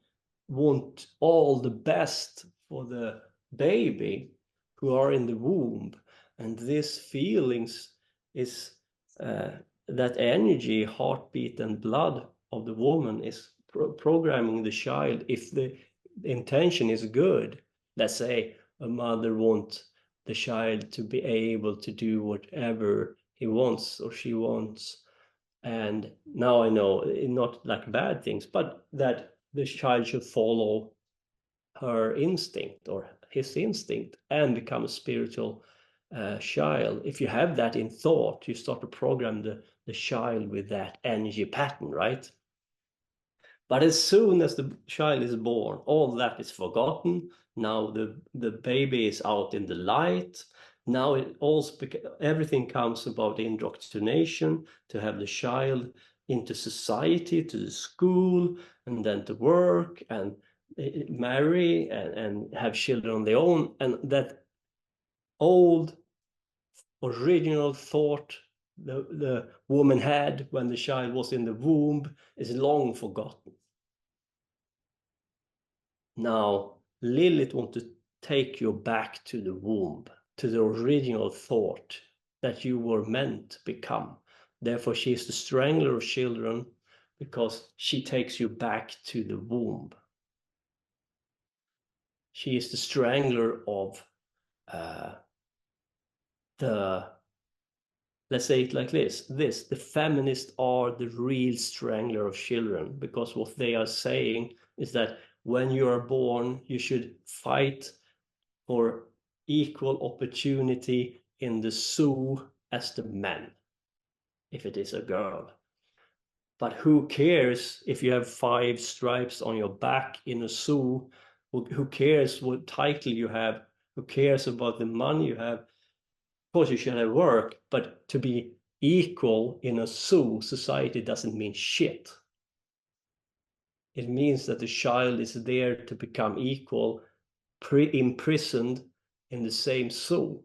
want all the best for the baby who are in the womb. And this feelings is that energy, heartbeat and blood of the woman is programming the child. If the intention is good, let's say a mother wants the child to be able to do whatever he wants or she wants. And now I know, not like bad things, but that the child should follow her instinct or his instinct and become a spiritual child. If you have that in thought, you start to program the child with that energy pattern, right? But as soon as the child is born, all that is forgotten. Now the baby is out in the light. Now everything comes about indoctrination, to have the child into society, to the school, and then to work and marry and have children on their own. And that old original thought the woman had when the child was in the womb is long forgotten. Now, Lilith wants to take you back to the womb, to the original thought that you were meant to become. Therefore, she is the strangler of children, because she takes you back to the womb. She is the strangler of let's say it like this, the feminists are the real strangler of children, because what they are saying is that when you are born, you should fight for equal opportunity in the zoo as the men, if it is a girl. But who cares if you have 5 stripes on your back in a zoo? Who cares what title you have? Who cares about the money you have? Of course, you should have work, but to be equal in a zoo society doesn't mean shit. It means that the child is there to become equal, imprisoned in the same zoo.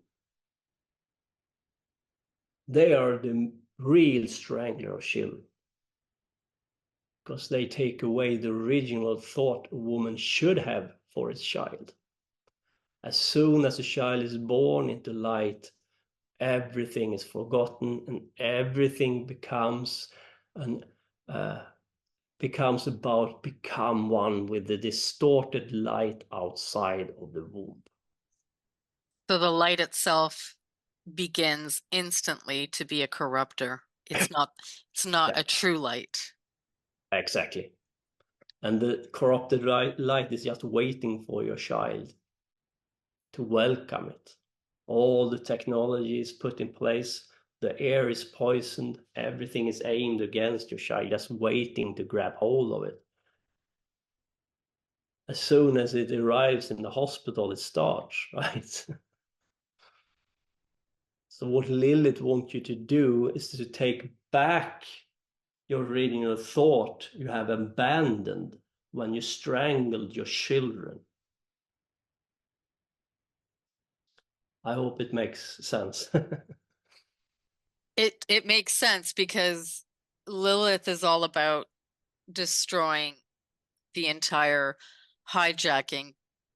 They are the real strangler of children, because they take away the original thought a woman should have for its child. As soon as a child is born into light, everything is forgotten and everything becomes about become one with the distorted light outside of the womb. So the light itself begins instantly to be a corrupter. It's not a true light. Exactly. And the corrupted light is just waiting for your child to welcome it. All the technology is put in place, the air is poisoned, everything is aimed against your child, just waiting to grab hold of it. As soon as it arrives in the hospital, it starts, right? So what Lilith wants you to do is to take back your original thought you have abandoned when you strangled your children. I hope it makes sense. It makes sense because Lilith is all about destroying the entire, hijacking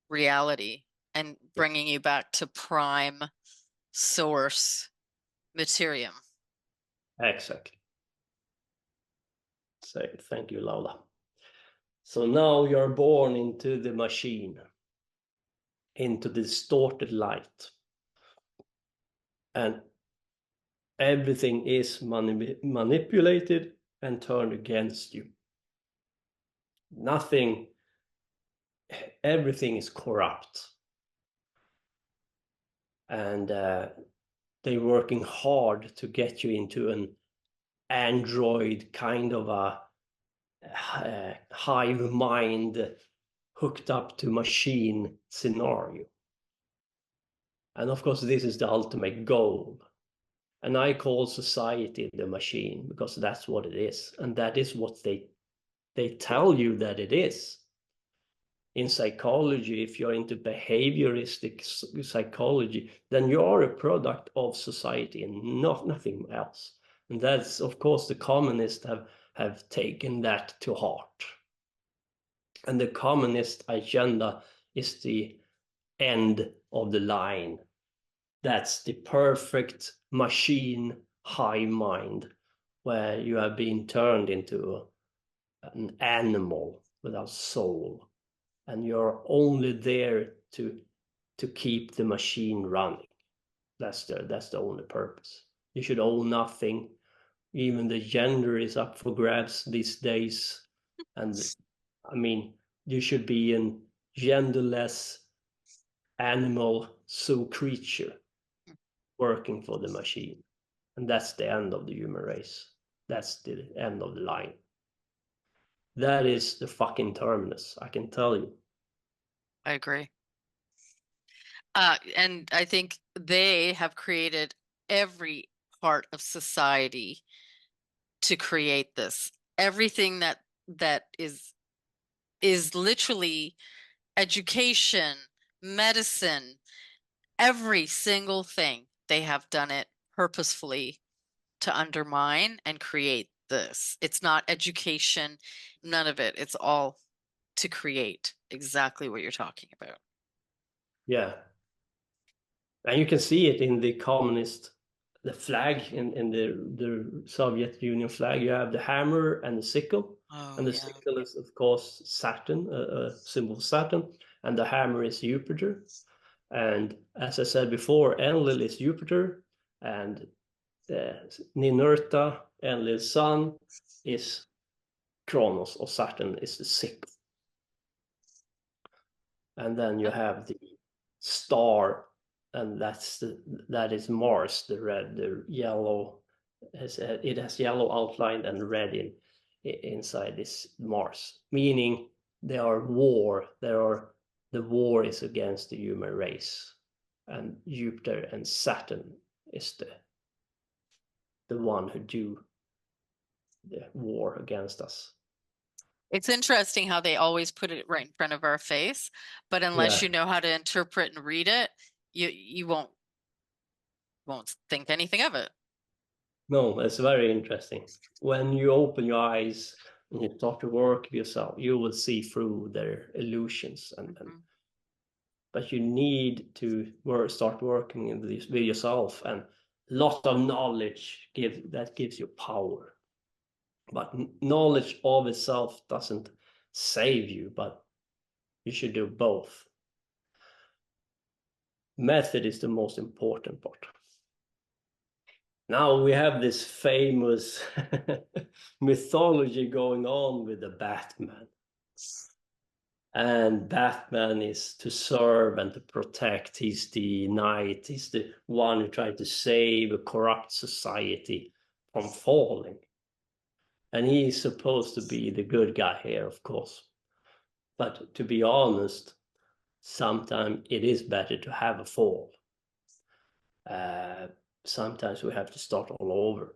reality and bringing you back to prime source materium. Exactly. So thank you, Laura. So now you're born into the machine, into the distorted light. And everything is manipulated and turned against you. Everything is corrupt. And they're working hard to get you into an android kind of a hive mind hooked up to machine scenario. And of course, this is the ultimate goal. And I call society the machine because that's what it is. And that is what they tell you that it is. In psychology, if you're into behavioristic psychology, then you are a product of society and nothing else. And that's, of course, the communists have taken that to heart. And the communist agenda is the end of the line. That's the perfect machine hive mind, where you have been turned into an animal without soul. And you're only there to keep the machine running. That's the only purpose. You should own nothing. Even the gender is up for grabs these days. And I mean, you should be a genderless animal zoo creature working for the machine. And that's the end of the human race. That's the end of the line. That is the fucking terminus, I can tell you. I agree. And I think they have created every part of society to create this. Everything that is literally education, medicine, every single thing. They have done it purposefully to undermine and create this. It's not education, none of it. It's all to create exactly what you're talking about. Yeah. And you can see it in the communist, the flag in the Soviet Union flag. You have the hammer and the sickle. Oh, And the yeah. sickle is, of course, Saturn, a symbol of Saturn. And the hammer is Jupiter. And as I said before, Enlil is Jupiter. And Ninurta, Enlil's sun, is Kronos, or Saturn is the sickle. And then you have the star, and that is Mars, the red, the yellow. It has yellow outline and red inside this Mars, meaning there are war. The war is against the human race, and Jupiter and Saturn is the one who do the war against us. It's interesting how they always put it right in front of our face, but unless you know how to interpret and read it, you won't think anything of it. No, it's very interesting. When you open your eyes and you start to work with yourself, you will see through their illusions, but you need to start working with yourself, and a lot of knowledge gives you power. But knowledge of itself doesn't save you, but you should do both. Method is the most important part. Now we have this famous mythology going on with the Batman. And Batman is to serve and to protect. He's the knight. He's the one who tried to save a corrupt society from falling. And he's supposed to be the good guy here, of course. But to be honest, sometimes it is better to have a fall. Sometimes we have to start all over.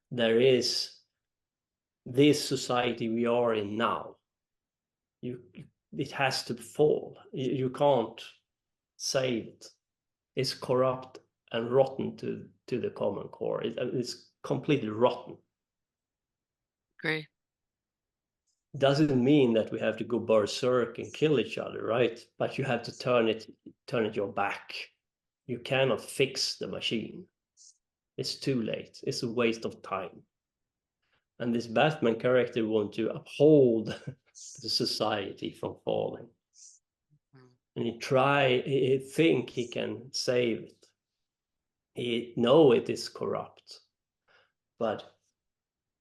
There is this society we are in now. It has to fall. You can't save it. It's corrupt and rotten to the common core. It's completely rotten. Agree. Doesn't mean that we have to go berserk and kill each other, right? But you have to turn it your back. You cannot fix the machine. It's too late. It's a waste of time. And this Batman character wants to uphold the society from falling. And he think he can save it. He know it is corrupt, but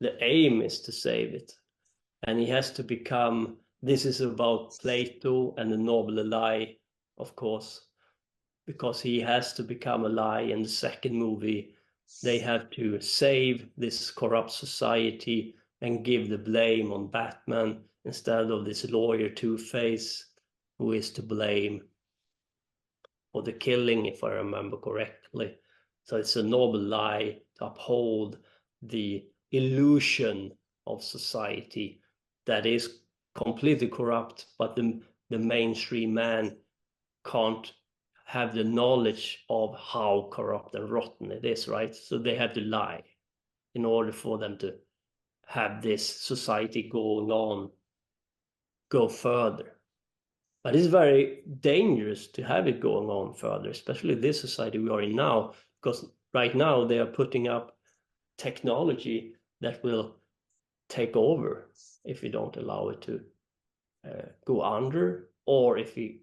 the aim is to save it. And he has to become, this is about Plato and the noble lie, of course, because he has to become a lie in the second movie. They have to save this corrupt society and give the blame on Batman instead of this lawyer Two-Face who is to blame for the killing, if I remember correctly. So it's a noble lie to uphold the illusion of society that is completely corrupt, but the mainstream man can't have the knowledge of how corrupt and rotten it is, right? So they have to lie in order for them to have this society go further. But it's very dangerous to have it going on further, especially this society we are in now, because right now they are putting up technology that will take over if we don't allow it to go under, or if we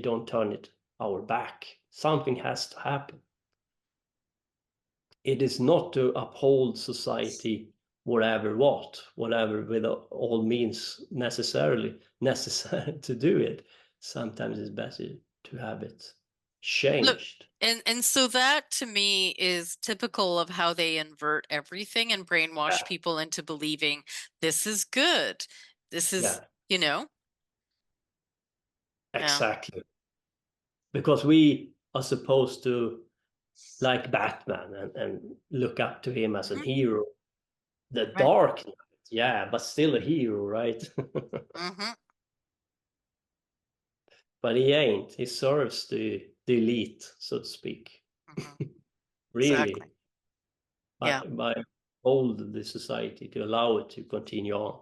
don't turn it our back. Something has to happen. It is not to uphold society whatever with all means necessary to do it. Sometimes it's better to have it changed. Look, and so that to me is typical of how they invert everything and brainwash people into believing this is good. This is, Exactly. Because we are supposed to like Batman and look up to him as a hero. The Dark Knight, but still a hero, right? But he ain't. He serves the elite, so to speak. Really. Exactly. By hold the society to allow it to continue on.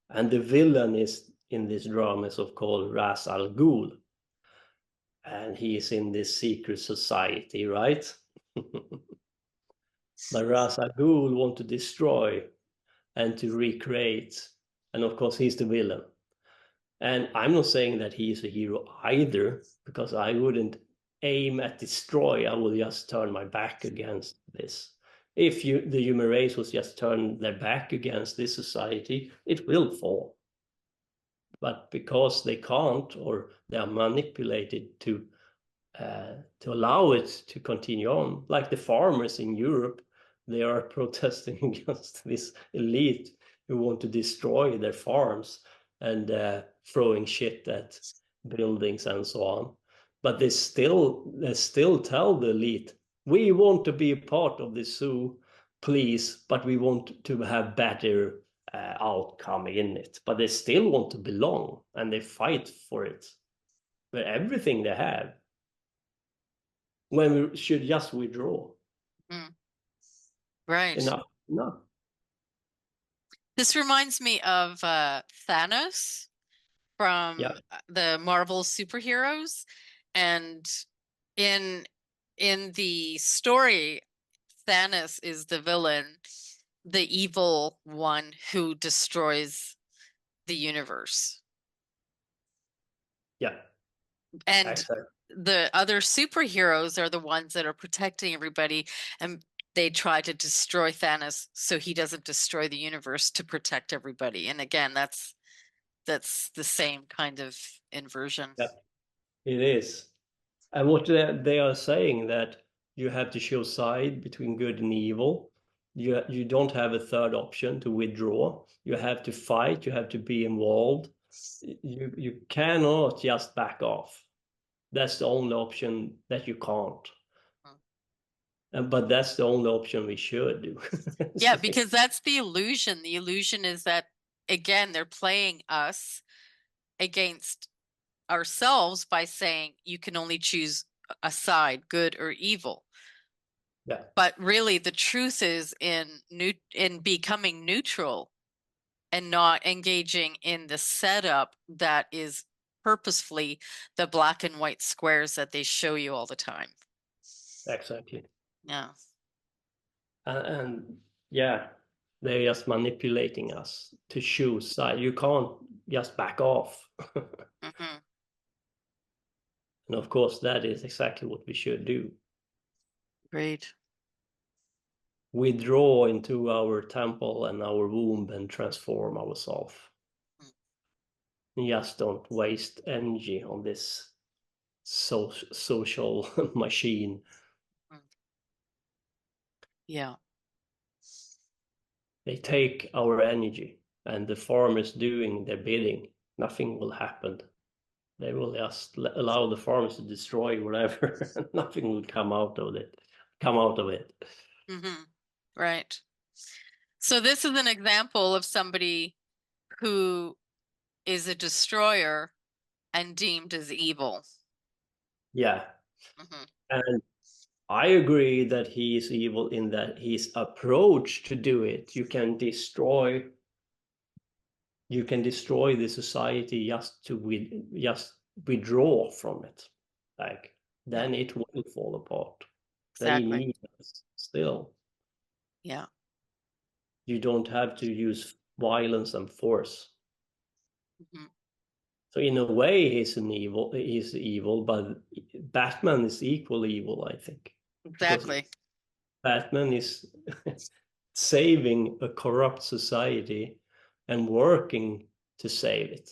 And the villain is in this drama is of course Ra's al Ghul. And he is in this secret society, right? But Ra's al Ghul want to destroy and to recreate. And of course, he's the villain. And I'm not saying that he is a hero either, because I wouldn't aim at destroy. I will just turn my back against this. If the human race was just turn their back against this society, it will fall. But because they can't, or they are manipulated to allow it to continue on, like the farmers in Europe, They are protesting against this elite who want to destroy their farms and throwing shit at buildings and so on. But they still tell the elite, we want to be a part of the zoo, please, but we want to have better outcome in it. But they still want to belong, and they fight for it with everything they have, when we should just withdraw. Mm. Right. Enough. No. This reminds me of Thanos from Yeah. the Marvel superheroes, and in the story, Thanos is the villain, the evil one who destroys the universe. Yeah. And Exactly. the other superheroes are the ones that are protecting everybody, and they try to destroy Thanos so he doesn't destroy the universe to protect everybody. And again, that's the same kind of inversion. Yeah, it is. And what they are saying, that you have to choose side between good and evil. You don't have a third option to withdraw. You have to fight. You have to be involved. You cannot just back off. That's the only option that you can't. But that's the only option we should do. Yeah, because that's the illusion. The illusion is that, again, they're playing us against ourselves by saying you can only choose a side, good or evil. Yeah. But really, the truth is in becoming neutral and not engaging in the setup that is purposefully the black and white squares that they show you all the time. Exactly. Yeah. And yeah, they're just manipulating us to choose side. You can't just back off. Mm-hmm. And of course, that is exactly what we should do. Great. Withdraw into our temple and our womb and transform ourselves. Just don't waste energy on this social machine. Yeah. They take our energy, and the farmers doing their bidding, nothing will happen. They will just allow the farmers to destroy whatever, and nothing will come out of it. Mm-hmm. Right. So this is an example of somebody who is a destroyer and deemed as evil. Yeah. Mm-hmm. And I agree that he is evil in that his approach to do it. You can destroy the society just to just withdraw from it. Like, then it will fall apart. They Exactly. need us still. Yeah. You don't have to use violence and force. Mm-hmm. So in a way, he's evil, but Batman is equally evil, I think, because Exactly. Batman is saving a corrupt society and working to save it.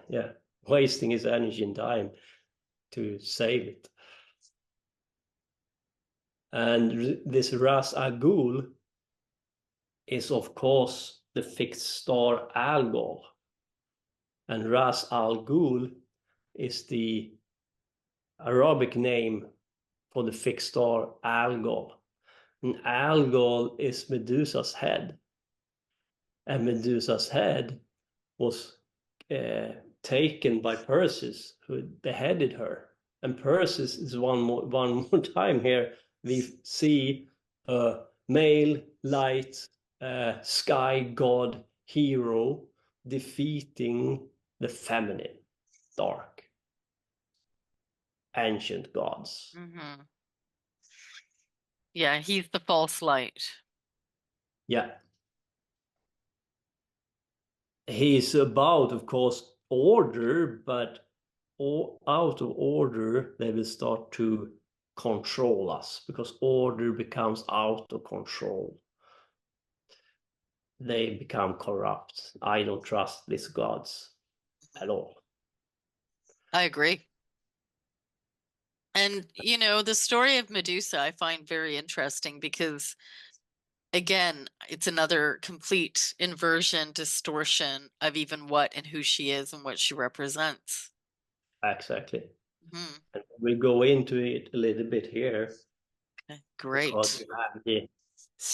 Yeah, wasting his energy and time to save it. And this Ras Al Ghul is, of course, the fixed star Algol. And Ras Al Ghul is the Arabic name for the fixed star Algol. And Algol is Medusa's head. And Medusa's head was taken by Perseus, who beheaded her. And Perseus is one more time here. We see a male light sky god hero defeating the feminine, dark, ancient gods. Mm-hmm. Yeah, he's the false light. Yeah. He's about, of course, order, but out of order, they will start to control us because order becomes out of control. They become corrupt. I don't trust these gods at all. I agree. And, you know, the story of Medusa I find very interesting because, again, it's another complete inversion, distortion of even what and who she is and what she represents. Exactly. Mhm. And we'll go into it a little bit here Okay, because great. you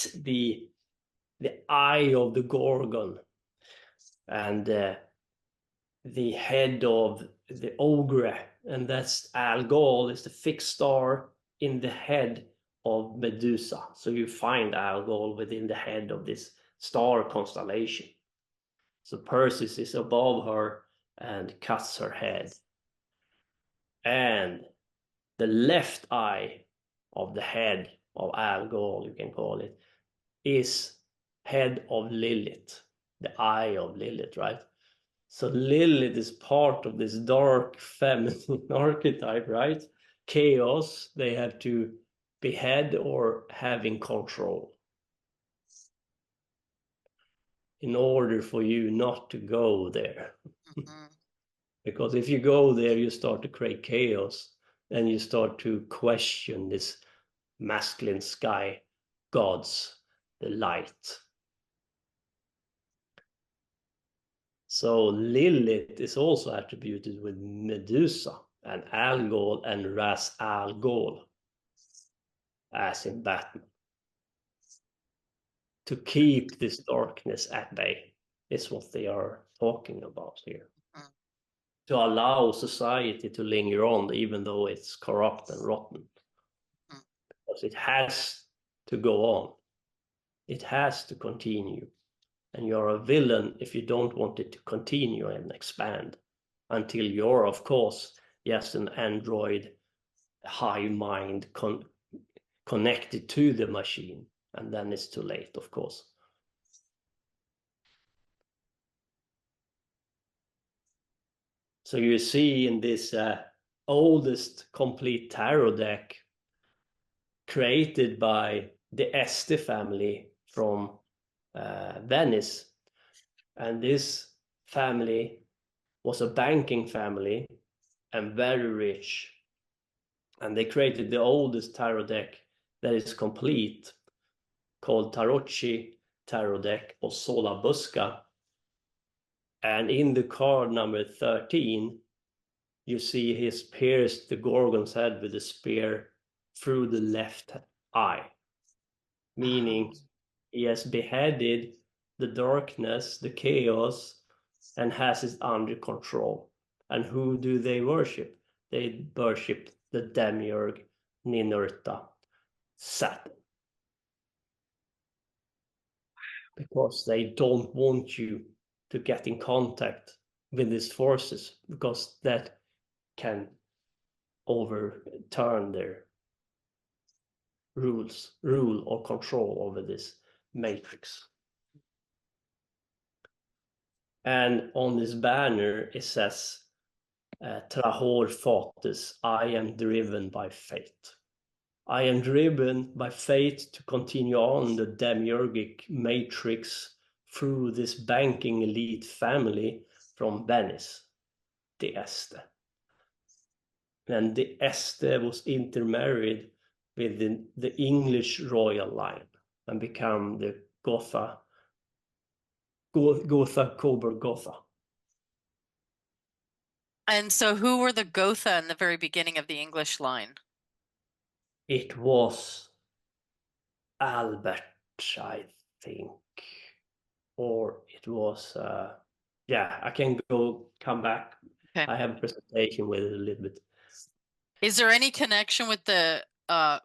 have the the eye of the Gorgon and the head of the ogre, and that's Algol is the fixed star in the head of Medusa. So you find Algol within the head of this star constellation. So Perseus is above her and cuts her head. And the left eye of the head of Algol, you can call it, is head of Lilith, the eye of Lilith, right? So Lilith is part of this dark feminine archetype, right? Chaos, they have to behead or having control in order for you not to go there. Mhm. Because if you go there, you start to create chaos and you start to question this masculine sky gods, the light. So Lilith is also attributed with Medusa and Algol and Ras Al Ghul, as in Batman. To keep this darkness at bay is what they are talking about here. Mhm. To allow society to linger on, even though it's corrupt and rotten. Mhm. Because it has to go on. It has to continue. And you're a villain if you don't want it to continue and expand. Until you're, of course, just an android, high mind connected to the machine. And then it's too late, of course. So you see in this oldest complete tarot deck created by the Este family from Venice. And this family was a banking family and very rich. And they created the oldest tarot deck that is complete, called Tarocchi Tarot Deck or Sola Busca. And in the card number 13, you see he's pierced the Gorgon's head with a spear through the left eye, meaning he has beheaded the darkness, the chaos, and has it under control. And who do they worship? They worship the demiurge Ninurta, Saturn, because they don't want you to get in contact with these forces, because that can overturn their rule or control over this matrix. And on this banner it says Trahor Fates, I am driven by fate. I am driven by fate to continue on the demiurgic matrix through this banking elite family from Venice, the Este. And the Este was intermarried with the English royal line and become the Gotha Coburg Gotha. And so who were the Gotha in the very beginning of the English line? It was Albert, I think, or it was yeah, I can come back. Okay. I have a presentation with it a little bit. Is there any connection with the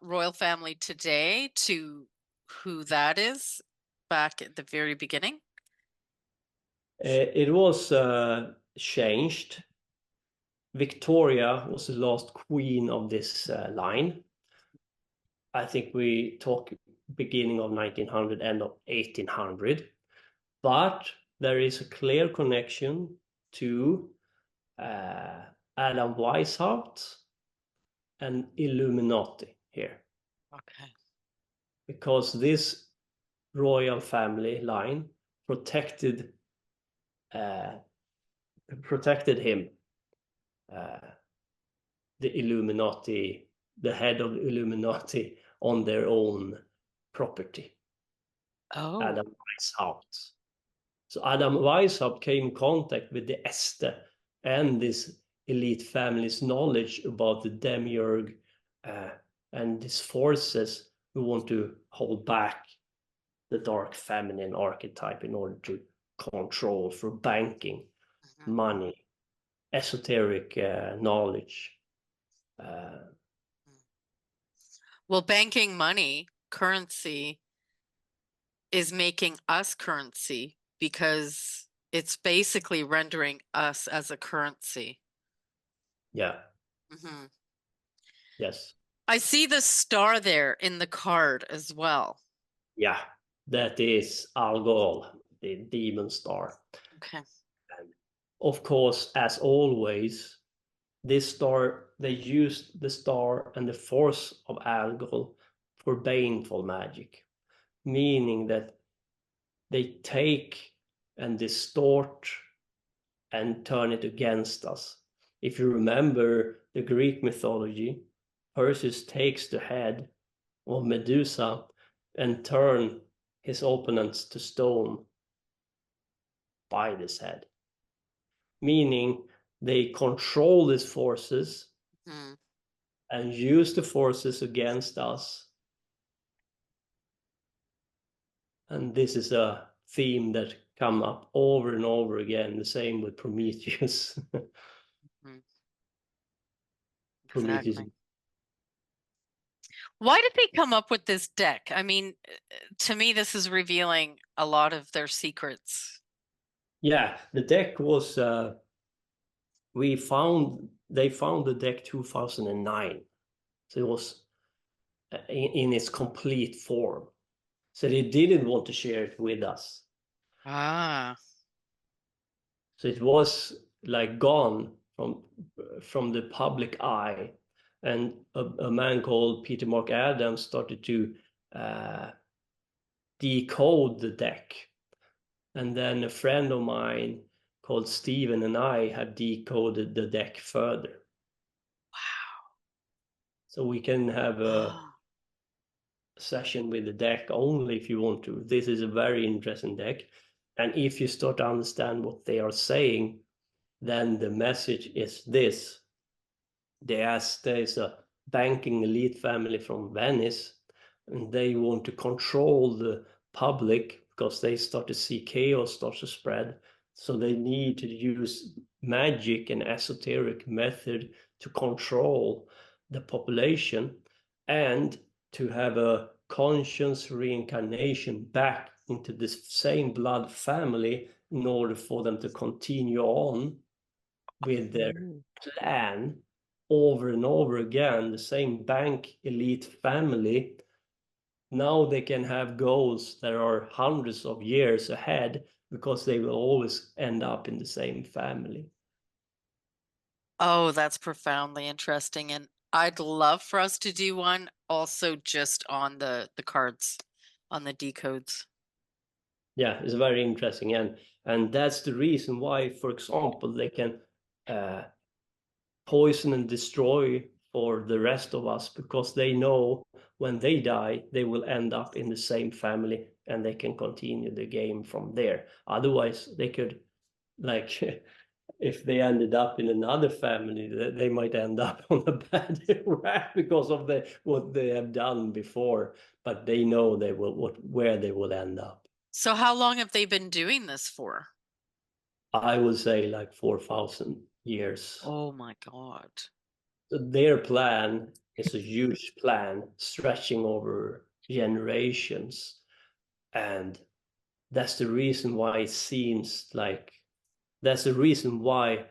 royal family today to who that is back at the very beginning? It was changed. Victoria was the last queen of this line. I think we talk beginning of 1900, end of 1800. But there is a clear connection to Adam Weishaupt and Illuminati here. Okay. Because this royal family line protected him, the Illuminati the head of the Illuminati on their own property. Oh. Adam Weishaupt. So Adam Weishaupt came in contact with the Este and this elite family's knowledge about the demiurge and these forces who want to hold back the dark feminine archetype in order to control for banking, money, esoteric knowledge. Well, banking money, currency, is making us currency because it's basically rendering us as a currency. Yeah. Mm-hmm. Yes. I see the star there in the card as well. Yeah, that is Algol, the demon star. Okay. And of course, as always, this star, they used the star and the force of Algol for baneful magic, meaning that they take and distort and turn it against us. If you remember the Greek mythology, Perseus takes the head of Medusa and turn his opponents to stone by this head. Meaning they control these forces and use the forces against us. And this is a theme that come up over and over again, the same with Prometheus. Prometheus. Exactly. Why did they come up with this deck? I mean, to me, this is revealing a lot of their secrets. Yeah, the deck was, they found the deck 2009. So it was in its complete form. So they didn't want to share it with us. Ah. So it was like gone from the public eye. And a man called Peter Mark Adams started to decode the deck. And then a friend of mine called Steven and I have decoded the deck further. Wow. So we can have a session with the deck only if you want to. This is a very interesting deck. And if you start to understand what they are saying, then the message is this. There's a banking elite family from Venice, and they want to control the public because they start to see chaos start to spread. So they need to use magic and esoteric method to control the population and to have a conscious reincarnation back into this same blood family in order for them to continue on with their plan over and over again, the same bank elite family. Now they can have goals that are hundreds of years ahead because they will always end up in the same family. Oh, that's profoundly interesting. And I'd love for us to do one also just on the cards, on the decodes. Yeah, it's very interesting. And that's the reason why, for example, they can poison and destroy for the rest of us, because they know when they die, they will end up in the same family and they can continue the game from there. Otherwise, they could, like, if they ended up in another family, they might end up on a bad track because of what they have done before, but they know they will where they will end up. So how long have they been doing this for? I would say like 4,000 years. Oh my God. Their plan is a huge plan stretching over generations. And that's the reason why it seems like that's the reason why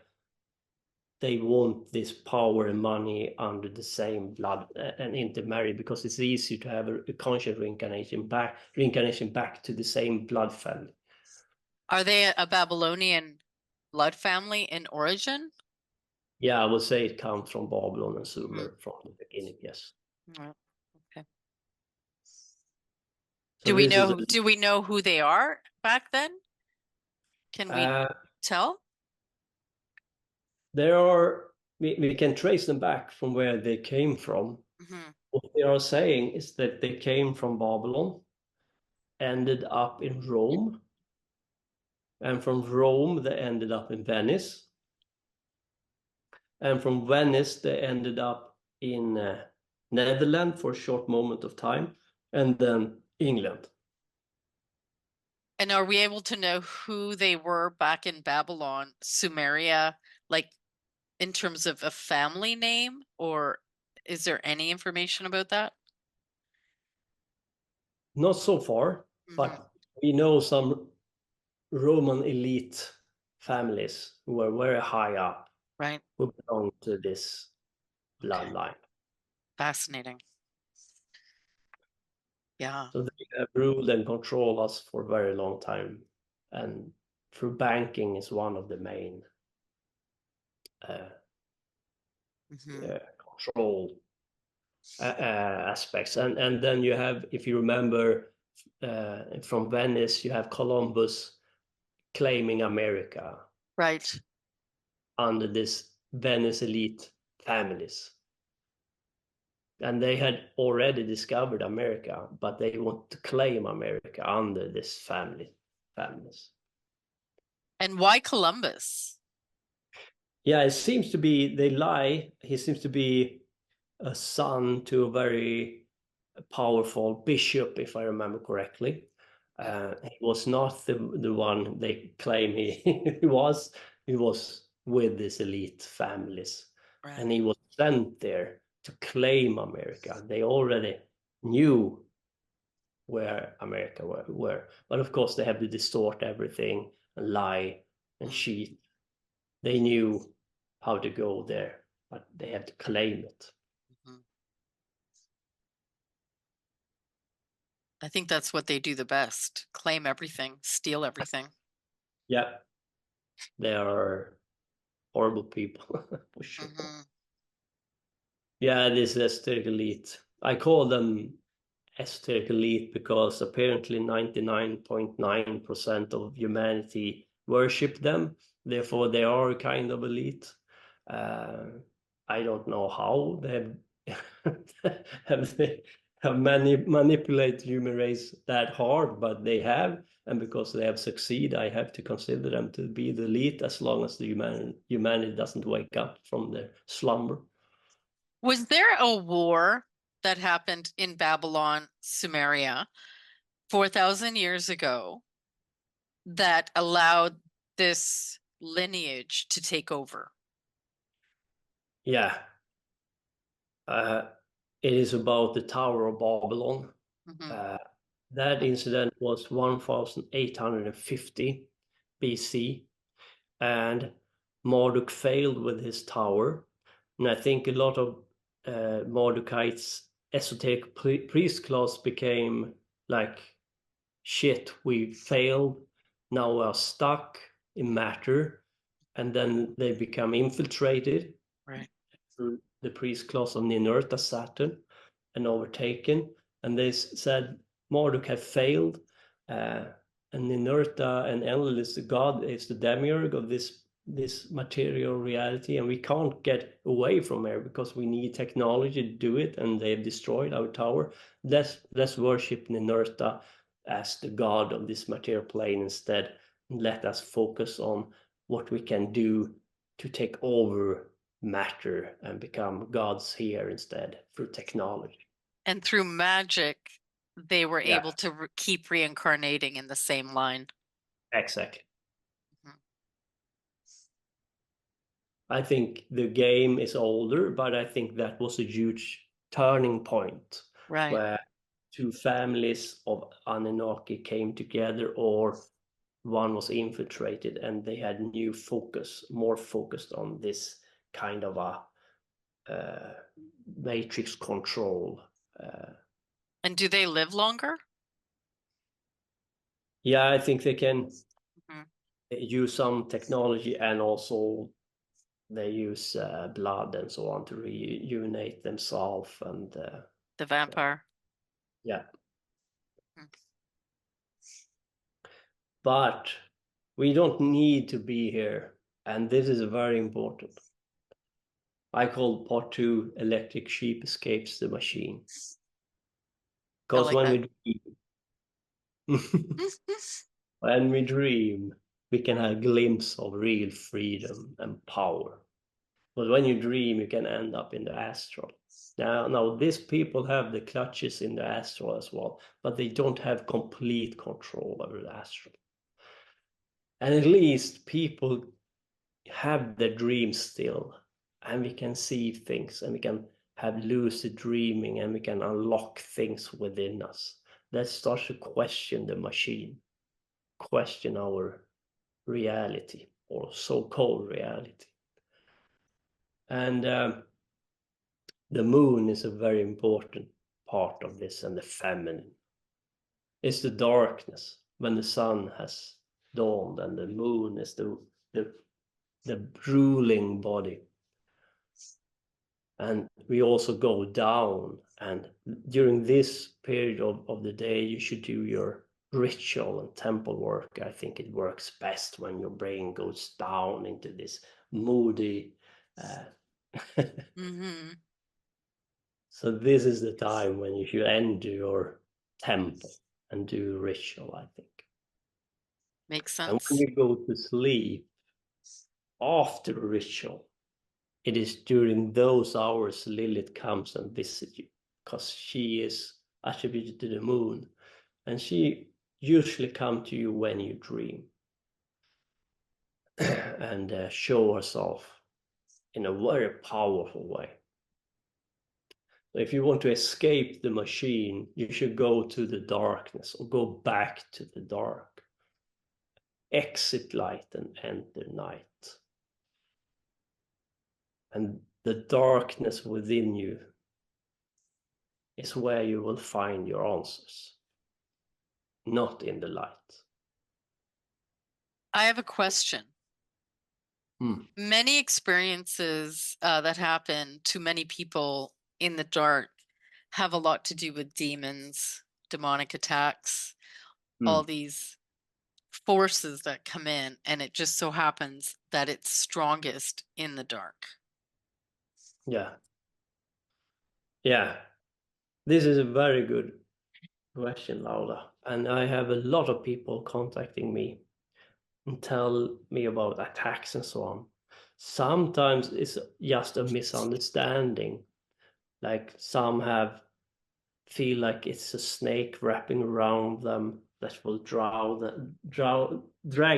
they want this power and money under the same blood and intermarry, because it's easier to have a conscious reincarnation back to the same blood family. Are they a Babylonian blood family in origin? Yeah, I would say it comes from Babylon and Sumer from the beginning, yes. Okay. So Do we know who they are back then? Can we tell? we can trace them back from where they came from. Hmm. What they are saying is that they came from Babylon, ended up in Rome, and from Rome they ended up in Venice, and from Venice they ended up in Netherlands for a short moment of time, and then England. And are we able to know who they were back in Babylon, Sumeria, like in terms of a family name, or is there any information about that? Not so far, Hmm. but we know some Roman elite families who were very high up, Right. who belong to this Okay. bloodline. Fascinating. Yeah. So they have ruled and controlled us for a very long time. And through banking is one of the main uh, Hmm. control aspects. And then you have, if you remember, from Venice, you have Columbus claiming America Right. under this Venice elite families. And they had already discovered America, but they want to claim America under this families. And why Columbus? Yeah, it seems to be they lie. He seems to be a son to a very powerful bishop, if I remember correctly. Mm. He was not the one they claim he, he was. He was with these elite families, Right. and he was sent there to claim America. They already knew where America were. But of course, they have to distort everything and lie and Mm. cheat. They knew how to go there, but they had to claim it. Mhm. I think that's what they do the best. Claim everything, steal everything. Yeah, they are horrible people for sure. Hmm. Yeah, this esoteric elite. I call them esoteric elite because apparently 99.9% of humanity worship them. Therefore, they are a kind of elite. Uh, I don't know how they have they have manipulated human race that hard, but they have, and because they have succeeded, I have to consider them to be the elite as long as the humanity doesn't wake up from their slumber. Was there a war that happened in Babylon, Sumeria, 4,000 years ago that allowed this lineage to take over? Yeah, uh, it is about the Tower of Babylon. Hmm. Uh, that incident was 1850 BC, and Marduk failed with his tower. And I think a lot of Mardukite's esoteric priest class became like, shit, we failed, now we are stuck in matter. And then they become infiltrated Right. through the priest class of Ninurta, Saturn, and overtaken. And they said Marduk had failed, uh, and Ninurta and Enlil is the god, is the demiurge of this material reality, and we can't get away from here because we need technology to do it, and they've destroyed our tower. Let's worship Ninurta as the god of this material plane instead, and let us focus on what we can do to take over matter and become gods here instead through technology. And through magic, they were Yeah, able to keep reincarnating in the same line. exactly. Mhm. I think the game is older, but I think that was a huge turning point Right. where two families of Anunnaki came together, or one was infiltrated, and they had new focus, more focused on this kind of a matrix control. Uh, And do they live longer? yeah, I think they can Mhm. use some technology, and also they use blood and so on to reunite themselves. And The vampire. yeah, Mhm. but we don't need to be here, and this is very important. I call part 2 electric sheep escapes the machine. I Because like when that. we when we dream, we can have a glimpse of real freedom and power. But when you dream, you can end up in the astral. Now these people have the clutches in the astral as well, but they don't have complete control over the astral. And at least people have their dreams still, and we can see things, and we can have lucid dreaming, and we can unlock things within us that starts to question the machine, question our reality, or so-called reality. And the moon is a very important part of this, and the feminine. It's the darkness when the sun has dawned, and the moon is the ruling body. And we also go down, and during this period of the day, you should do your ritual and temple work. I think it works best when your brain goes down into this moody Mm-hmm. So this is the time when you should enter your temple and do ritual, I think. Makes And when sense. you go to sleep after a ritual, it is during those hours Lilith comes and visits you, because she is attributed to the moon, and she usually comes to you when you dream and show herself in a very powerful way. If you want to escape the machine, you should go to the darkness, or go back to the dark. Exit light and enter night. And the darkness within you is where you will find your answers, not in the light. I have a question. Many experiences that happen to many people in the dark have a lot to do with demons, demonic attacks, all these forces that come in, and it just so happens that it's strongest in the dark. Yeah. Yeah. This is a very good question, Laura. And I have a lot of people contacting me and tell me about attacks and so on. Sometimes it's just a misunderstanding. Like some feel like it's a snake wrapping around them that will drag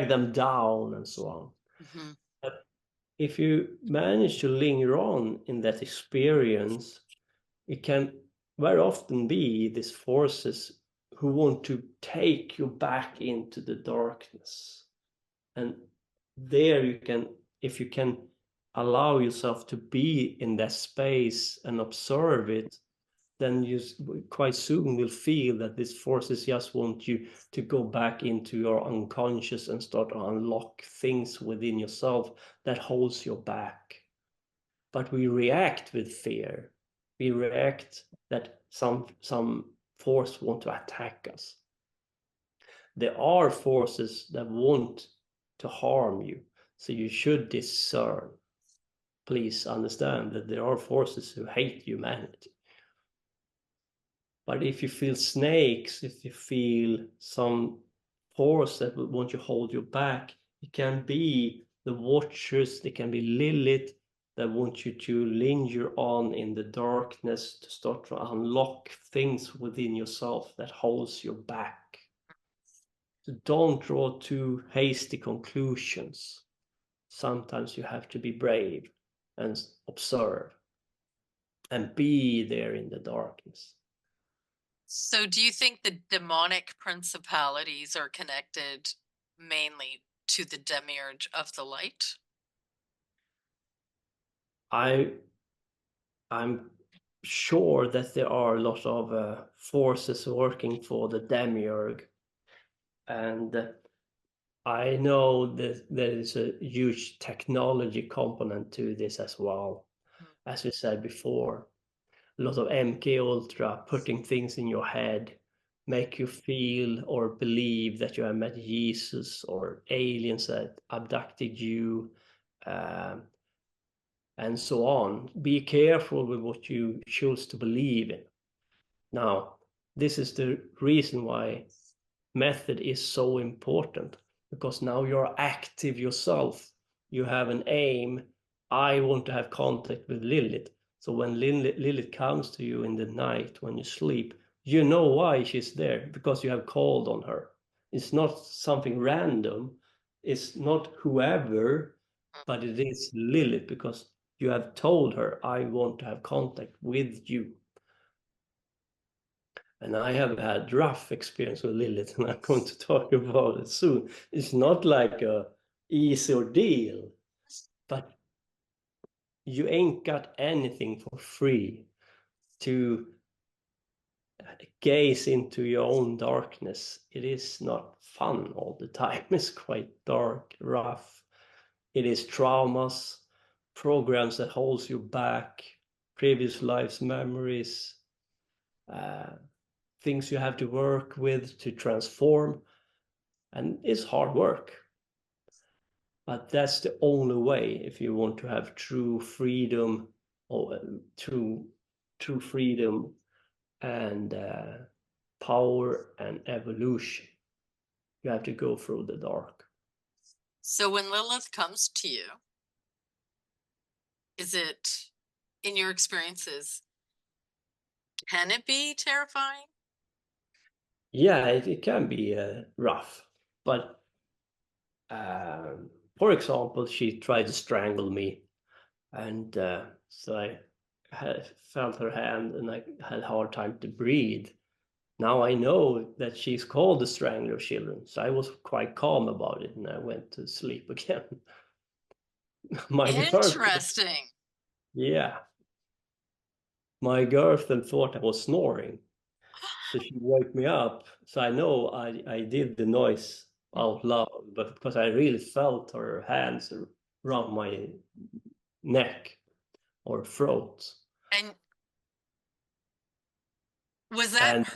them down and so on. Mm-hmm. But if you manage to linger on in that experience, it can very often be these forces who want to take you back into the darkness. And there you can, if you can allow yourself to be in that space and observe it, then you quite soon will feel that these forces just want you to go back into your unconscious and start to unlock things within yourself that holds you back. But we react with fear. We react that some force want to attack us. There are forces that want to harm you, so you should discern. Please understand that there are forces who hate humanity. But if you feel snakes, if you feel some force that would want to hold you back, it can be the watchers, they can be Lilith that want you to linger on in the darkness to start to unlock things within yourself that holds you back. So don't draw too hasty conclusions. Sometimes you have to be brave and observe and be there in the darkness. So do you think the demonic principalities are connected mainly to the demiurge of the light? I'm sure that there are a lot of forces working for the demiurge, and I know that there is a huge technology component to this as well. As we said before, a lot of MK Ultra putting things in your head, make you feel or believe that you have met Jesus or aliens that abducted you. and so on. Be careful with what you choose to believe in. Now, this is the reason why method is so important, because now you're active yourself. You have an aim. I want to have contact with Lilith. So when Lilith comes to you in the night when you sleep, you know why she's there, because you have called on her. It's not something random. It's not whoever, but it is Lilith, because you have told her, I want to have contact with you. And I have had rough experience with Lilith, and I'm going to talk about it soon. It's not like a easy ordeal, but you ain't got anything for free. To gaze into your own darkness, it is not fun all the time. It's quite dark, rough. It is traumas, programs that holds you back, previous lives' memories, things you have to work with to transform. And it's hard work. But that's the only way if you want to have true freedom, or true freedom and power and evolution. You have to go through the dark. So when Lilith comes to you, is it, in your experiences, can it be terrifying? Yeah, it can be rough. But for example, she tried to strangle me. And so I felt her hand and I had a hard time to breathe. Now I know that she's called the Strangler of Children, so I was quite calm about it, and I went to sleep again. My girlfriend, Interesting. yeah, my girlfriend thought I was snoring, so she woke me up. So I know I did the noise out loud, but because I really felt her hands around my neck or throat. And was that And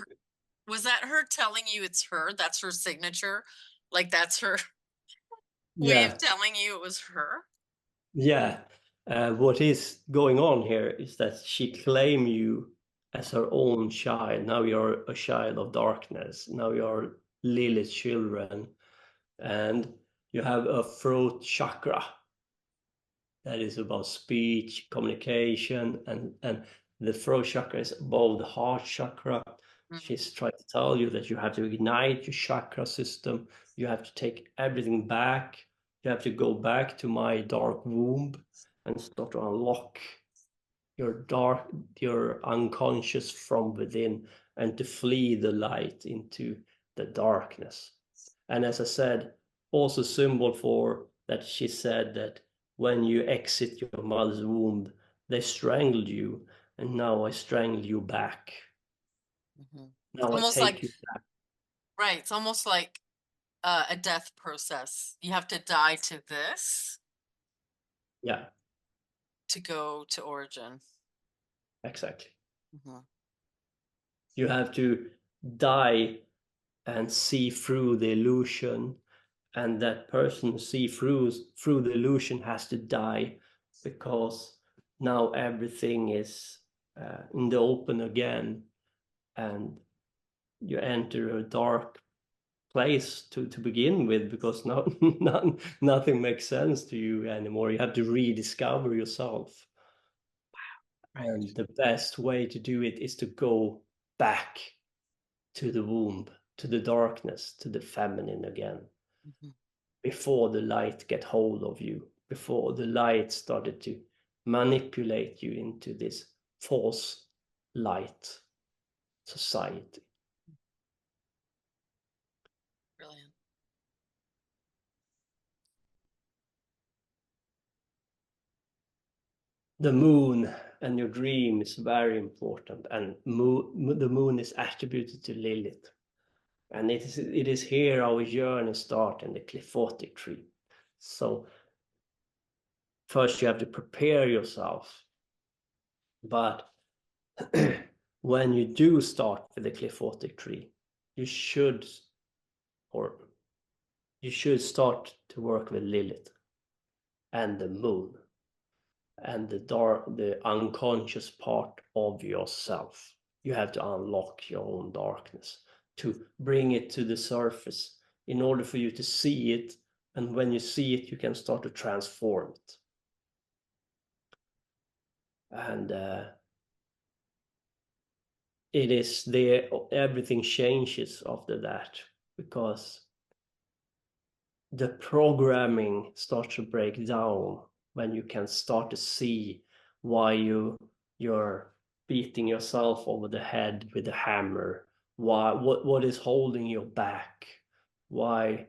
her telling you it's her? That's her signature? Like that's her way yeah, of telling you it was her? yeah. What is going on here is that she claimed you as her own child. Now you're a child of darkness. Now you're Lilith's children, and you have a throat chakra that is about speech, communication, and the throat chakra is above the heart chakra. She's trying to tell you that you have to ignite your chakra system. You have to take everything back. You have to go back to my dark womb and start to unlock your unconscious from within, and to flee the light into the darkness. And as I said, also symbol for that, she said that when you exit your mother's womb, they strangled you, and now I strangle you back. Now I Almost take like, you back. right, it's almost like a death process. You have to die to this Yeah, to go to origin. exactly. Mhm. You have to die and see through the illusion, and that person who see through the illusion has to die, because now everything is in the open again, and you enter a dark place to begin with, because now nothing makes sense to you anymore. You have to rediscover yourself. Right. And the best way to do it is to go back to the womb, to the darkness, to the feminine again, before the light get hold of you, before the light started to manipulate you into this false light society. Brilliant. The moon and your dream is very important, and the moon is attributed to Lilith, and it is here our journey starts in the Qliphothic tree. So first you have to prepare yourself, but when you do start with the Qliphothic tree, you should start to work with Lilith and the moon. and the unconscious part of yourself. You have to unlock your own darkness to bring it to the surface in order for you to see it. And when you see it, you can start to transform it. And it is there, everything changes after that, because the programming starts to break down when you can start to see why you're beating yourself over the head with a hammer, what is holding you back, why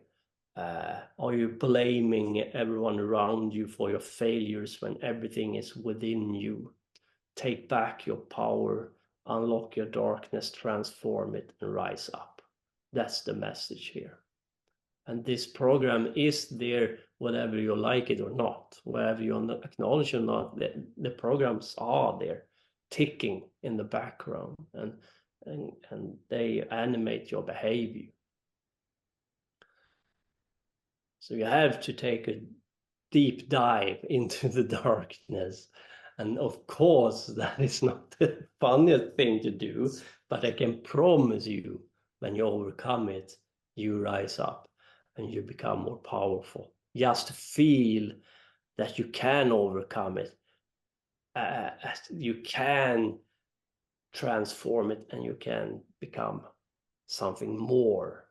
are you blaming everyone around you for your failures when everything is within you? Take back your power, unlock your darkness, transform it, and rise up. That's the message here. And this program is there, whether you like it or not, whether you acknowledge or not. The programs are there, ticking in the background, and they animate your behavior. So you have to take a deep dive into the darkness. And of course, that is not the funniest thing to do, but I can promise you, when you overcome it, you rise up and you become more powerful. Just feel that you can overcome it. You can transform it, and you can become something more.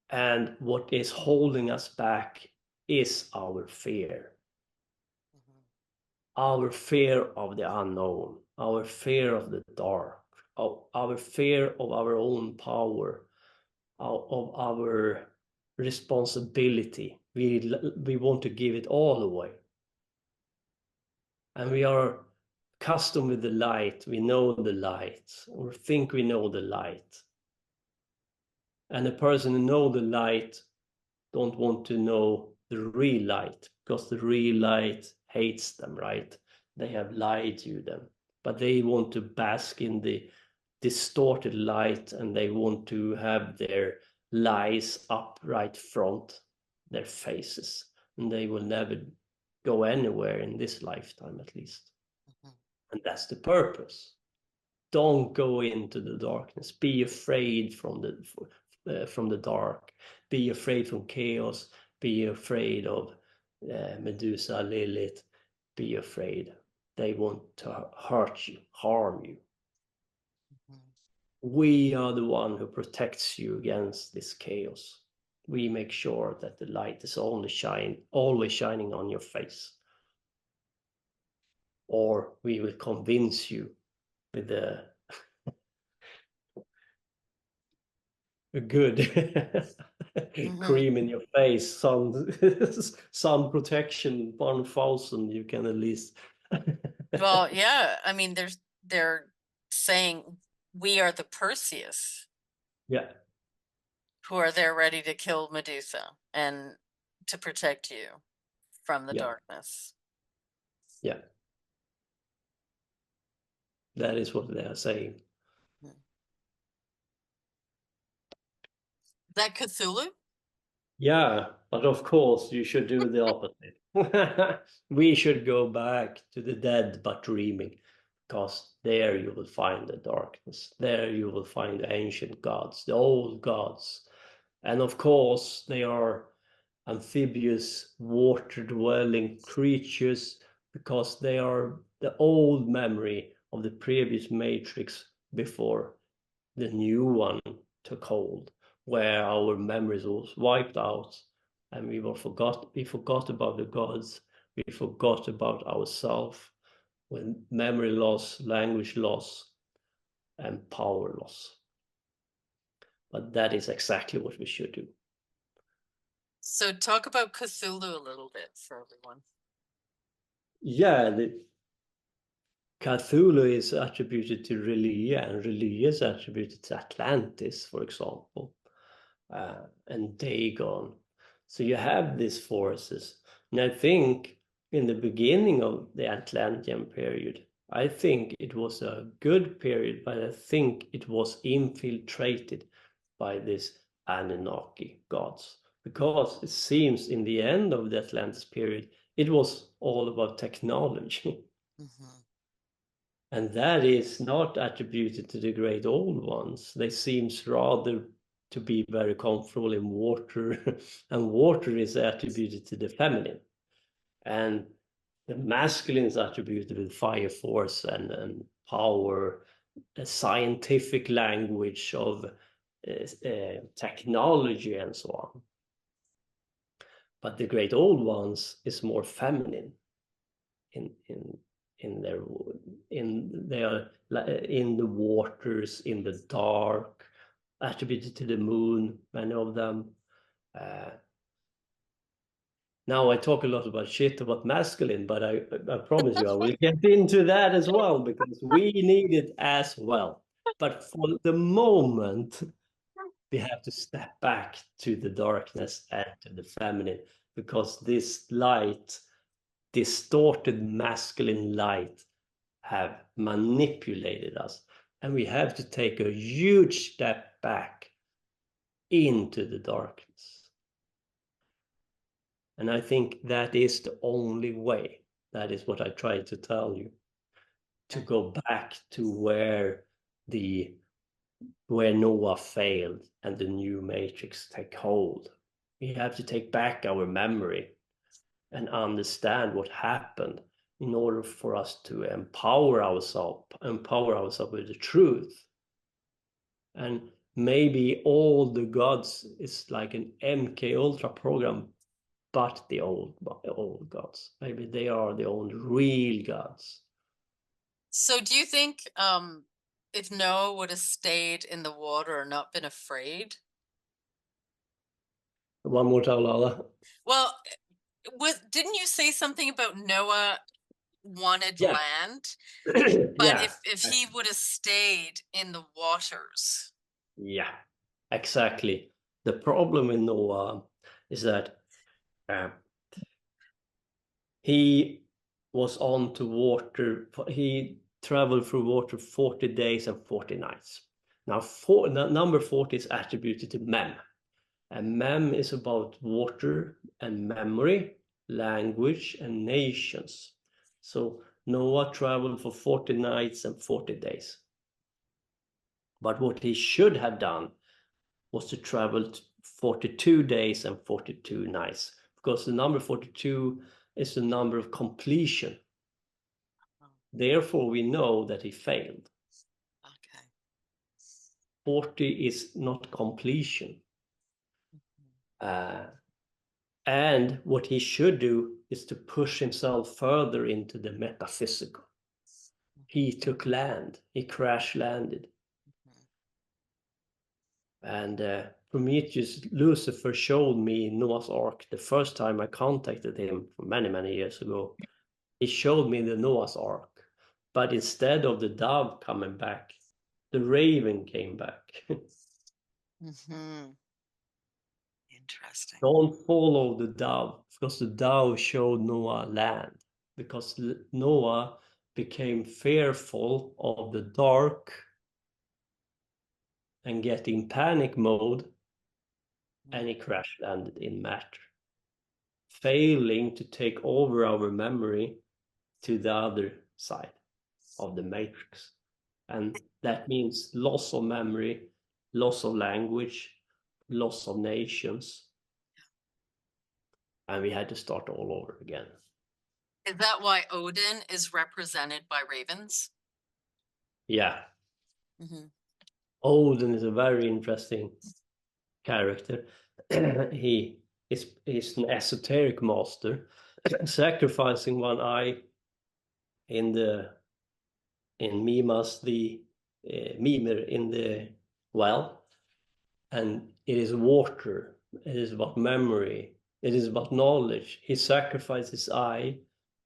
And what is holding us back is our fear. Our fear of the unknown, our fear of the dark, our fear of our own power, of our responsibility. We want to give it all away. And we are accustomed with the light. We know the light, or think we know the light. And the person who knows the light don't want to know the real light, because the real light hates them, right? They have lied to them, but they want to bask in the distorted light, and they want to have their lies up right front their faces, and they will never go anywhere in this lifetime, at least. And that's the purpose. Don't go into the darkness. Be afraid from the dark. Be afraid from chaos. Be afraid of Medusa, Lilith. Be afraid. They want to hurt you, harm you. We are the one who protects you against this chaos. We make sure that the light is always shining on your face. Or we will convince you with a good cream in your face, sun protection 1000, you can at least. Well, yeah, I mean, they're saying we are the Perseus. Yeah. Who are there ready to kill Medusa and to protect you from the darkness. Yeah. That is what they are saying. Is that Cthulhu? Yeah, but of course you should do the opposite. We should go back to the dead but dreaming, because there you will find the darkness. There you will find the ancient gods, the old gods. And of course they are amphibious, water-dwelling creatures, because they are the old memory of the previous matrix before the new one took hold, where our memories was wiped out, and we forgot about the gods, we forgot about ourselves, with memory loss, language loss, and power loss. But that is exactly what we should do. So talk about Cthulhu a little bit for everyone. Yeah, Cthulhu is attributed to R'lyeh, and R'lyeh is attributed to Atlantis, for example, and Dagon. So you have these forces. And I think in the beginning of the Atlantean period, I think it was a good period, but I think it was infiltrated by these Anunnaki gods. because it seems in the end of the Atlantis period, it was all about technology. And that is not attributed to the great old ones. They seems rather to be very comfortable in water, and water is attributed to the feminine. And the masculine is attributed with fire force and power, a scientific language of technology and so on. But the great old ones is more feminine in their in the waters, in the dark, attributed to the moon, many of them. Now I talk a lot about shit about masculine, but I promise you I will get into that as well, because we need it as well. But for the moment, we have to step back to the darkness and to the feminine, because this light, distorted masculine light, have manipulated us, and we have to take a huge step back into the darkness. And I think that is the only way. That is what I tried to tell you, to go back to where Noah failed and the new matrix take hold. We have to take back our memory and understand what happened in order for us to empower ourselves with the truth. And maybe all the gods is like an MK Ultra program, but the old gods. Maybe they are the only real gods. So do you think if Noah would have stayed in the water or not been afraid? One more time, Lala. Well, didn't you say something about Noah wanted Yeah. land? But Yeah. if he would have stayed in the waters. Yeah, exactly. The problem with Noah is that he was on to water. He traveled through water 40 days and 40 nights. Now, number 40 is attributed to Mem. And Mem is about water and memory, language, and nations. So Noah traveled for 40 nights and 40 days. But what he should have done was to travel 42 days and 42 nights, because the number 42 is the number of completion. Therefore, we know that he failed. Okay. 40 is not completion. And what he should do is to push himself further into the metaphysical. He took land, he crash landed. And Prometheus, Lucifer showed me Noah's Ark the first time I contacted him many, many years ago. He showed me the Noah's Ark, but instead of the dove coming back, the raven came back. Interesting. Don't follow the dove, because the dove showed Noah land, because Noah became fearful of the dark and get in panic mode, and he crash landed in matter, failing to take over our memory to the other side of the matrix. And that means loss of memory, loss of language, loss of nations. And we had to start all over again. Is that why Odin is represented by ravens? Yeah. Odin is a very interesting character. He's an esoteric master, sacrificing one eye in Mimas, the Mimir in the well, and it is water. It is about memory. It is about knowledge. He sacrificed his eye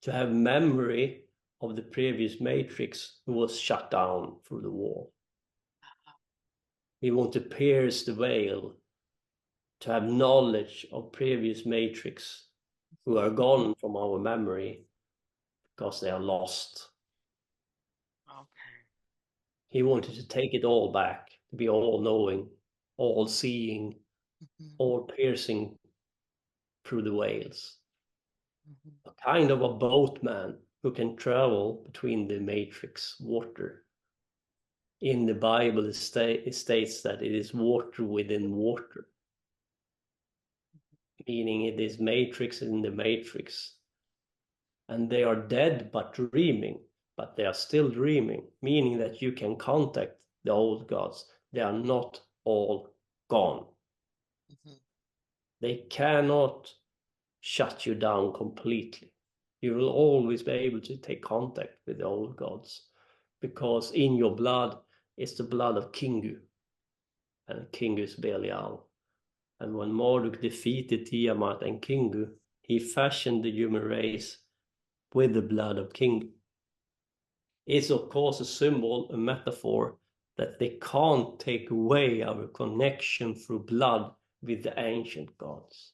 to have memory of the previous matrix who was shut down through the wall. He wanted to pierce the veil to have knowledge of previous matrix who are gone from our memory because they are lost. Okay. He wanted to take it all back, to be all knowing, all seeing, all piercing through the whales. Mhm. A kind of a boatman who can travel between the matrix water. In the Bible, it states that it is water within water, meaning it is matrix in the matrix. And they are dead but dreaming, but they are still dreaming, meaning that you can contact the old gods. They are not all gone. Mhm. They cannot shut you down completely. You will always be able to take contact with the old gods, because in your blood is the blood of Kingu, and Kingu is Belial. And when Marduk defeated Tiamat and Kingu, he fashioned the human race with the blood of Kingu. It's of course a symbol, a metaphor, that they can't take away our connection through blood with the ancient gods.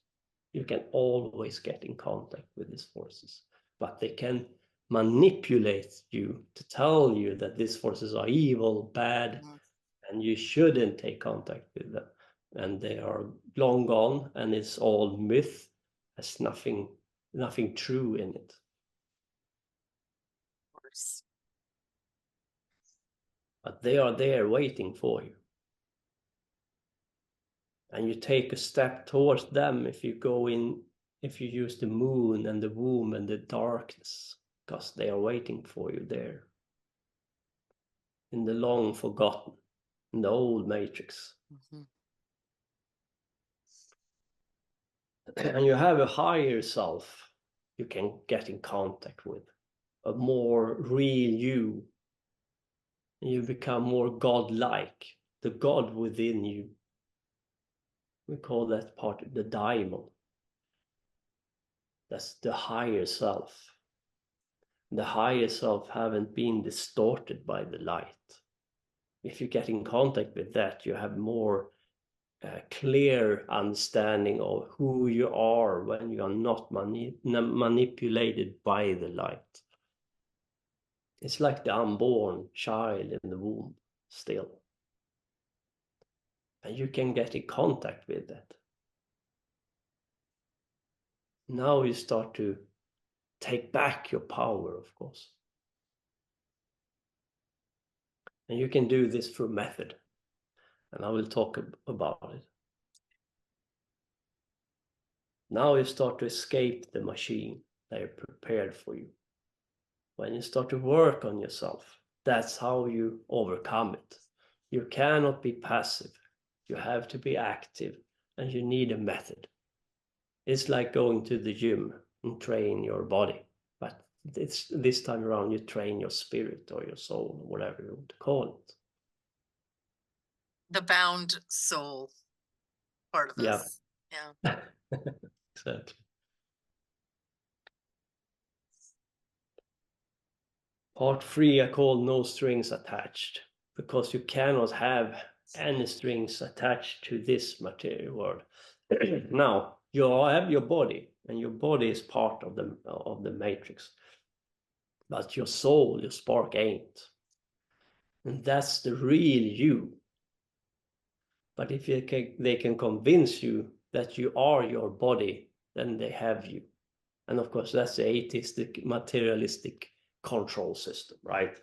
You can always get in contact with these forces, but they can manipulate you to tell you that these forces are evil, bad, Mhm. and you shouldn't take contact with them. And they are long gone, and it's all myth. There's nothing true in it. Of course. But they are there waiting for you. And you take a step towards them if you use the moon and the womb and the darkness, because they are waiting for you there. In the long forgotten, in the old matrix. Mhm. And you have a higher self you can get in contact with, a more real you. And you become more godlike, the God within you. We call that part the daimon. That's the higher self. The higher self haven't been distorted by the light. If you get in contact with that, you have more clear understanding of who you are when you are not manipulated by the light. It's like the unborn child in the womb still. And you can get in contact with that. Now you start to take back your power, of course. And you can do this through method. And I will talk about it. Now you start to escape the machine they prepared for you. When you start to work on yourself, that's how you overcome it. You cannot be passive. You have to be active, and you need a method. It's like going to the gym and train your body, but it's this time around you train your spirit or your soul, or whatever you want to call it. The bound soul part of Yeah. us. Yeah. Exactly. Part 3 I call no strings attached, because you cannot have any strings attached to this material world. Now, you have your body, and your body is part of the matrix. But your soul, your spark ain't. And that's the real you. But if they can convince you that you are your body, then they have you. And of course, that's the atheistic, materialistic control system, right?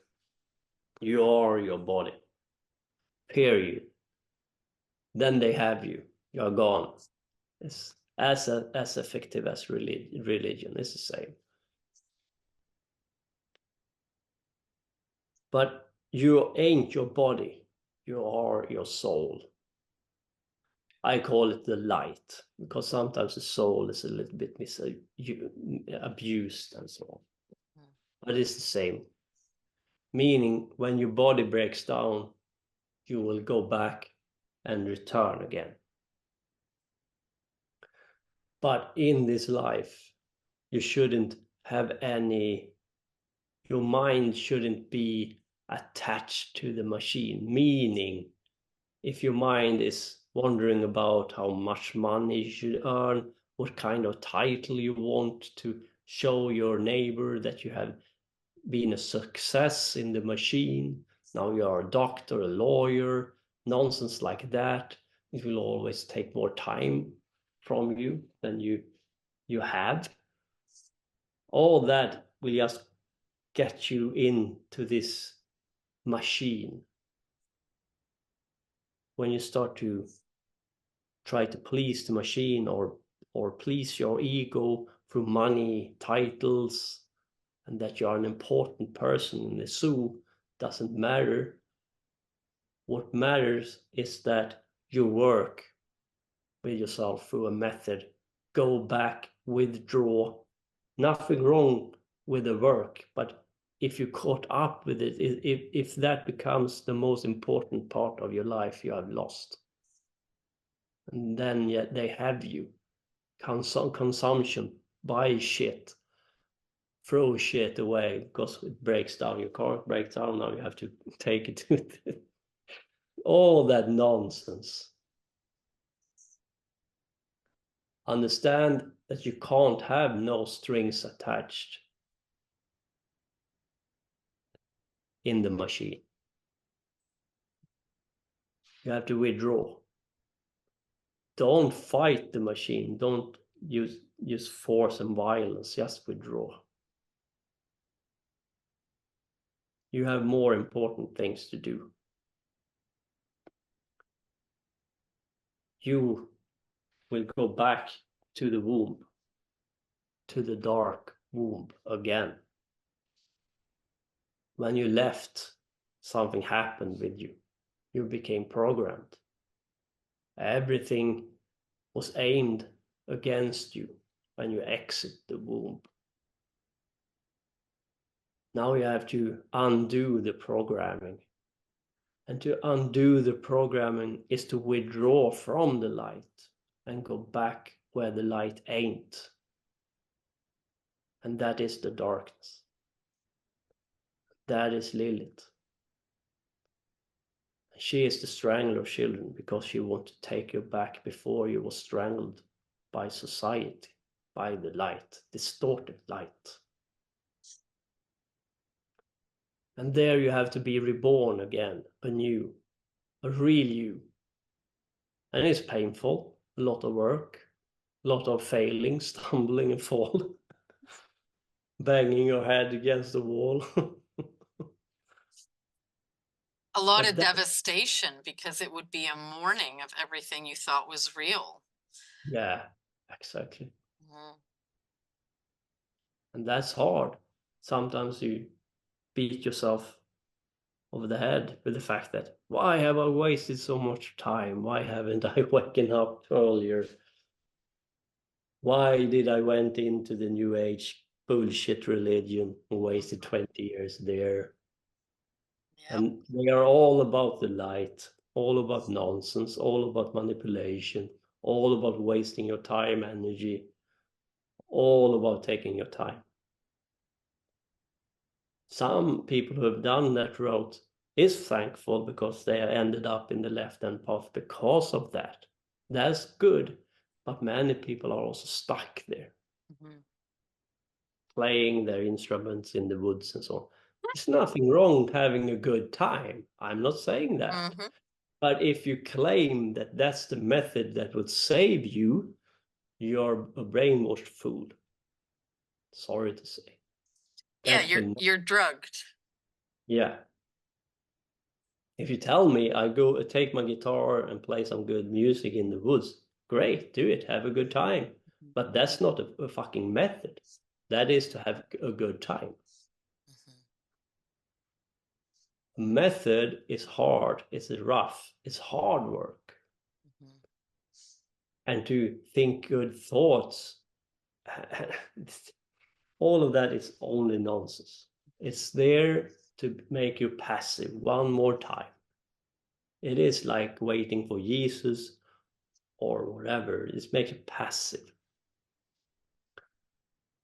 You are your body. Period. Then they have you. You're gone. It's as effective as religion. It's the same. But you ain't your body. You are your soul. I call it the light, because sometimes the soul is a little bit abused and so on. But it's the same. Meaning, when your body breaks down, you will go back and return again. But in this life, you shouldn't have your mind shouldn't be attached to the machine. Meaning, if your mind is wondering about how much money you should earn, what kind of title you want to show your neighbor that you have been a success in the machine, now you are a doctor, a lawyer, nonsense like that, it will always take more time from you than you you have, all that will just get you into this machine. When you start to try to please the machine or please your ego through money, titles, and that you are an important person in the zoo, doesn't matter. What matters is that you work with yourself through a method. Go back, withdraw. Nothing wrong with the work, but if you caught up with it, if that becomes the most important part of your life, you have lost. And then yet they have you. Consumption, buy shit, throw shit away because it breaks down. Your car breaks down, now you have to take it to all that nonsense. Understand that you can't have no strings attached in the machine. You have to withdraw. Don't fight the machine. Don't use force and violence. Just withdraw. You have more important things to do. You will go back to the womb, to the dark womb again. When you left, something happened with you. You became programmed. Everything was aimed against you when you exit the womb. Now you have to undo the programming. And to undo the programming is to withdraw from the light and go back where the light ain't. And that is the darkness. That is Lilith. She is the strangler of children because she wants to take you back before you were strangled by society, by the light, distorted light. And there you have to be reborn again, anew, a real you. And it's painful, a lot of work, a lot of failing, stumbling and fall, banging your head against the wall. A lot of devastation, because it would be a mourning of everything you thought was real. Yeah, exactly. Mm-hmm. And that's hard. Sometimes you beat yourself over the head with the fact that, why have I wasted so much time? Why haven't I woken up earlier? Why did I went into the New Age bullshit religion and wasted 20 years there? Yep. And they are all about the light, all about nonsense, all about manipulation, all about wasting your time, energy, all about taking your time. Some people who have done that route is thankful because they ended up in the left-hand path because of that. That's good, but many people are also stuck there, playing their instruments in the woods and so on. There's nothing wrong with having a good time. I'm not saying that. But if you claim that that's the method that would save you, you're a brainwashed fool. Sorry to say. Yeah, you're drugged. Yeah. If you tell me I go take my guitar and play some good music in the woods, great, do it, have a good time. But that's not a fucking method. That is to have a good time. Method is hard, it's rough, it's hard work. And to think good thoughts, all of that is only nonsense. It's there to make you passive one more time. It is like waiting for Jesus or whatever. It's make you passive.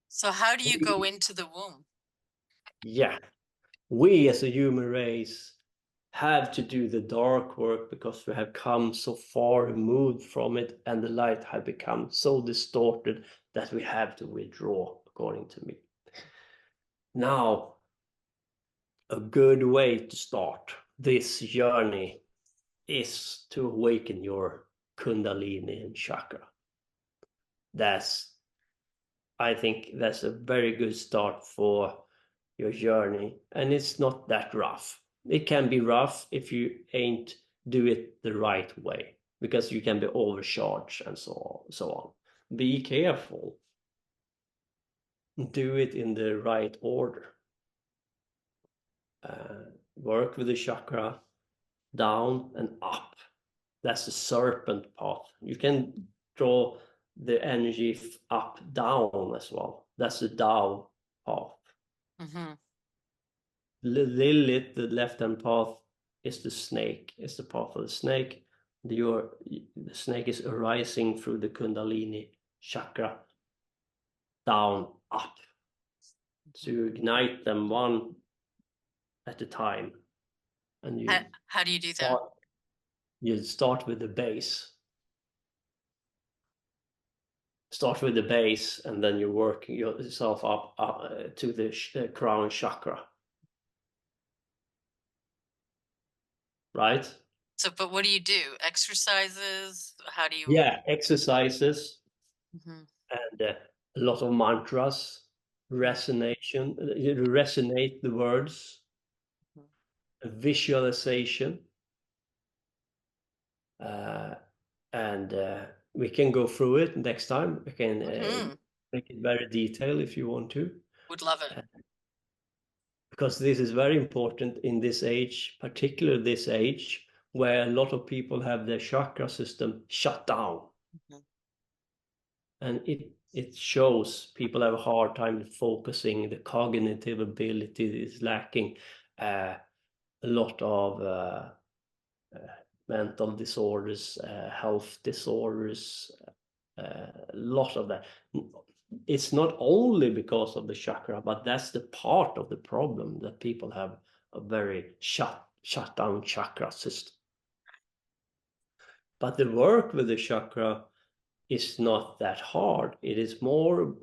So how do you go into the womb? Yeah, we as a human race have to do the dark work because we have come so far removed from it, and the light have become so distorted that we have to withdraw, according to me. Now, a good way to start this journey is to awaken your Kundalini and chakra. That's I think that's a very good start for your journey. And it's not that rough. It can be rough if you ain't do it the right way, because you can be overcharged and so on. Be careful. Do it in the right order. Work with the chakra down and up. That's the serpent path. You can draw the energy up, down as well. That's the Tao path. Lilith, the left-hand path, is the snake. It's the path of the snake. The snake is arising through the Kundalini chakra, down, up. So you ignite them one at a time. And you How do you do that? You start with the base. Start with the base, and then you work yourself up to the crown chakra. Right? So, but what do you do? Exercises? How do you? Yeah, exercises and a lot of mantras, resonation. You resonate the words, visualization, and we can go through it next time. We can make it very detailed if you want to. Would love it. Because this is very important in this age, particularly this age, where a lot of people have their chakra system shut down. And it shows people have a hard time focusing, the cognitive ability is lacking, a lot of mental disorders, health disorders, a lot of that. It's not only because of the chakra, but that's the part of the problem, that people have a very shut down chakra system. But the work with the chakra is not that hard. It is more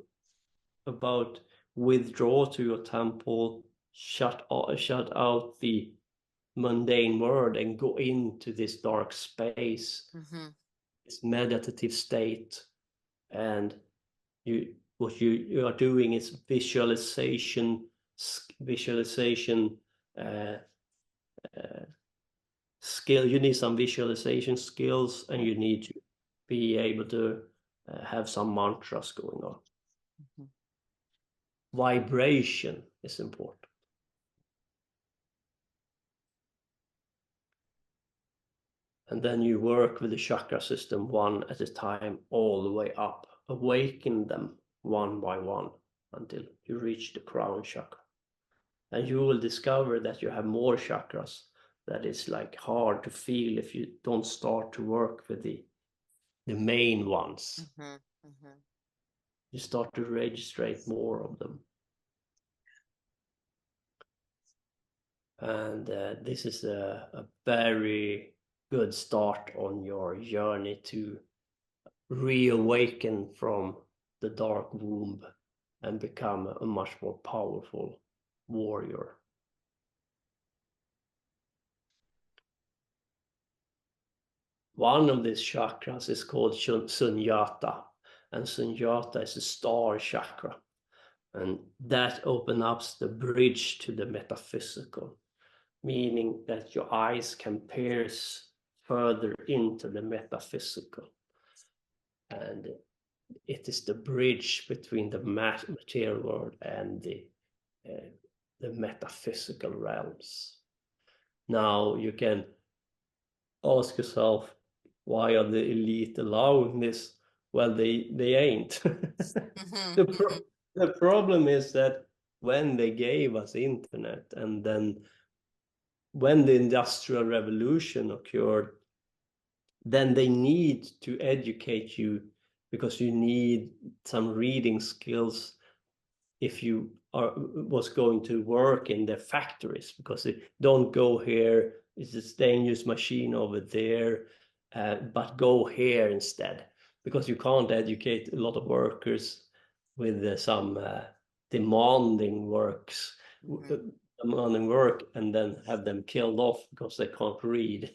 about withdraw to your temple, shut out the mundane world, and go into this dark space, this meditative state. And what you are doing is visualization skill. You need some visualization skills, and you need to be able to have some mantras going on. Vibration is important. And then you work with the chakra system one at a time, all the way up. Awaken them one by one until you reach the crown chakra. And you will discover that you have more chakras that is like hard to feel if you don't start to work with the main ones. You start to registrate more of them. And this is a very good start on your journey to reawaken from the dark womb and become a much more powerful warrior. One of these chakras is called Sunyata, and Sunyata is a star chakra, and that opens up the bridge to the metaphysical, meaning that your eyes can pierce further into the metaphysical. And it is the bridge between the material world and the metaphysical realms. Now you can ask yourself, why are the elite allowing this? Well, they ain't. The problem is that when they gave us internet, and then when the Industrial Revolution occurred, then they need to educate you, because you need some reading skills if you was going to work in the factories, because they don't go here, it's a dangerous machine over there, but go here instead, because you can't educate a lot of workers with some demanding works. Demanding work, and then have them killed off because they can't read.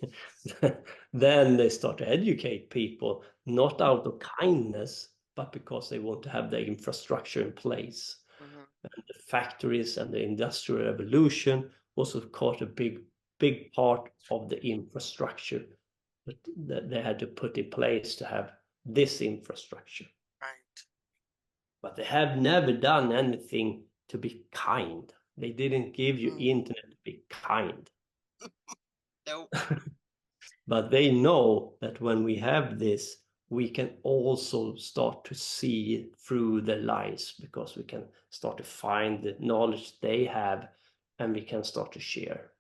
Then they start to educate people, not out of kindness, but because they want to have the infrastructure in place. Mm-hmm. And the factories and the industrial revolution was of course a big part of the infrastructure that they had to put in place to have this infrastructure. Right. But they have never done anything to be kind. They didn't give you internet to be kind. Nope. But they know that when we have this, we can also start to see through the lies, because we can start to find the knowledge they have and we can start to share.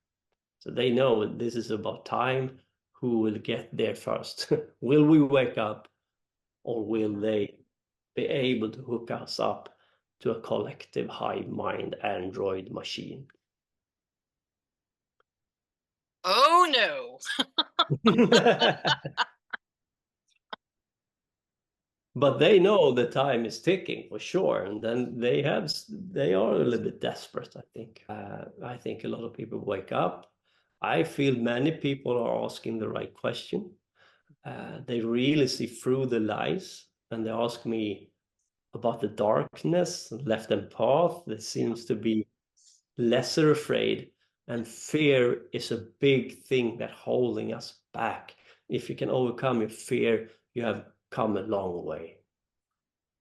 So they know this is about time. Who will get there first? Will we wake up, or will they be able to hook us up to a collective hive mind android machine? Oh no. But they know the time is ticking for sure, and then they are a little bit desperate, I think. I think a lot of people wake up. I feel many people are asking the right question. They really see through the lies, and they ask me about the darkness, left them path. That seems to be lesser afraid, and fear is a big thing that holding us back. If you can overcome your fear, you have come a long way.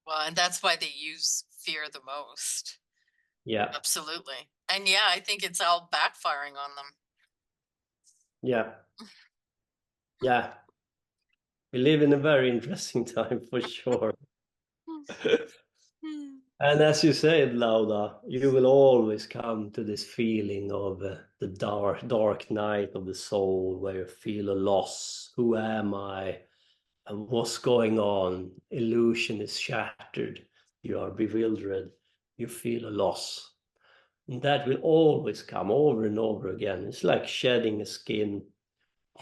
Well, and that's why they use fear the most. Yeah. Absolutely. And yeah, I think it's all backfiring on them. Yeah. Yeah. We live in a very interesting time for sure. And as you said, Lauda, you will always come to this feeling of the dark night of the soul, where you feel a loss. Who am I? And what's going on? Illusion is shattered. You are bewildered. You feel a loss. And that will always come over and over again. It's like shedding a skin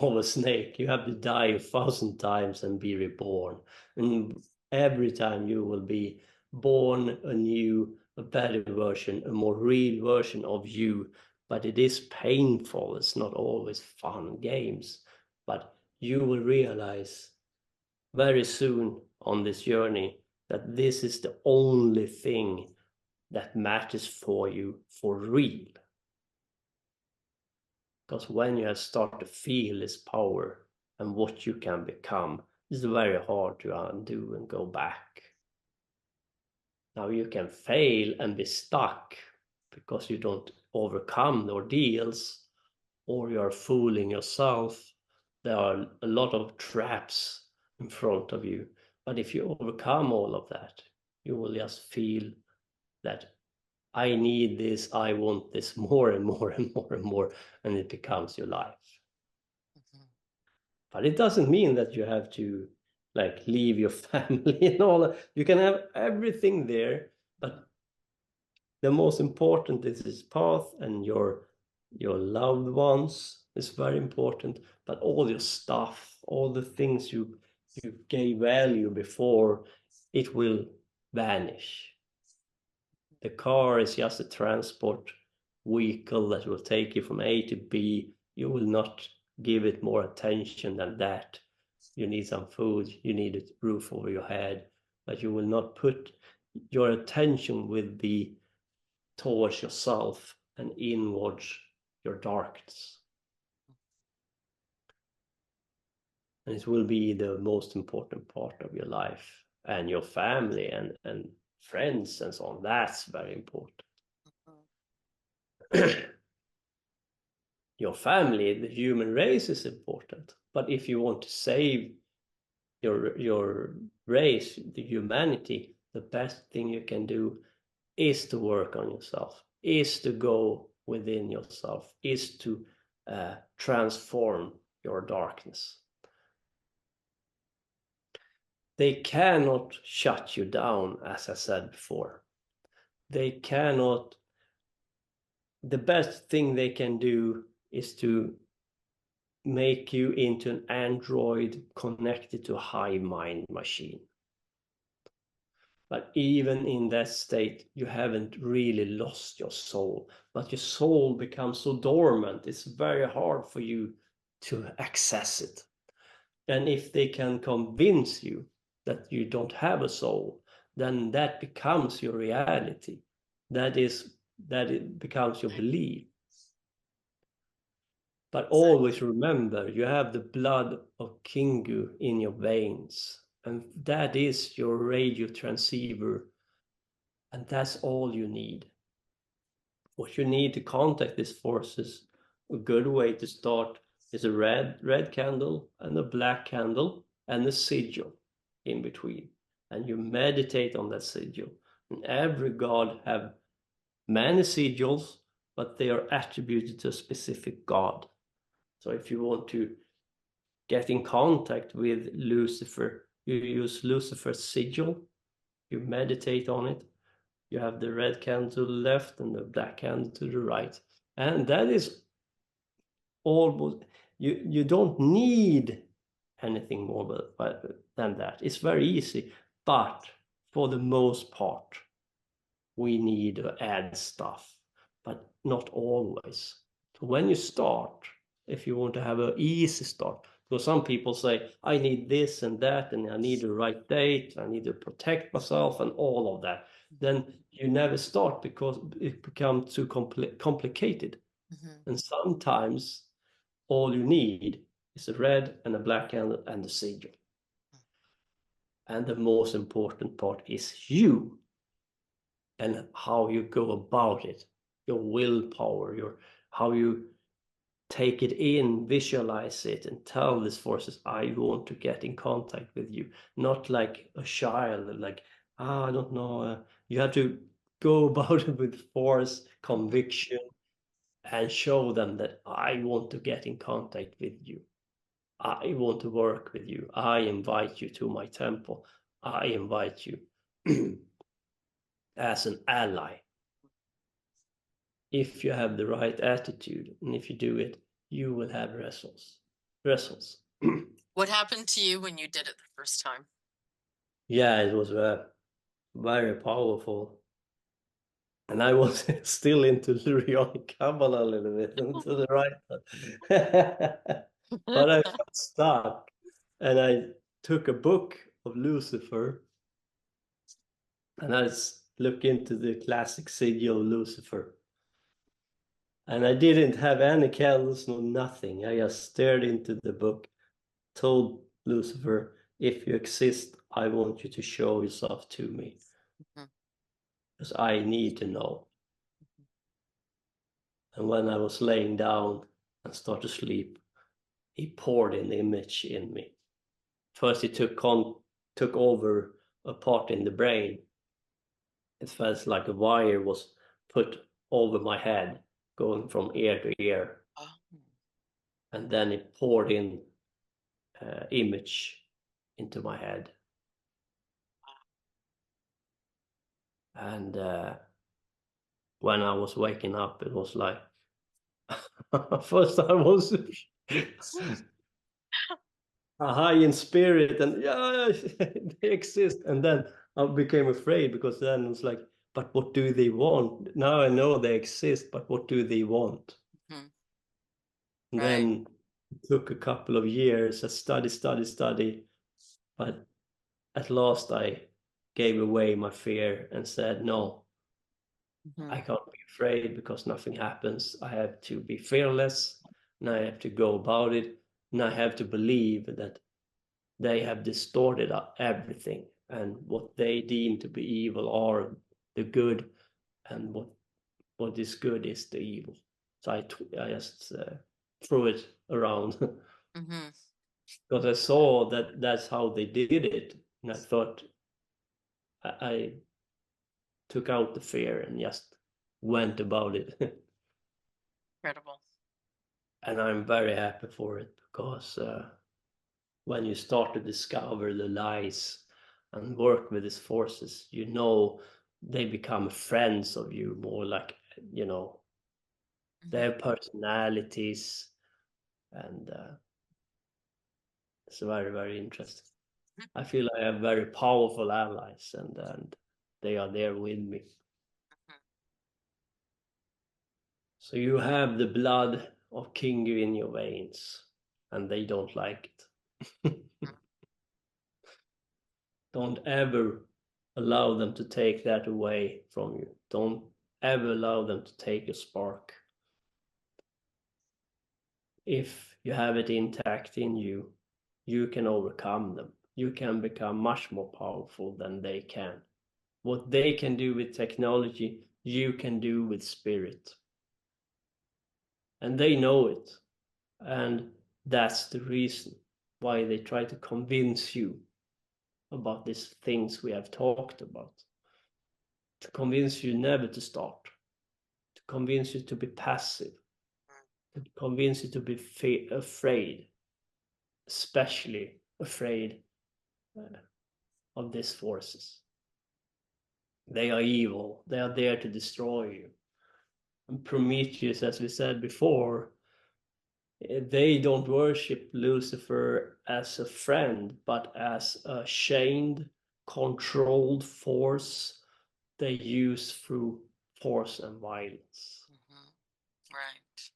of a snake. You have to die 1,000 times and be reborn. And every time you will be born anew, a better version, a more real version of you. But it is painful. It's not always fun games. But you will realize very soon on this journey that this is the only thing that matters for you for real. Because when you have started to feel this power and what you can become, it's very hard to undo and go back. Now you can fail and be stuck because you don't overcome the ordeals, or you're fooling yourself. There are a lot of traps in front of you. But if you overcome all of that, you will just feel that I need this, I want this more and more and more and more, and it becomes your life. But it doesn't mean that you have to like leave your family and all that. You can have everything there, but the most important is this path, and your loved ones is very important, but all your stuff, all the things you gave value before, it will vanish. The car is just a transport vehicle that will take you from A to B. You will not give it more attention than that. You need some food, you need a roof over your head, but you will not put your attention with the towards yourself and inwards your darkness. And it will be the most important part of your life, and your family and friends and so on. That's very important. Your family, the human race, is important. But if you want to save your race, the humanity, the best thing you can do is to work on yourself, is to go within yourself, is to transform your darkness. They cannot shut you down, as I said before. They cannot. The best thing they can do is to make you into an android connected to a hive mind machine. But even in that state, you haven't really lost your soul, but your soul becomes so dormant, it's very hard for you to access it. And if they can convince you that you don't have a soul, then that becomes your reality. That it becomes your belief. But always remember, you have the blood of Kingu in your veins, and that is your radio transceiver, and that's all you need. What you need to contact these forces, a good way to start is a red candle and a black candle and a sigil in between. And you meditate on that sigil. And every god have many sigils, but they are attributed to a specific god. So if you want to get in contact with Lucifer, you use Lucifer's sigil, you meditate on it. You have the red candle to the left and the black candle to the right. And that is almost, you don't need anything more than that. It's very easy, but for the most part, we need to add stuff, but not always. So when you start, if you want to have an easy start, because some people say, I need this and that, and I need the right date, I need to protect myself and all of that, then you never start because it becomes too complicated. And sometimes all you need is a red and a black candle and a sigil. And the most important part is you and how you go about it, your willpower, how you take it in, visualize it, and tell these forces, I want to get in contact with you. Not like a child, like, I don't know. You have to go about it with force, conviction, and show them that I want to get in contact with you. I want to work with you. I invite you to my temple. I invite you as an ally. If you have the right attitude and if you do it, you will have results. What happened to you when you did it the first time? Yeah, it was very powerful. And I was still into Lurianic Kabbalah a little bit, and to the right. But I felt stuck. And I took a book of Lucifer, and I looked into the classic sigil of Lucifer. And I didn't have any candles, no nothing. I just stared into the book, told Lucifer, if you exist, I want you to show yourself to me. Because I need to know. And when I was laying down and started to sleep, he poured an image in me. First, he took over a part in the brain. It felt like a wire was put over my head, going from ear to ear. Oh. And then it poured in image into my head. And when I was waking up, it was like, first I was high in spirit and yeah, they exist. And then I became afraid because then it's like, but what do they want? Now I know they exist, but what do they want? And right. Then it took a couple of years of study, but at last I gave away my fear and said, no, I can't be afraid because nothing happens. I have to be fearless and I have to go about it. And I have to believe that they have distorted everything, and what they deem to be evil are the good, and what is good is the evil. So I just threw it around because I saw that that's how they did it, and I thought I took out the fear and just went about it. Incredible. And I'm very happy for it because when you start to discover the lies and work with these forces, you know, they become friends of you more, like, you know, they have personalities, and it's very, very interesting. I feel I have very powerful allies, and they are there with me. So you have the blood of Kingu in your veins, and they don't like it. Don't ever allow them to take that away from you. Don't ever allow them to take a spark. If you have it intact in you, you can overcome them. You can become much more powerful than they can. What they can do with technology, you can do with spirit. And they know it. And that's the reason why they try to convince you about these things we have talked about. To convince you never to start. To convince you to be passive. To convince you to be afraid. Especially afraid of these forces. They are evil. They are there to destroy you. And Prometheus, as we said before, they don't worship Lucifer as a friend, but as a chained, controlled force they use through force and violence. Right.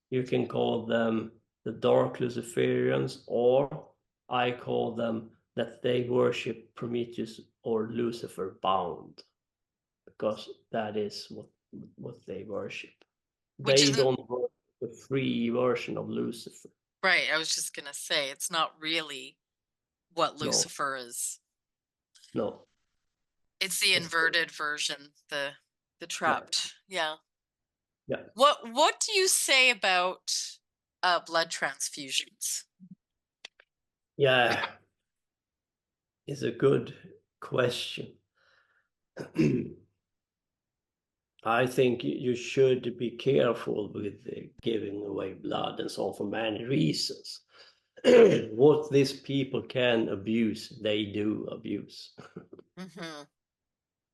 You can call them the dark Luciferians, or I call them that they worship Prometheus or Lucifer bound, because that is what they worship. Which They isn't don't worship the free version of Lucifer. right. I was just gonna say it's not really what No, Lucifer is. no. It's the inverted version, the trapped. Yeah. Yeah. What do you say about blood transfusions? Yeah, it's a good question. I think you should be careful with giving away blood and so on for many reasons. What these people can abuse, they do abuse. Mm-hmm.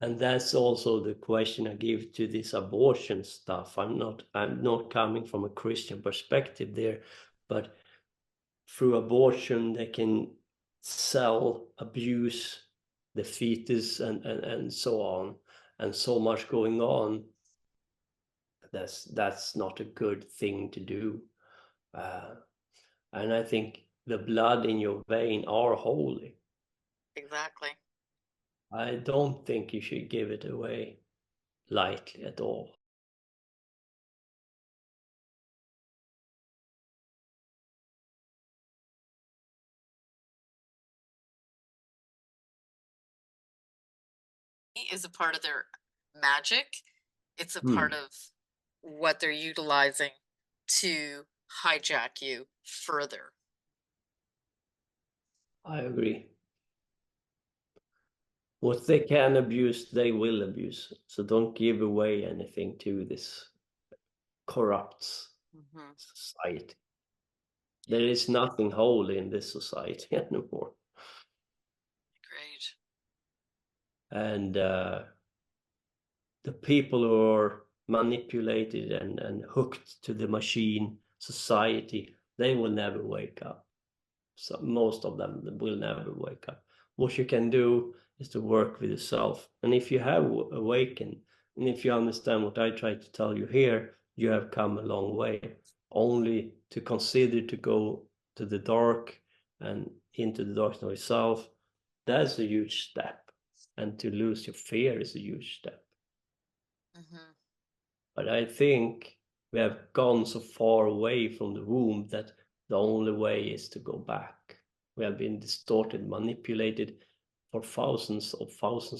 And that's also the question I give to this abortion stuff. I'm not coming from a Christian perspective there, but through abortion they can sell, abuse the fetus and so on, and so much going on. That's not a good thing to do. And I think the blood in your vein are holy. Exactly. I don't think you should give it away lightly at all. Is a part of their magic. It's a part of what they're utilizing to hijack you further. I agree. What they can abuse, they will abuse. So don't give away anything to this corrupts society. There is nothing holy in this society anymore. Great. And the people who are manipulated and hooked to the machine society, they will never wake up. So most of them will never wake up. What you can do is to work with yourself. And if you have awakened, and if you understand what I try to tell you here, you have come a long way. Only to consider to go to the dark and into the darkness of yourself, that's a huge step. And to lose your fear is a huge step. But I think we have gone so far away from the womb that the only way is to go back. We have been distorted, manipulated for thousands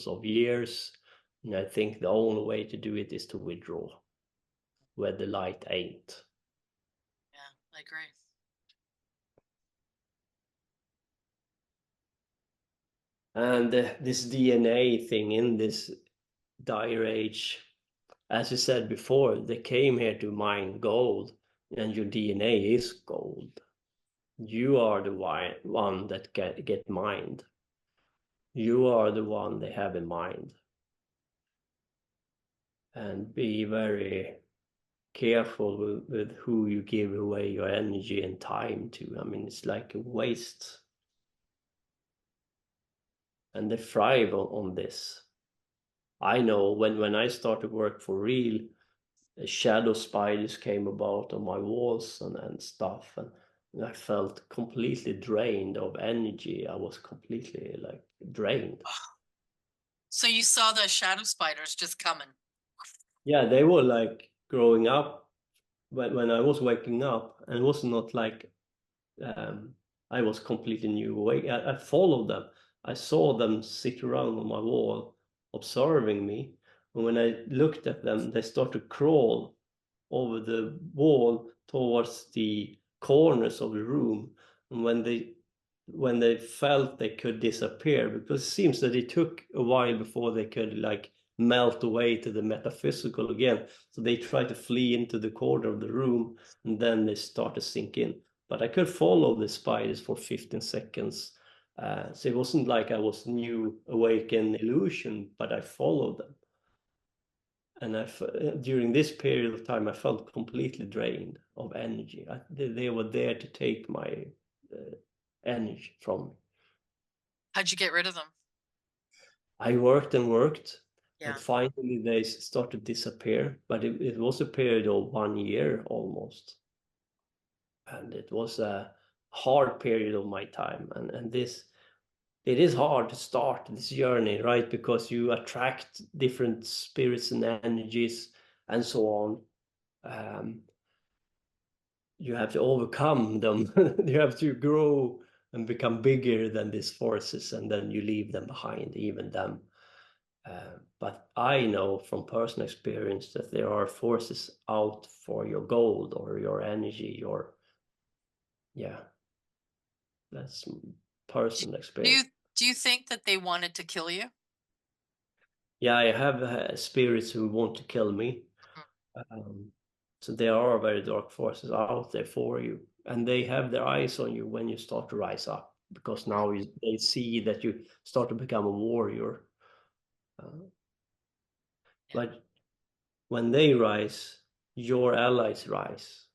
of years. And I think the only way to do it is to withdraw where the light ain't. Yeah, I agree. And this DNA thing in this dire age, as you said before, they came here to mine gold, and your DNA is gold. You are the one that get mined. You are the one they have in mind. And be very careful with who you give away your energy and time to. I mean, it's like a waste. And they thrive on this. I know when I started work for real, shadow spiders came about on my walls and stuff. And I felt completely drained of energy. I was completely like drained. So you saw the shadow spiders just coming. Yeah, they were like growing up when I was waking up, and it was not like um, I was completely new awake. I followed them. I saw them sit around on my wall, observing me. And when I looked at them, they started to crawl over the wall towards the corners of the room. And when they felt they could disappear, because it seems that it took a while before they could like melt away to the metaphysical again. So they tried to flee into the corner of the room, and then they start to sink in. But I could follow the spiders for 15 seconds. So it wasn't like I was new, awakened illusion, but I followed them. And during this period of time, I felt completely drained of energy. They were there to take my energy from me. How'd you get rid of them? I worked and worked, Yeah. and finally they started to disappear. But it was a period of 1 year almost. And it was a hard period of my time. And it is hard to start this journey, right? Because you attract different spirits and energies and so on. You have to overcome them. You have to grow and become bigger than these forces, and then you leave them behind, even them. But I know from personal experience that there are forces out for your gold or your energy, yeah, that's personal Do you experience. do you think that they wanted to kill you? Yeah, I have spirits who want to kill me. Um, so there are very dark forces out there for you, and they have their eyes on you when you start to rise up, because now they see that you start to become a warrior. Uh, Yeah. but when they rise, your allies rise,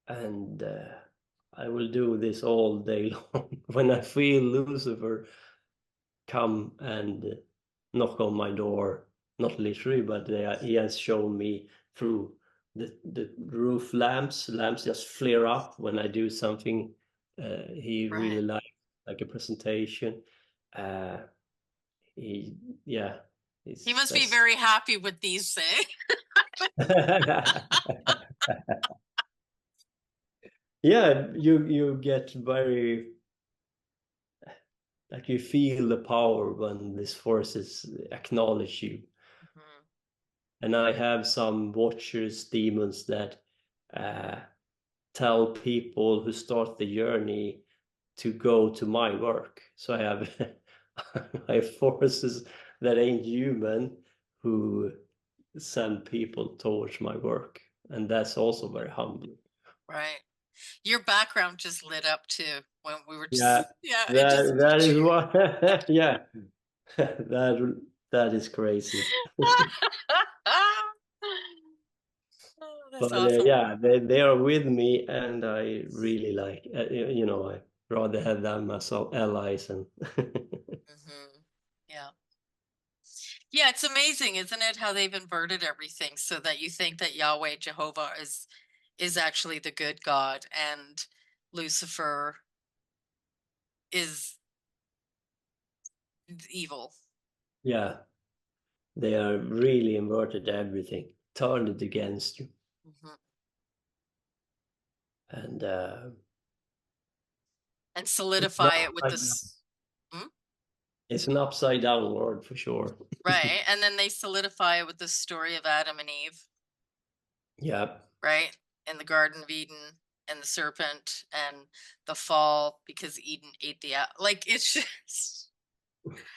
and I will do this all day long. When I feel Lucifer come and knock on my door, not literally, but he has shown me through the roof lamps just flare up when I do something he really Right. likes, like a presentation. uh he Yeah, he He must be says very happy with these things. yeah, you get very, like, you feel the power when these forces acknowledge you. Mhm. And I have some watchers, demons that uh, tell people who start the journey to go to my work. So I have I have forces that ain't human who send people towards my work, and that's also very humbling. Right. Your background just lit up too when we were Yeah, just yeah, it just that is what yeah, that is crazy. Oh, that's But awesome. yeah, they are with me, and I really like, I rather have them as allies. And Yeah. Yeah, it's amazing, isn't it, how they've inverted everything so that you think that Yahweh Jehovah is actually the good God and Lucifer is evil. yeah, they are really inverted everything, turned it against you, Mhm. and And it's not solidify it with upside down. this. Hmm? It's an upside down world for sure. Right. And then they solidify it with the story of Adam and Eve, Yeah, right? In the Garden of Eden and the serpent and the fall because Eden ate the like it's just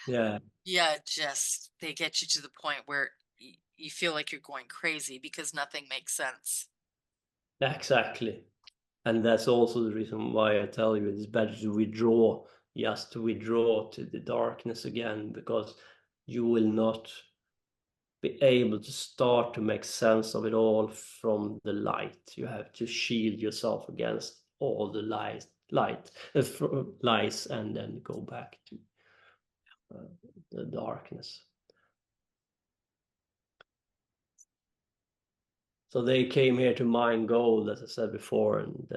yeah, yeah, just they get you to the point where you feel like you're going crazy because nothing makes sense. exactly. And that's also the reason why I tell you it's better to withdraw, just to withdraw to the darkness again, because you will not be able to start to make sense of it all from the light. You have to shield yourself against all the lies, and then go back to uh, the darkness. So they came here to mine gold, as I said before, and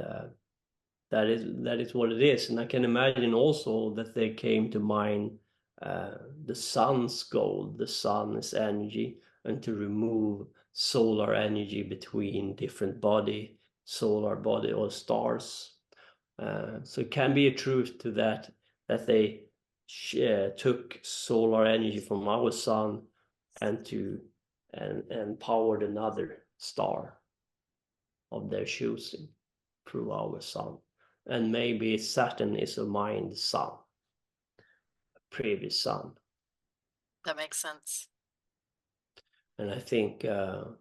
that is what it is. And I can imagine also that they came to mine the sun's gold. The sun is energy, and to remove solar energy between different solar body or stars. So it can be a truth to that they took solar energy from our sun and powered another star of their choosing through our sun. And maybe Saturn is a mind sun, a previous sun. That makes sense. And I think there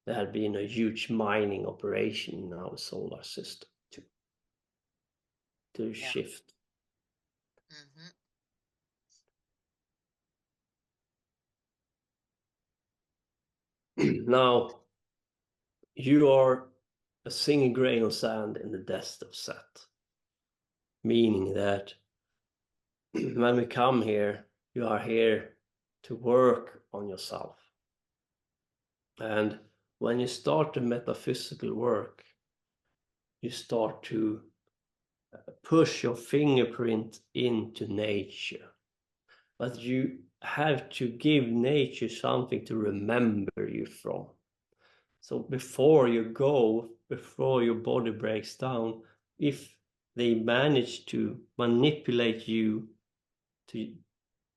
had been a huge mining operation in our solar system to shift. Now, you are a single grain of sand in the desert of Set, meaning that when we come here, you are here to work on yourself. And when you start the metaphysical work, you start to push your fingerprint into nature. But you have to give nature something to remember you from. So before you go, before your body breaks down, if they manage to manipulate you to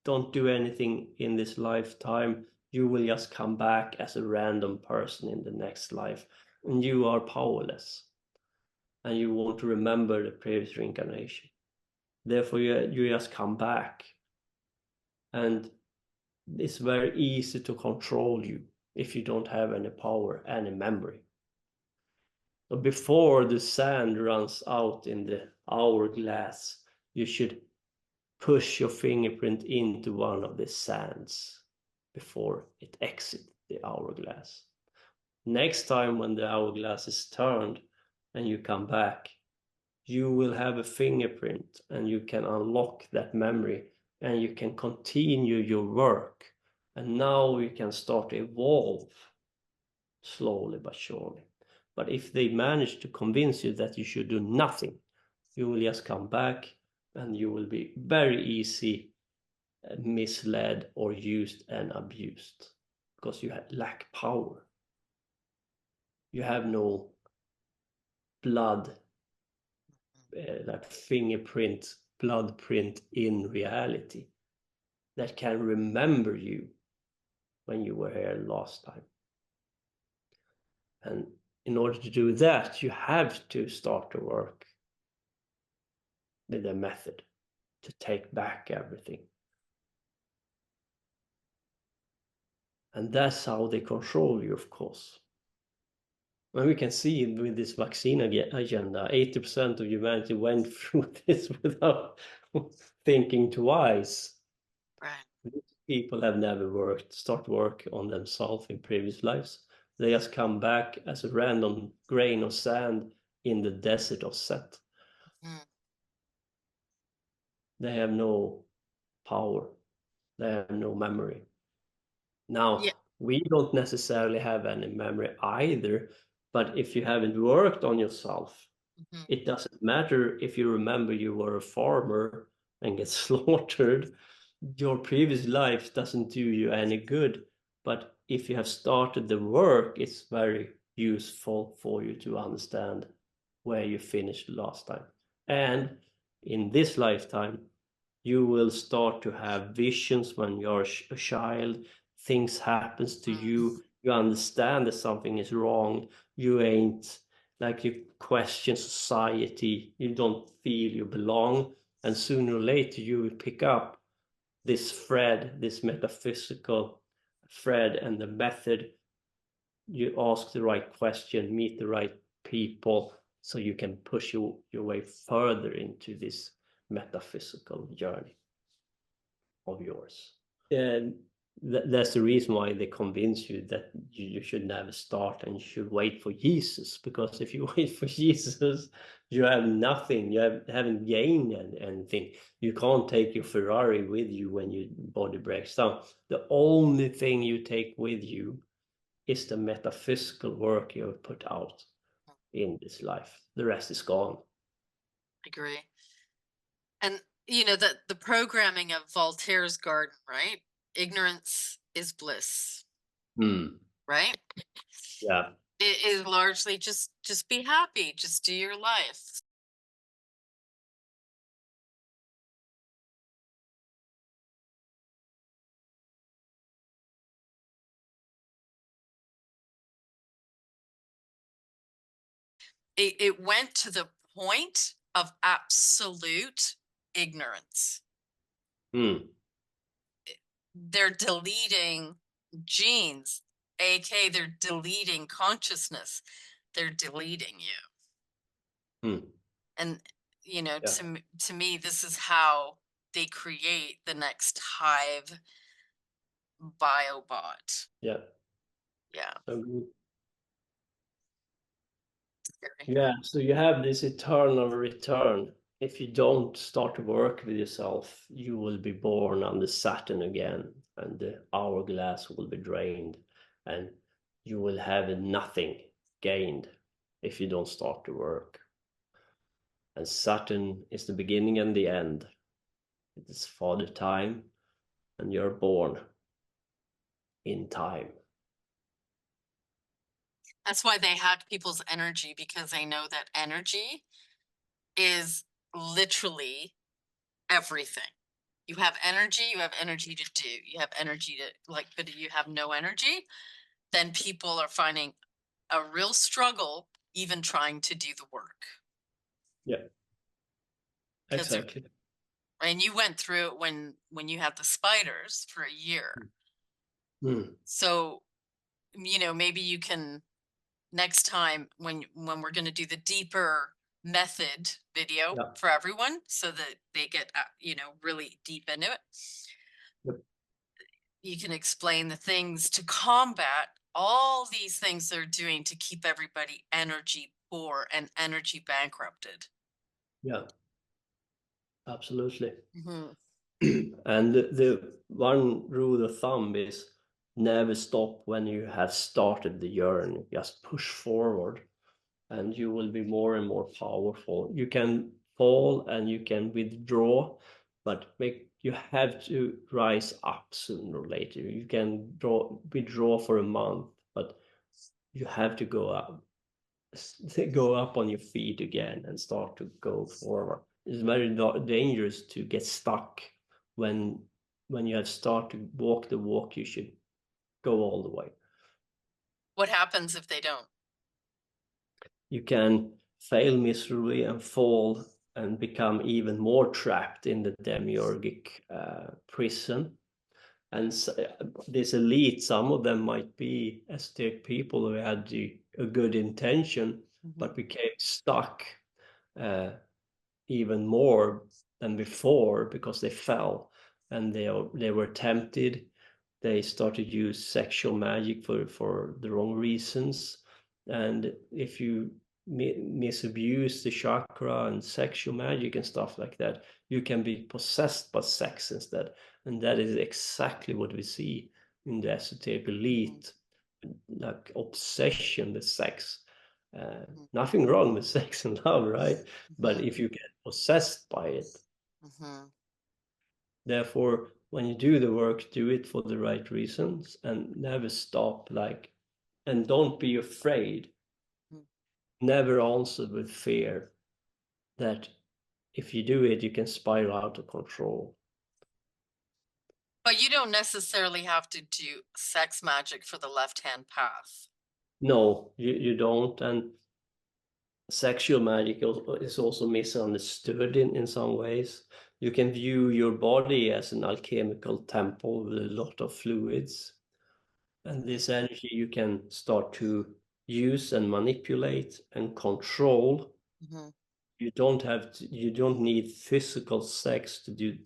don't do anything in this lifetime, you will just come back as a random person in the next life, and you are powerless, and you won't remember the previous reincarnation. Therefore, you just come back, and it's very easy to control you if you don't have any power, any memory. So before the sand runs out in the hourglass, you should push your fingerprint into one of the sands before it exits the hourglass. Next time when the hourglass is turned and you come back, you will have a fingerprint and you can unlock that memory and you can continue your work. And now you can start to evolve slowly but surely. But if they manage to convince you that you should do nothing, you will just come back and you will be very easy misled or used and abused because you lack power. You have no blood, like fingerprint, blood print in reality that can remember you when you were here last time. And in order to do that, you have to start to work with a method to take back everything. And that's how they control you, of course. And we can see with this vaccine agenda, 80% of humanity went through this without thinking twice. Right. People have never start work on themselves in previous lives. They just come back as a random grain of sand in the desert of Set. They have no power. They have no memory. Now, we don't necessarily have any memory either, but if you haven't worked on yourself, it doesn't matter if you remember you were a farmer and get slaughtered. Your previous life doesn't do you any good. But if you have started the work, it's very useful for you to understand where you finished last time. And in this lifetime, you will start to have visions when you're a child. Things happens to you. You understand that something is wrong. You ain't like you question society. You don't feel you belong. And sooner or later you will pick up this thread, this metaphysical thread, and the method. You ask the right question, meet the right people, so you can push your way further into this metaphysical journey of yours. And that's the reason why they convince you that you should never start and you should wait for Jesus, because if you wait for Jesus, you have nothing. You haven't gained anything. You can't take your Ferrari with you when your body breaks down. The only thing you take with you is the metaphysical work you have put out in this life. The rest is gone. Agree. And you know the programming of Voltaire's garden, right? Ignorance is bliss, Hmm. right? Yeah. It is largely just be happy, just do your life. It went to the point of absolute ignorance. Hmm. They're deleting genes, aka they're deleting consciousness. They're deleting you. Hmm. And you know, Yeah. to me, this is how they create the next hive biobot. Yeah. Yeah, So good. scary. Yeah. So you have this eternal return. If you don't start to work with yourself, you will be born under Saturn again, and the hourglass will be drained, and you will have nothing gained if you don't start to work. And Saturn is the beginning and the end. It is Father Time, and you're born in time. That's why they hack people's energy, because they know that energy is literally everything. You have energy to do, you have energy to like, but you have no energy, then people are finding a real struggle even trying to do the work. Yeah, Because exactly. and you went through it when you had the spiders for a year. Mm. So, you know, maybe you can next time when we're going to do the deeper method video Yeah. for everyone so that they get you know, really deep into it, Yep. you can explain the things to combat all these things they're doing to keep everybody energy poor and energy bankrupted. Yeah, absolutely. Mhm. And the one rule of thumb is never stop when you have started the journey. Just push forward, and you will be more and more powerful. You can fall and you can withdraw, but you have to rise up sooner or later. You can withdraw for a month, but you have to go up on your feet again and start to go forward. It's very dangerous to get stuck when you have started to walk the walk. You should go all the way. What happens if they don't? You can fail miserably and fall and become even more trapped in the demiurgic prison. And this elite, some of them might be esoteric people who had a good intention, but became stuck uh, even more than before because they fell and they were tempted. They started to use sexual magic for the wrong reasons, and if you misabuse the chakra and sexual magic and stuff like that, you can be possessed by sex instead. And that is exactly what we see in the esoteric elite, like obsession with sex. Nothing wrong with sex and love, right? But if you get possessed by it, therefore, when you do the work, do it for the right reasons and never stop. And don't be afraid. Never answer with fear that if you do it, you can spiral out of control. But you don't necessarily have to do sex magic for the left-hand path. No, you don't. And sexual magic is also misunderstood in some ways. You can view your body as an alchemical temple with a lot of fluids. And this energy you can start to use and manipulate and control. You don't need physical sex to do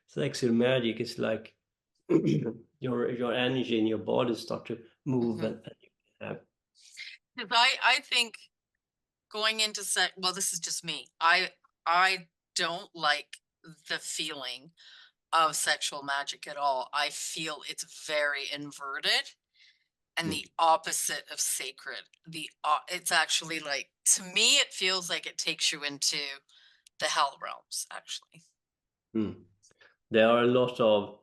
sexual magic. Is like your energy in your body start to move and you can have. Because I think going into sex, well, this is just me. I don't like the feeling of sexual magic at all. I feel it's very inverted and the opposite of sacred. It's actually like, to me, it feels like it takes you into the hell realms, actually. There are a lot of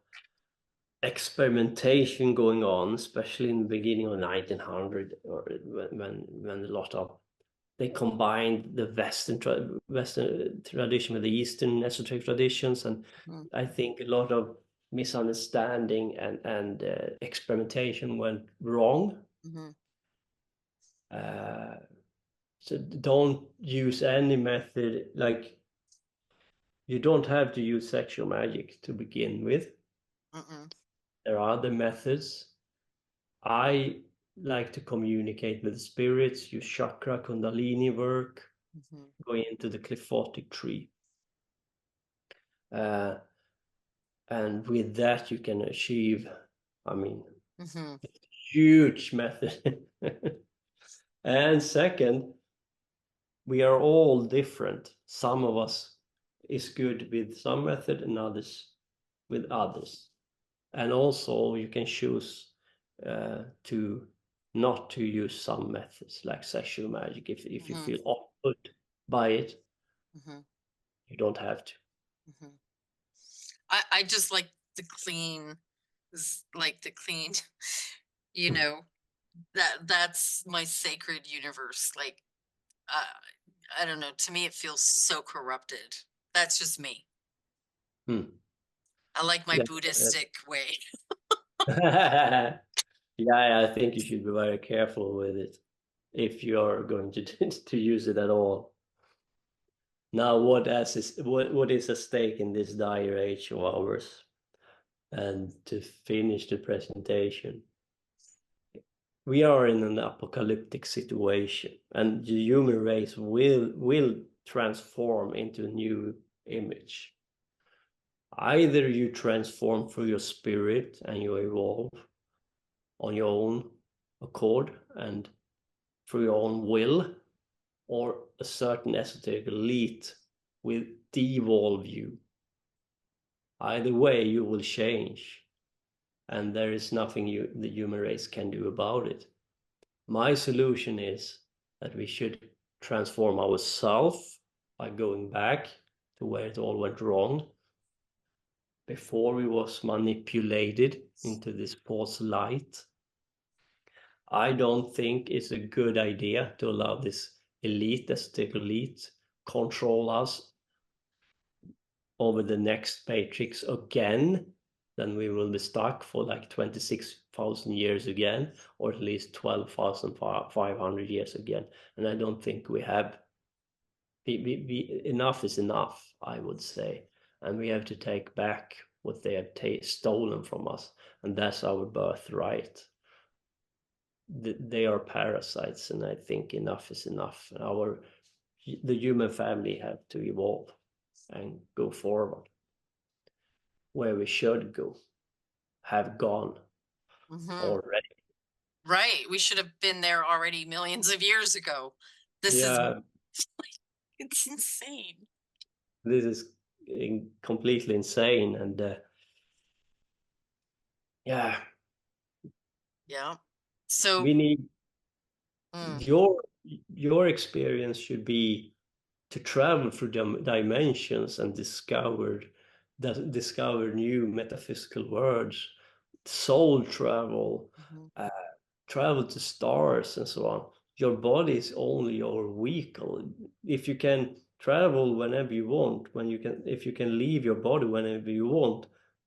experimentation going on, especially in the beginning of 1900, or when a lot of they combined the Western tradition with the Eastern esoteric traditions, and I think a lot of misunderstanding and experimentation went wrong. So don't use any method, like you don't have to use sexual magic to begin with. There are other methods. I like to communicate with spirits, use chakra, kundalini work, going into the cliphotic tree. And with that, you can achieve, I mean, huge method. And second, we are all different. Some of us is good with some method and others with others. And also you can choose to not to use some methods like sexual magic if you feel off-put by it. You don't have to. I just like the clean, you know, that's my sacred universe. Like, I don't know, to me it feels so corrupted. That's just me. I like my Buddhistic way. Yeah, I think you should be very careful with it if you are going to use it at all. Now, what is at stake in this dire age of ours? And to finish the presentation, we are in an apocalyptic situation, and the human race will transform into a new image. Either you transform through your spirit and you evolve on your own accord and through your own will, or a certain esoteric elite will devolve you. Either way, you will change, and there is nothing the human race can do about it. My solution is that we should transform ourselves by going back to where it all went wrong, before we was manipulated into this false light. I don't think it's a good idea to allow this elite, esoteric elite, control us over the next matrix again. Then we will be stuck for like 26,000 years again, or at least 12,500 years again. And I don't think we have. Enough is enough, I would say. And we have to take back what they have stolen from us. And that's our birthright. They are parasites, and I think enough is enough. The human family have to evolve and go forward where we should go, have gone already. Right, we should have been there already millions of years ago. This is it's insane. This is completely insane, and yeah. So we need your experience should be to travel through dimensions and discover new metaphysical worlds, soul travel, travel to stars and so on. Your body is only your vehicle. If you can travel whenever you want, if you can leave your body whenever you want,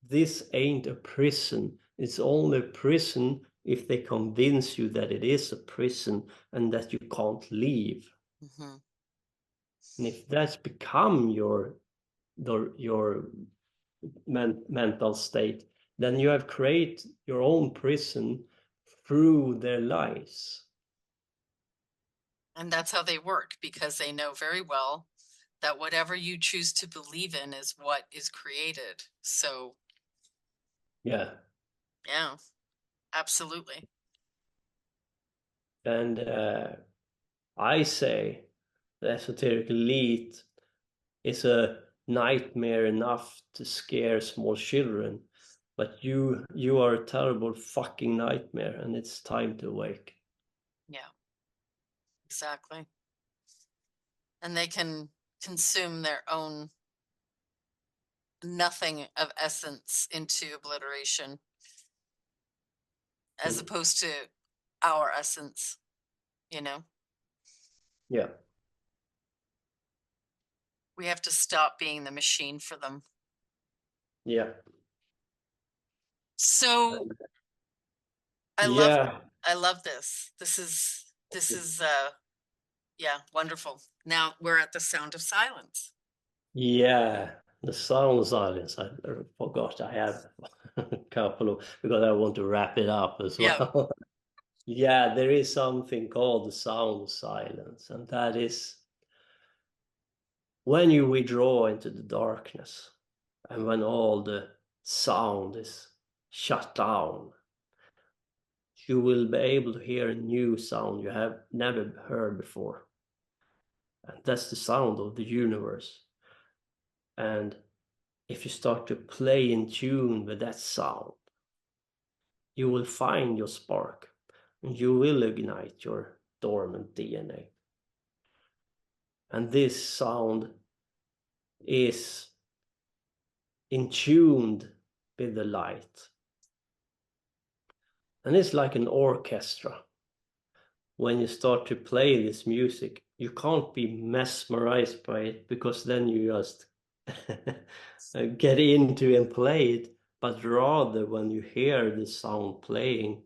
this ain't a prison. It's only a prison if they convince you that it is a prison and that you can't leave. And if that's become your mental state, then you have created your own prison through their lies. And that's how they work, because they know very well that whatever you choose to believe in is what is created. So yeah, absolutely. And I say the esoteric elite is a nightmare enough to scare small children, but you are a terrible fucking nightmare, and it's time to awake. Yeah, exactly. And they can consume their own nothing of essence into obliteration, as opposed to our essence, you know? Yeah. We have to stop being the machine for them. Yeah. So I love this. This is yeah, wonderful. Now we're at the sound of silence. Yeah, the sound silence. I forgot I have a couple of, because I want to wrap it up as well. Yeah, there is something called the sound of silence, and that is when you withdraw into the darkness and when all the sound is shut down, you will be able to hear a new sound you have never heard before. And that's the sound of the universe. And if you start to play in tune with that sound, you will find your spark and you will ignite your dormant DNA. And this sound is in tuned with the light. And it's like an orchestra. When you start to play this music, you can't be mesmerized by it, because then you just get into and play it, but rather when you hear the sound playing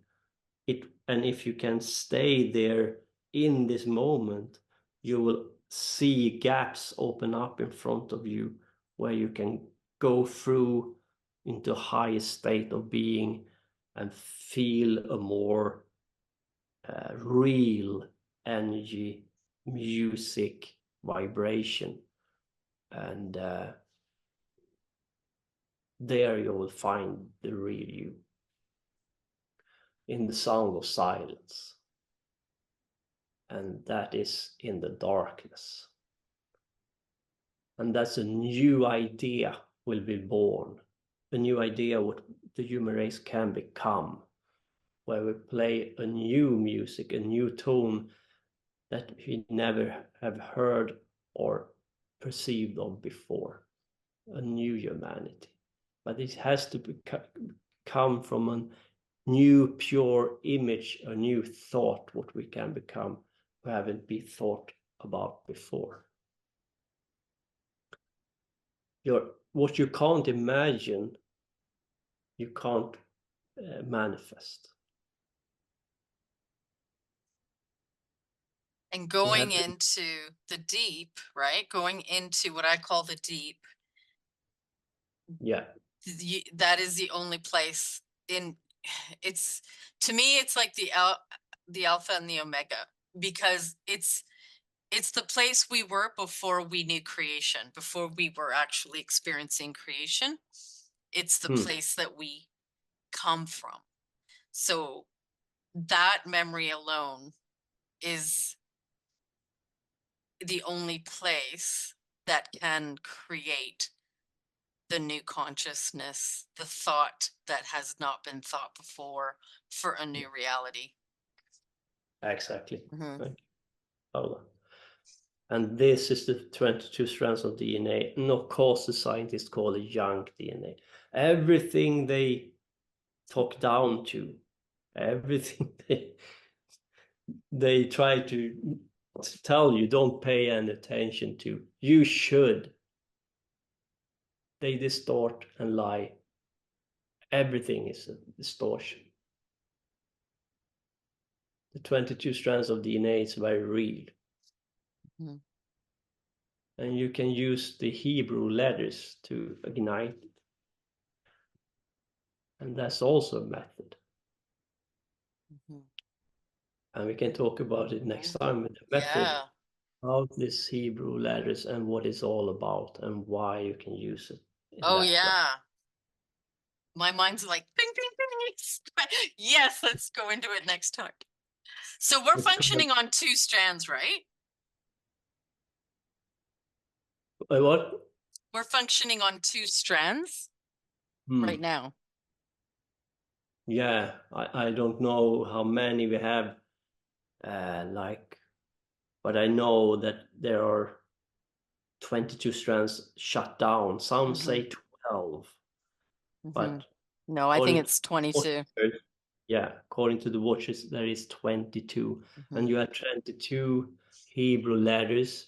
it, and if you can stay there in this moment, you will see gaps open up in front of you where you can go through into a higher state of being and feel a more real energy, music, vibration. And there you will find the real you in the sound of silence. And that is in the darkness. And that's a new idea will be born. A new idea what the human race can become, where we play a new music, a new tone that we never have heard or perceived of before. A new humanity. But it has to come from a new pure image, a new thought, what we can become, who haven't been thought about before. What you can't imagine, you can't manifest. And going into the deep, right? Going into what I call the deep. Yeah. That is the only place in it's, to me, it's like the alpha and the omega, because it's the place we were before we knew creation, before we were actually experiencing creation. It's the place that we come from. So that memory alone is the only place that can create the new consciousness, the thought that has not been thought before for a new reality. Exactly. Mm-hmm. Thank you, Paula. And this is the 22 strands of DNA. And of course, the scientists call it junk DNA. Everything they talk down to, everything they try to tell you, don't pay any attention to. You should. They distort and lie. Everything is a distortion. The 22 strands of DNA is very real. Mm-hmm. And you can use the Hebrew letters to ignite it. And that's also a method. Mm-hmm. And we can talk about it next time with the method of this Hebrew letters and what it's all about and why you can use it. Oh, yeah. My mind's like, ping, ping, ping. Yes, let's go into it next time. So we're functioning on 2 strands, right? What? We're functioning on 2 strands right now. Yeah, I don't know how many we have, but I know that there are 22 strands shut down. Some say 12, but no, I think it's 22. Yeah, according to the watches, there is 22. And you have 22 Hebrew letters,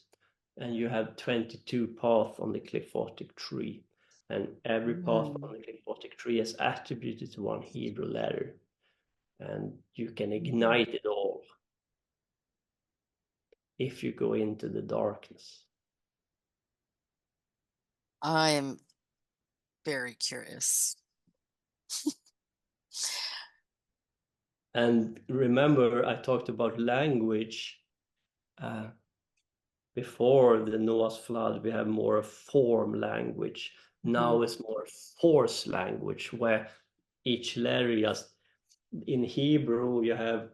and you have 22 paths on the Qliphothic tree. And every path on the Qliphothic tree is attributed to one Hebrew letter. And you can ignite it all if you go into the darkness. I am very curious. And remember, I talked about language. Before the Noah's flood, we have more a form language. Now it's more force language, where each letter just in Hebrew you have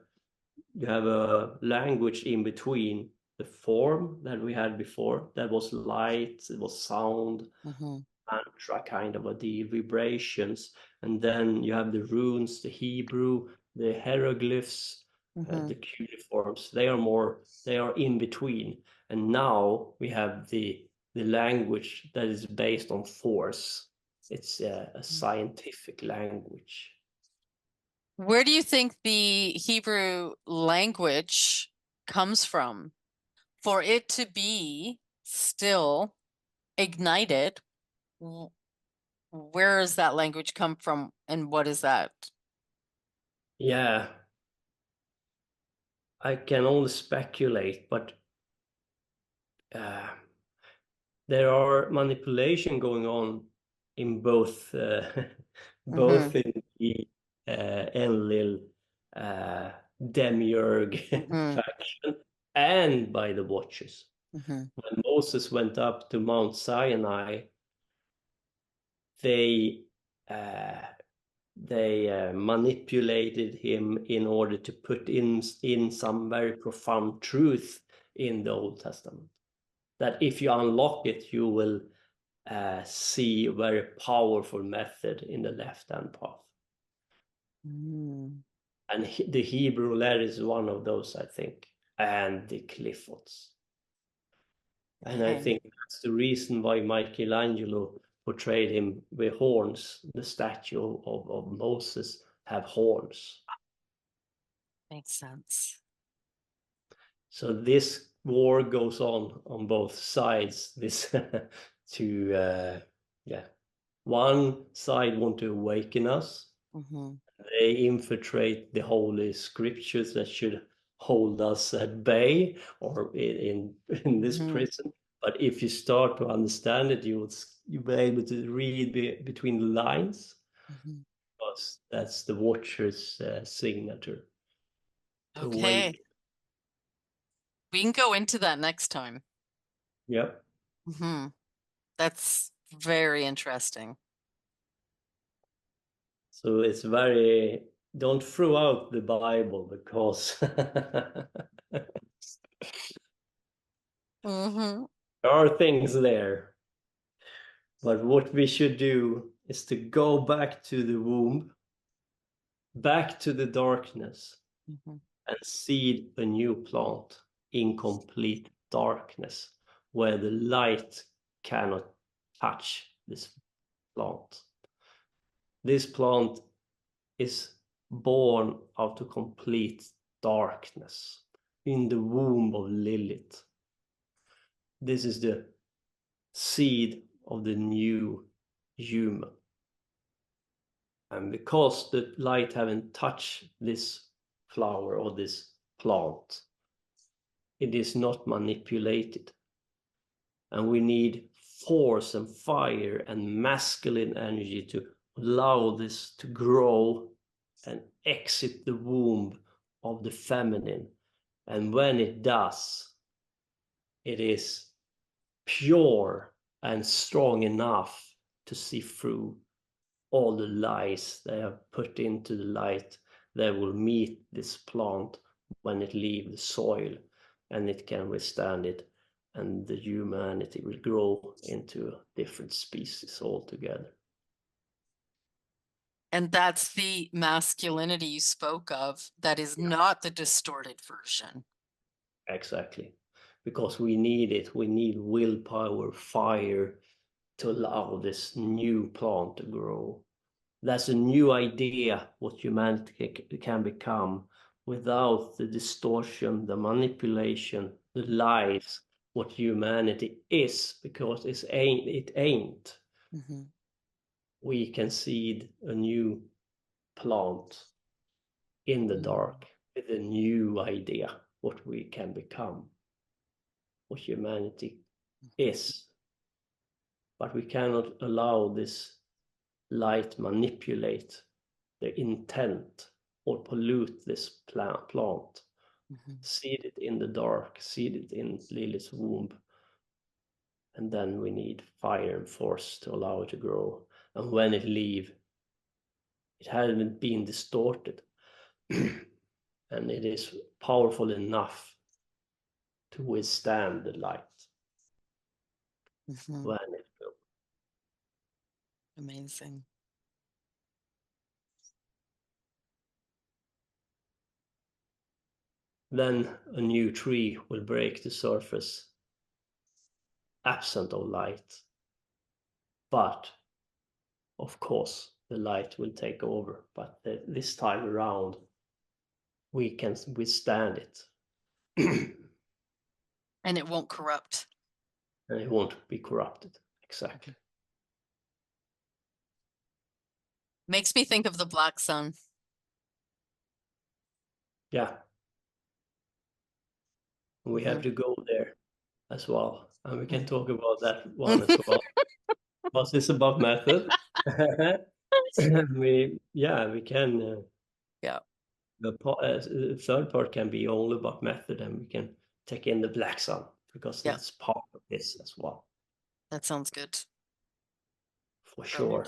a language in between the form that we had before. That was light, it was sound, mantra kind of the vibrations, and then you have the runes, the Hebrew, the hieroglyphs, the cuneiforms. They are in between. And now we have the language that is based on force. It's a scientific language. Where do you think the Hebrew language comes from? For it to be still ignited, where does that language come from, and what is that? Yeah, I can only speculate, but there are manipulation going on in both both in the Enlil demiurge faction and by the Watchers. When Moses went up to Mount Sinai, they manipulated him in order to put in some very profound truth in the Old Testament. That if you unlock it, you will see a very powerful method in the left-hand path. And the Hebrew letter is one of those, I think, and the Qliphots. And I think that's the reason why Michelangelo portrayed him with horns. The statue of Moses have horns. Makes sense. So this war goes on both sides. This one side want to awaken us. They infiltrate the holy scriptures that should hold us at bay or in this prison. But if you start to understand it, you'll be able to read between the lines, because that's the Watcher's signature. Okay. We can go into that next time. Yep. That's very interesting. So it's don't throw out the Bible, because there are things there. But what we should do is to go back to the womb, back to the darkness, and seed a new plant in complete darkness, where the light cannot touch this plant. This plant is born out of complete darkness in the womb of Lilith. This is the seed of the new human. And because the light haven't touched this flower or this plant, it is not manipulated. And we need force and fire and masculine energy to allow this to grow and exit the womb of the feminine. And when it does, it is pure and strong enough to see through all the lies they have put into the light. They will meet this plant when it leaves the soil, and it can withstand it, and the humanity will grow into a different species altogether. And that's the masculinity you spoke of, that is not the distorted version. Exactly. because we need it. We need willpower, fire to allow this new plant to grow. That's a new idea what humanity can become without the distortion, the manipulation, the lies, what humanity is, because it ain't. Mm-hmm. We can seed a new plant in the dark with a new idea what we can become, what humanity is. But we cannot allow this light manipulate the intent or pollute this plant. Mm-hmm. Seed it in the dark, seed it in Lily's womb, and then we need fire and force to allow it to grow. And when it leave, it hasn't been distorted, and it is powerful enough to withstand the light Mm-hmm. when it will. Amazing. Then a new tree will break the surface, absent of light. But of course, the light will take over. But this time around, we can withstand it. And it won't corrupt. And it won't be corrupted. Exactly. Makes me think of the black sun. Yeah. We have to go there as well. And we can talk about that one as well. Was this about method? we can. Yeah. The third part can be all about method, and we can take in the black sun because Yeah. that's part of this as well. That sounds good. For sure.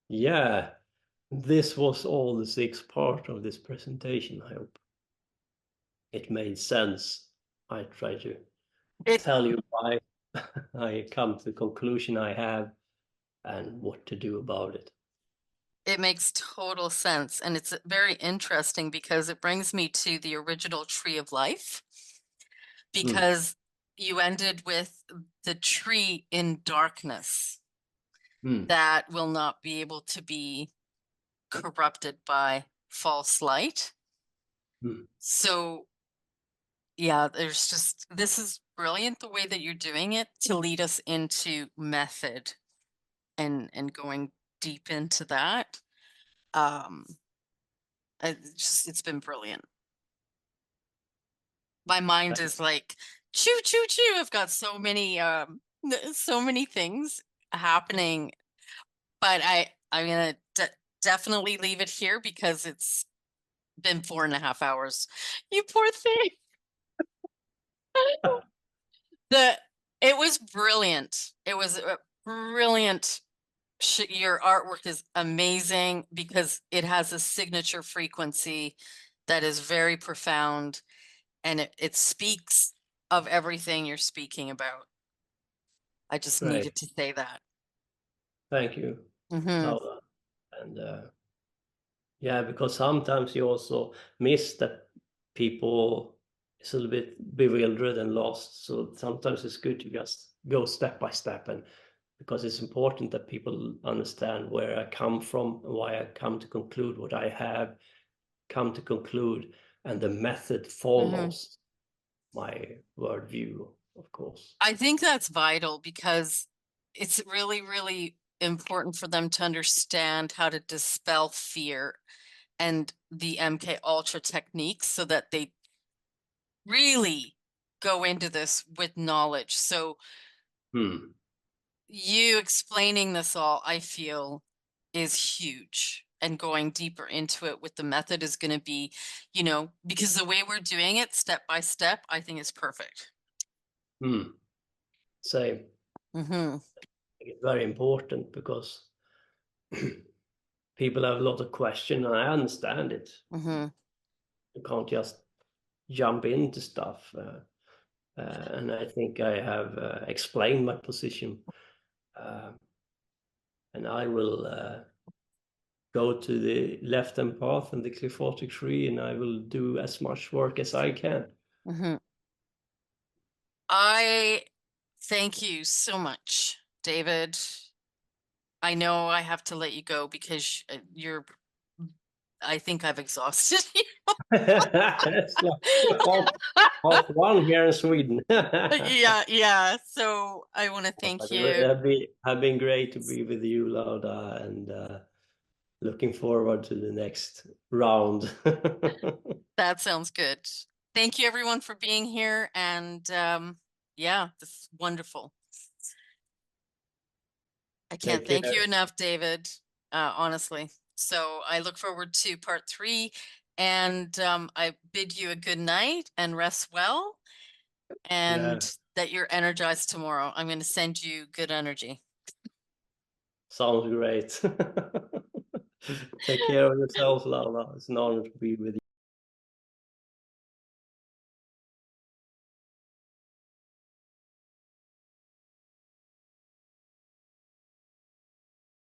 Yeah, this was all the 6 part of this presentation. I hope it made sense. I try to tell you why I come to the conclusion I have and what to do about it. It makes total sense. And it's very interesting because it brings me to the original tree of life. Because you ended with the tree in darkness that will not be able to be corrupted by false light. So yeah, there's just, this is brilliant the way that you're doing it to lead us into method and going deep into that. It's been brilliant. My mind is like choo choo choo. I've got so many things happening, but I'm gonna definitely leave it here because it's been 4.5 hours. You poor thing. It was brilliant. It was brilliant. Your artwork is amazing because it has a signature frequency that is very profound, and it speaks of everything you're speaking about. I just needed to say that. Thank you, Mm-hmm. Paula. And yeah, because sometimes you also miss that people is a little bit bewildered and lost. So sometimes it's good to just go step by step, and because it's important that people understand where I come from and why I come to conclude what I have come to conclude, and the method follows my worldview, of course. I think that's vital because it's really, really important for them to understand how to dispel fear and the MK Ultra techniques so that they really go into this with knowledge. So you explaining this all, I feel, is huge. And going deeper into it with the method is going to be, because the way we're doing it step by step, I think is perfect. Same. It's very important because people have a lot of questions, and I understand it. You can't just jump into stuff. And I think I have explained my position. And I will go to the left-hand path and the cliffotic tree, and I will do as much work as I can. Mm-hmm. I thank you so much, David. I know I have to let you go because I think I've exhausted you. It's like half one here in Sweden. Yeah. So I want to thank But you. have been great to be with you, Lauda, and looking forward to the next round. That sounds good. Thank you everyone for being here. And yeah, this is wonderful. I can't Take thank you care. enough, David, honestly. So I look forward to part 3, and I bid you a good night and rest well, and Yeah, that you're energized tomorrow. I'm going to send you good energy. sounds great. Take care of yourself, Lala. It's an honor to be with you.